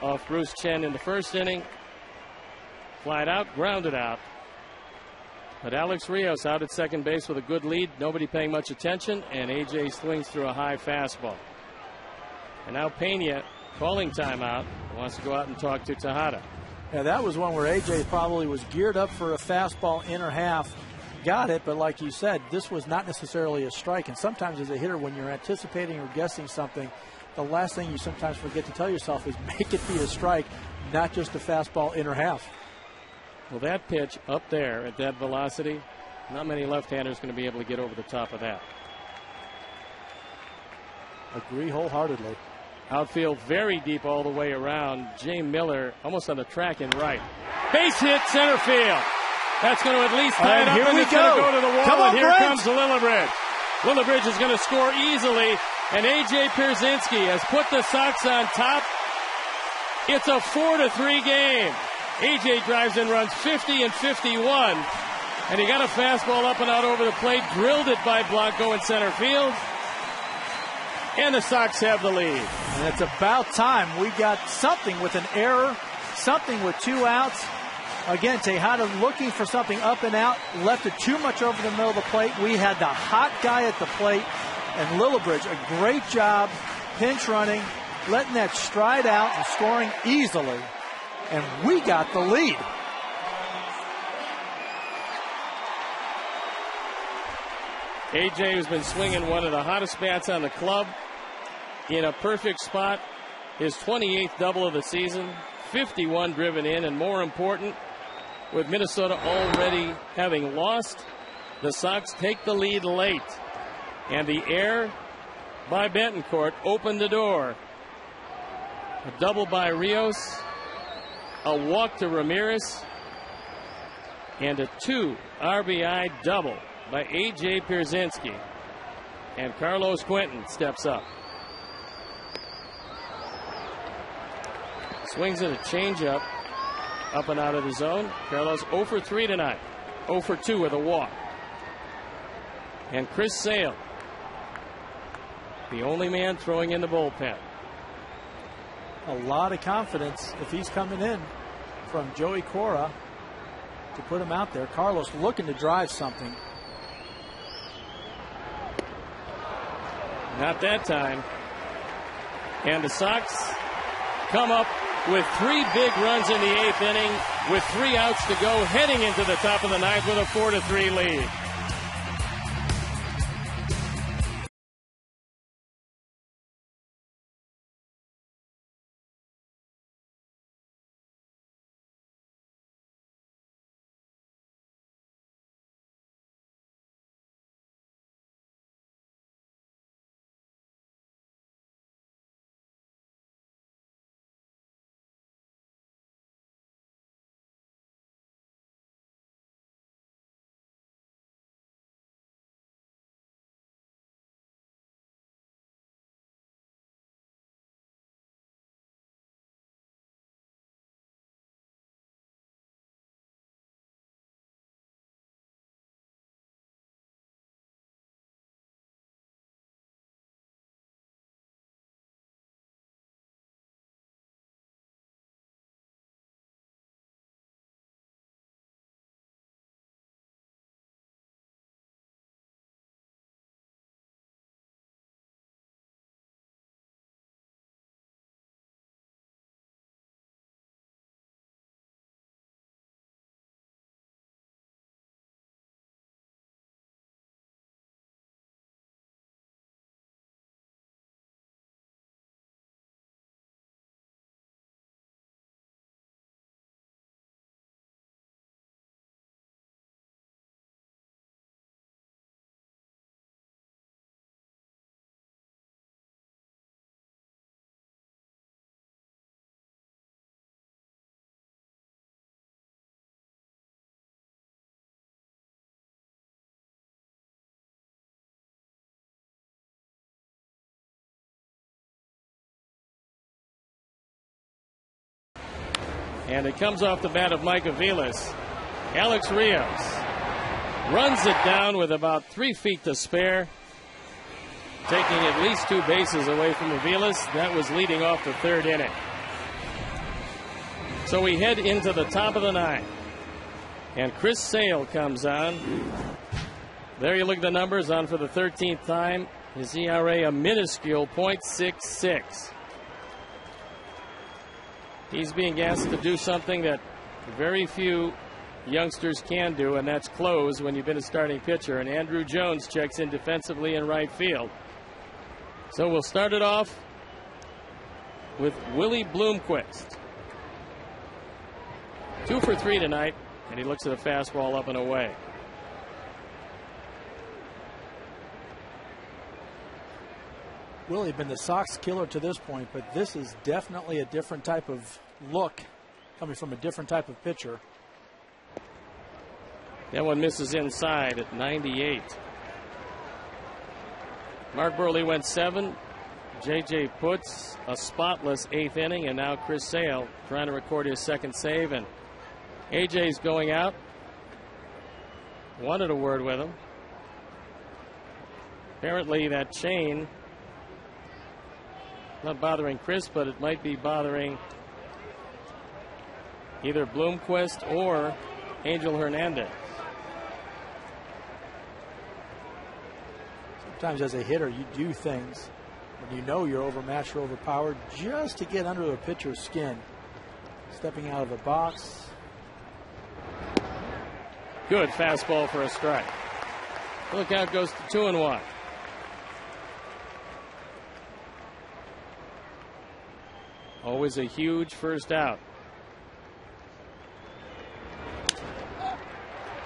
A: off Bruce Chen in the first inning. Flied out, grounded out. But Alex Rios out at second base with a good lead. Nobody paying much attention, and AJ swings through a high fastball. And now Pena calling timeout. Wants to go out and talk to Tejada.
B: Yeah, that was one where AJ probably was geared up for a fastball inner half. Got it, but like you said, this was not necessarily a strike. And sometimes as a hitter, when you're anticipating or guessing something, the last thing you sometimes forget to tell yourself is make it be a strike, not just a fastball inner half.
A: Well, that pitch up there at that velocity, not many left-handers going to be able to get over the top of that.
B: Agree wholeheartedly.
C: Outfield very deep all the way around. Jay Miller almost on the track and right. Base hit center field. That's going to at least tie it up, and it's going to go to the wall, and here comes Lillibridge. Lillibridge is going to score easily, and A.J. Pierzynski has put the Sox on top. It's a 4-3 game. A.J. drives in runs 50 and 51, and he got a fastball up and out over the plate, drilled it by Blanco in center field, and the Sox have the lead.
B: And it's about time. We got something with an error, something with 2 outs. Again, Tejada looking for something up and out, left it too much over the middle of the plate. We had the hot guy at the plate, and Lillibridge, a great job, pinch running, letting that stride out and scoring easily. And we got the lead.
C: A.J., who's been swinging one of the hottest bats on the club, in a perfect spot, his 28th double of the season, 51 driven in, and more important, with Minnesota already having lost, the Sox take the lead late. And the error by Betancourt opened the door. A double by Rios, a walk to Ramirez, and a 2 RBI double by A.J. Pierzynski. And Carlos Quentin steps up. Swings at a changeup, up and out of the zone. Carlos 0 for 3 tonight. 0 for 2 with a walk. And Chris Sale, the only man throwing in the bullpen.
B: A lot of confidence if he's coming in from Joey Cora to put him out there. Carlos looking to drive something.
C: Not that time. And the Sox come up with 3 big runs in the 8th inning with 3 outs to go, heading into the top of the 9th with a 4-3 lead. And it comes off the bat of Mike Aviles. Alex Rios runs it down with about 3 feet to spare, taking at least 2 bases away from Aviles. That was leading off the 3rd inning. So we head into the top of the 9th. And Chris Sale comes on. There you look at the numbers, on for the 13th time. His ERA a minuscule .66. He's being asked to do something that very few youngsters can do, and that's close when you've been a starting pitcher. And Andrew Jones checks in defensively in right field. So we'll start it off with Willie Bloomquist. 2 for 3 tonight, and he looks at a fastball up and away.
B: really been the Sox killer to this point, but this is definitely a different type of look coming from a different type of pitcher.
C: That one misses inside at 98. Mark Burley went 7. J.J. puts a spotless 8th inning, and now Chris Sale trying to record his second save, and A.J.'s going out. Wanted a word with him. Apparently that chain not bothering Chris, but it might be bothering either Bloomquist or Angel Hernandez.
B: Sometimes as a hitter, you do things when you know you're overmatched or overpowered just to get under the pitcher's skin. Stepping out of the box.
C: Good fastball for a strike. The count goes to 2-1. Always a huge first out.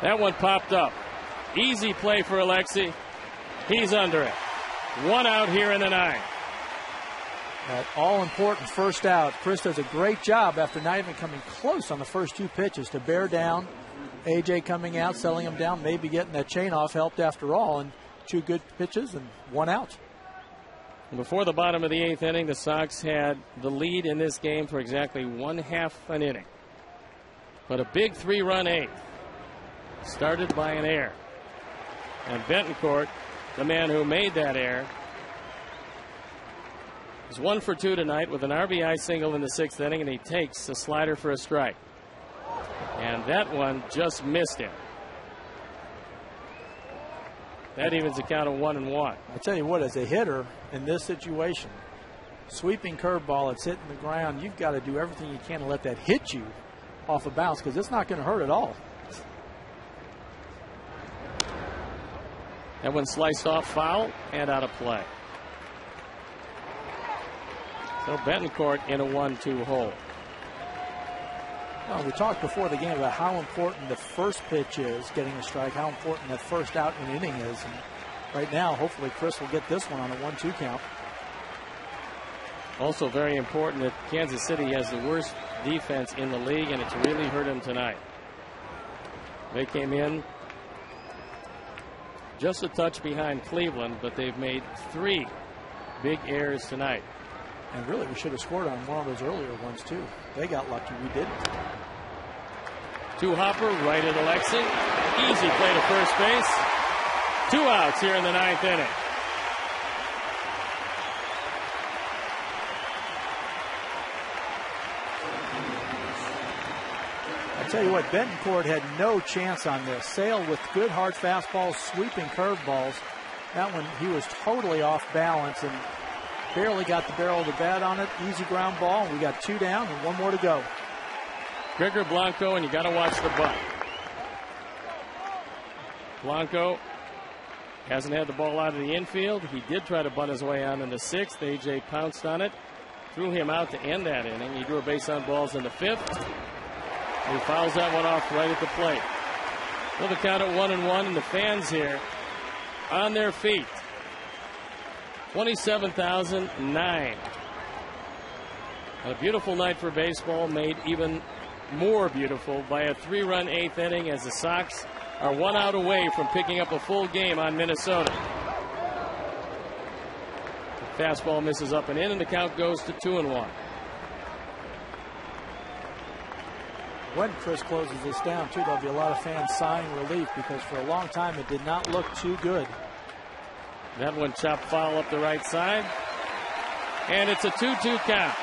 C: That one popped up. Easy play for Alexi. He's under it. 1 out here in the 9th.
B: That all-important first out. Chris does a great job after not even coming close on the first 2 pitches to bear down. A.J. coming out, selling him down, maybe getting that chain off helped after all. And 2 good pitches and 1 out.
C: Before the bottom of the 8th inning, the Sox had the lead in this game for exactly 1/2 an inning. But a big 3-run 8th started by an error. And Betancourt, the man who made that error, is 1 for 2 tonight with an RBI single in the 6th inning, and he takes a slider for a strike. And that one just missed him. That evens the count of 1-1.
B: I tell you what, as a hitter in this situation, sweeping curveball, it's hitting the ground, you've got to do everything you can to let that hit you off a bounce, because it's not going to hurt at all.
C: That one sliced off, foul, and out of play. So Betancourt in a 1-2 hole.
B: Well, we talked before the game about how important the first pitch is, getting a strike, how important that first out in an inning is. And right now, hopefully Chris will get this one on a 1-2 count.
C: Also very important that Kansas City has the worst defense in the league, and it's really hurt him tonight. They came in just a touch behind Cleveland, but they've made 3 big errors tonight.
B: And really, we should have scored on one of those earlier ones, too. They got lucky. We didn't.
C: 2 hopper, right at Alexi. Easy play to first base. 2 outs here in the 9th inning.
B: I tell you what, Betancourt had no chance on this. Sale with good hard fastballs, sweeping curveballs. That one, he was totally off balance and barely got the barrel of the bat on it. Easy ground ball, and we got 2 down and 1 more to go.
C: Gregor Blanco, and you got to watch the bunt. Blanco hasn't had the ball out of the infield. He did try to bunt his way on in the 6th. A.J. pounced on it, threw him out to end that inning. He drew a base on balls in the 5th. He fouls that one off right at the plate. Well, the count at 1-1, and the fans here on their feet. 27,009. A beautiful night for baseball, made even more beautiful by a 3-run 8th inning as the Sox are 1 out away from picking up a full game on Minnesota. The fastball misses up and in, and the count goes to 2-1.
B: When Chris closes this down, too, there'll be a lot of fans sighing relief because for a long time it did not look too good.
C: That one chopped foul up the right side. And it's a 2-2 count.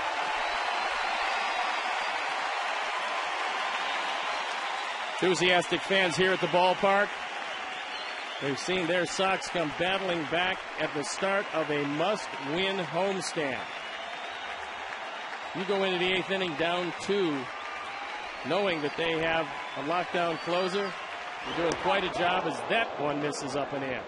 C: Enthusiastic fans here at the ballpark. They've seen their Sox come battling back at the start of a must-win homestand. You go into the 8th inning down 2, knowing that they have a lockdown closer. They're doing quite a job as that one misses up and in.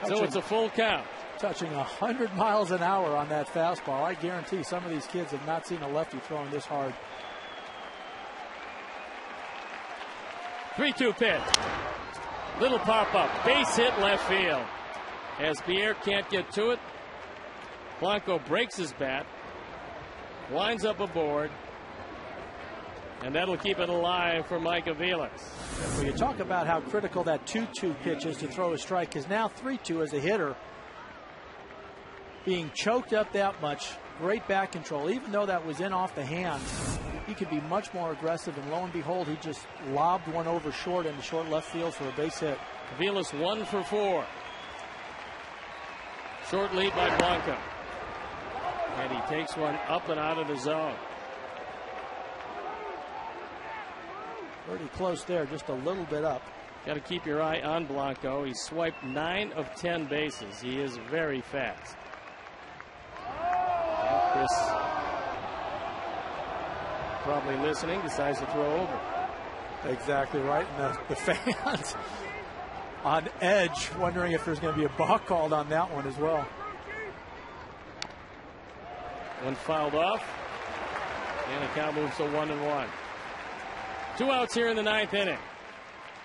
C: So it's a full count.
B: Touching 100 miles an hour on that fastball. I guarantee some of these kids have not seen a lefty throwing this hard.
C: 3-2 pitch. Little pop-up. Base hit left field. As Pierre can't get to it, Blanco breaks his bat, winds up a board, and that'll keep it alive for Mike Aviles.
B: Well, you talk about how critical that 2-2 pitch is to throw a strike, because now 3-2 as a hitter, being choked up that much, great back control. Even though that was in off the hands, he could be much more aggressive, and lo and behold, he just lobbed one over short into short left field for a base hit.
C: Aviles 1 for 4. Short lead by Blanco. And he takes one up and out of the zone.
B: Pretty close there, just a little bit up.
C: Got to keep your eye on Blanco. He swiped 9 of 10 bases. He is very fast. And Chris, probably listening, decides to throw over.
B: Exactly right. And the fans on edge, wondering if there's going to be a balk called on that one as well.
C: One fouled off, and the count moves to 1-1. 2 outs here in the 9th inning.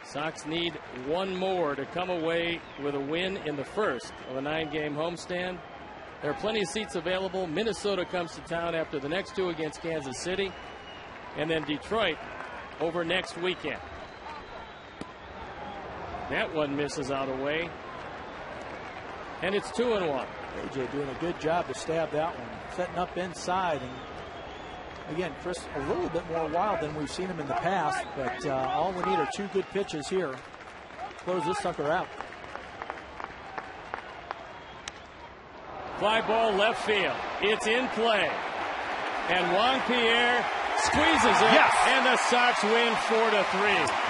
C: Sox need one more to come away with a win in the first of a 9-game homestand. There are plenty of seats available. Minnesota comes to town after the next 2 against Kansas City, and then Detroit over next weekend. That one misses out away, and it's 2-1.
B: AJ doing a good job to stab that one, setting up inside. And again, Chris, a little bit more wild than we've seen him in the past, but all we need are 2 good pitches here. Close this sucker out.
C: Fly ball left field. It's in play. And Juan Pierre squeezes it.
B: Yes.
C: And the Sox win 4-3.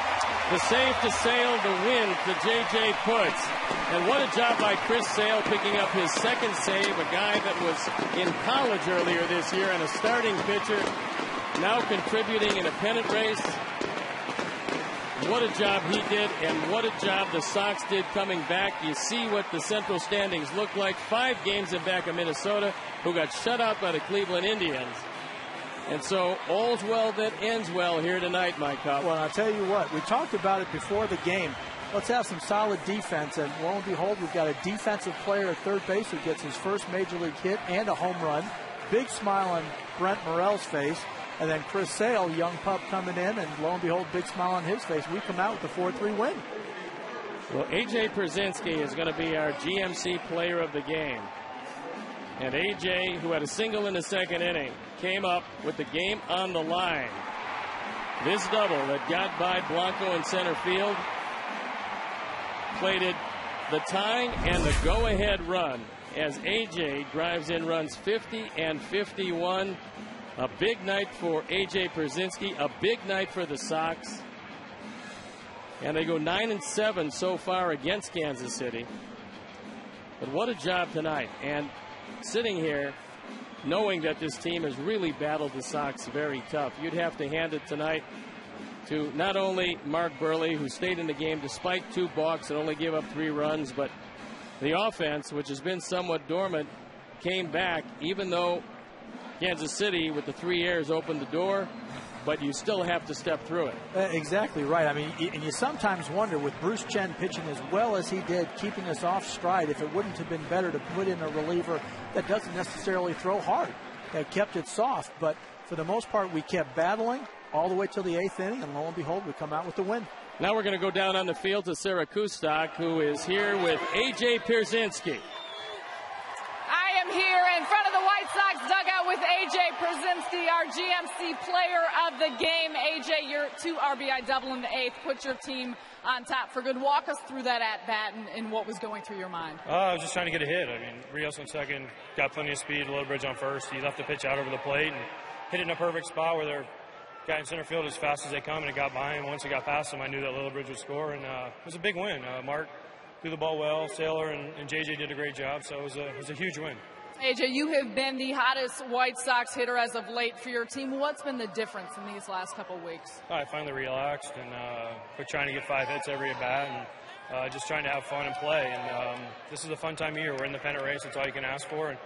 C: The save to Sale, the win to J.J. Puts. And what a job by Chris Sale picking up his second save, a guy that was in college earlier this year and a starting pitcher, now contributing in a pennant race. What a job he did, and what a job the Sox did coming back. You see what the Central standings look like. 5 games in back of Minnesota, who got shut out by the Cleveland Indians. And so all's well that ends well here tonight, Mike Huff.
B: Well, I'll tell you what, we talked about it before the game. Let's have some solid defense, and lo and behold, we've got a defensive player at third base who gets his first major league hit and a home run. Big smile on Brent Morel's face. And then Chris Sale, young pup, coming in, and lo and behold, big smile on his face. We come out with a 4-3 win.
C: Well, A.J. Pierzynski is going to be our GMC player of the game. And A.J., who had a single in the second inning, came up with the game on the line. This double that got by Blanco in center field plated the tying and the go-ahead run as A.J. drives in runs 50 and 51. A big night for A.J. Pierzynski, a big night for the Sox. And they go 9-7 so far against Kansas City. But what a job tonight. And sitting here, knowing that this team has really battled the Sox very tough, you'd have to hand it tonight to not only Mark Burley, who stayed in the game despite 2 balks and only gave up 3 runs, but the offense, which has been somewhat dormant, came back, even though Kansas City, with the 3 errors, opened the door, but you still have to step through it.
B: Exactly right. I mean, and you sometimes wonder, with Bruce Chen pitching as well as he did, keeping us off stride, if it wouldn't have been better to put in a reliever that doesn't necessarily throw hard, that kept it soft. But for the most part, we kept battling all the way till the 8th inning, and lo and behold, we come out with the win.
C: Now we're going to go down on the field to Sarah Kustok, who is here with A.J. Pierzynski.
D: I am here in front of the White Sox dugout with A.J. Pierzynski, our GMC player of the game. A.J., your 2 RBI double in the 8th put your team on top for good. Walk us through that at-bat and what was going through your mind.
E: I was just trying to get a hit. I mean, Rios on second, got plenty of speed, Littlebridge on first. He left the pitch out over the plate and hit it in a perfect spot where their guy in center field as fast as they come, and it got by him. Once it got past him, I knew that Littlebridge would score, and it was a big win. Mark threw the ball well. Saylor and JJ did a great job, so it was a huge win.
D: AJ, you have been the hottest White Sox hitter as of late for your team. What's been the difference in these last couple of weeks?
E: I finally relaxed and quit trying to get 5 hits every at bat and just trying to have fun and play. And this is a fun time of year. We're in the pennant race. That's all you can ask for. And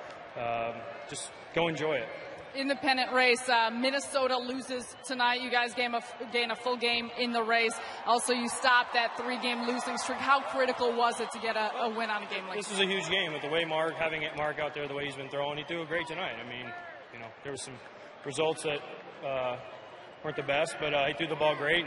E: just go enjoy it.
D: independent race. Minnesota loses tonight. You guys gain a full game in the race. Also, you stopped that 3-game losing streak. How critical was it to get a win on a game like this?
E: This was a huge game with the way having Mark out there, the way he's been throwing. He threw great tonight. I mean, there were some results that weren't the best, but he threw the ball great.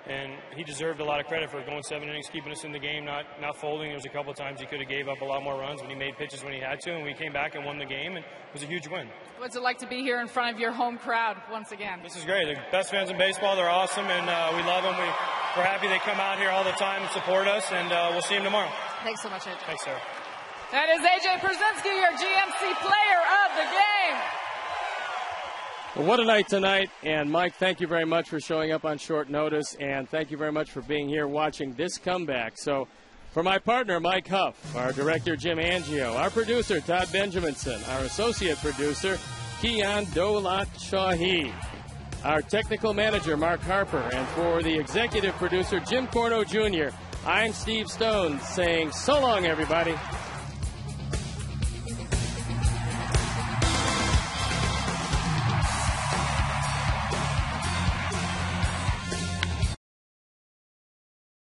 E: And he deserved a lot of credit for going 7 innings, keeping us in the game, not folding. There was a couple of times he could have gave up a lot more runs when he made pitches when he had to, and we came back and won the game, and it was a huge win.
D: What's it like to be here in front of your home crowd once again?
E: This is great. They're the best fans in baseball. They're awesome, and we love them. We're happy they come out here all the time and support us, and we'll see them tomorrow.
D: Thanks so much, AJ.
E: Thanks, Sarah.
D: That is AJ Przinsky, your GMC player of the game.
C: Well, what a night tonight, and Mike, thank you very much for showing up on short notice, and thank you very much for being here watching this comeback. So, for my partner, Mike Huff, our director, Jim Angio, our producer, Todd Benjaminson, our associate producer, Kian Dolat Shahi, our technical manager, Mark Harper, and for the executive producer, Jim Corno Jr., I'm Steve Stone saying so long, everybody.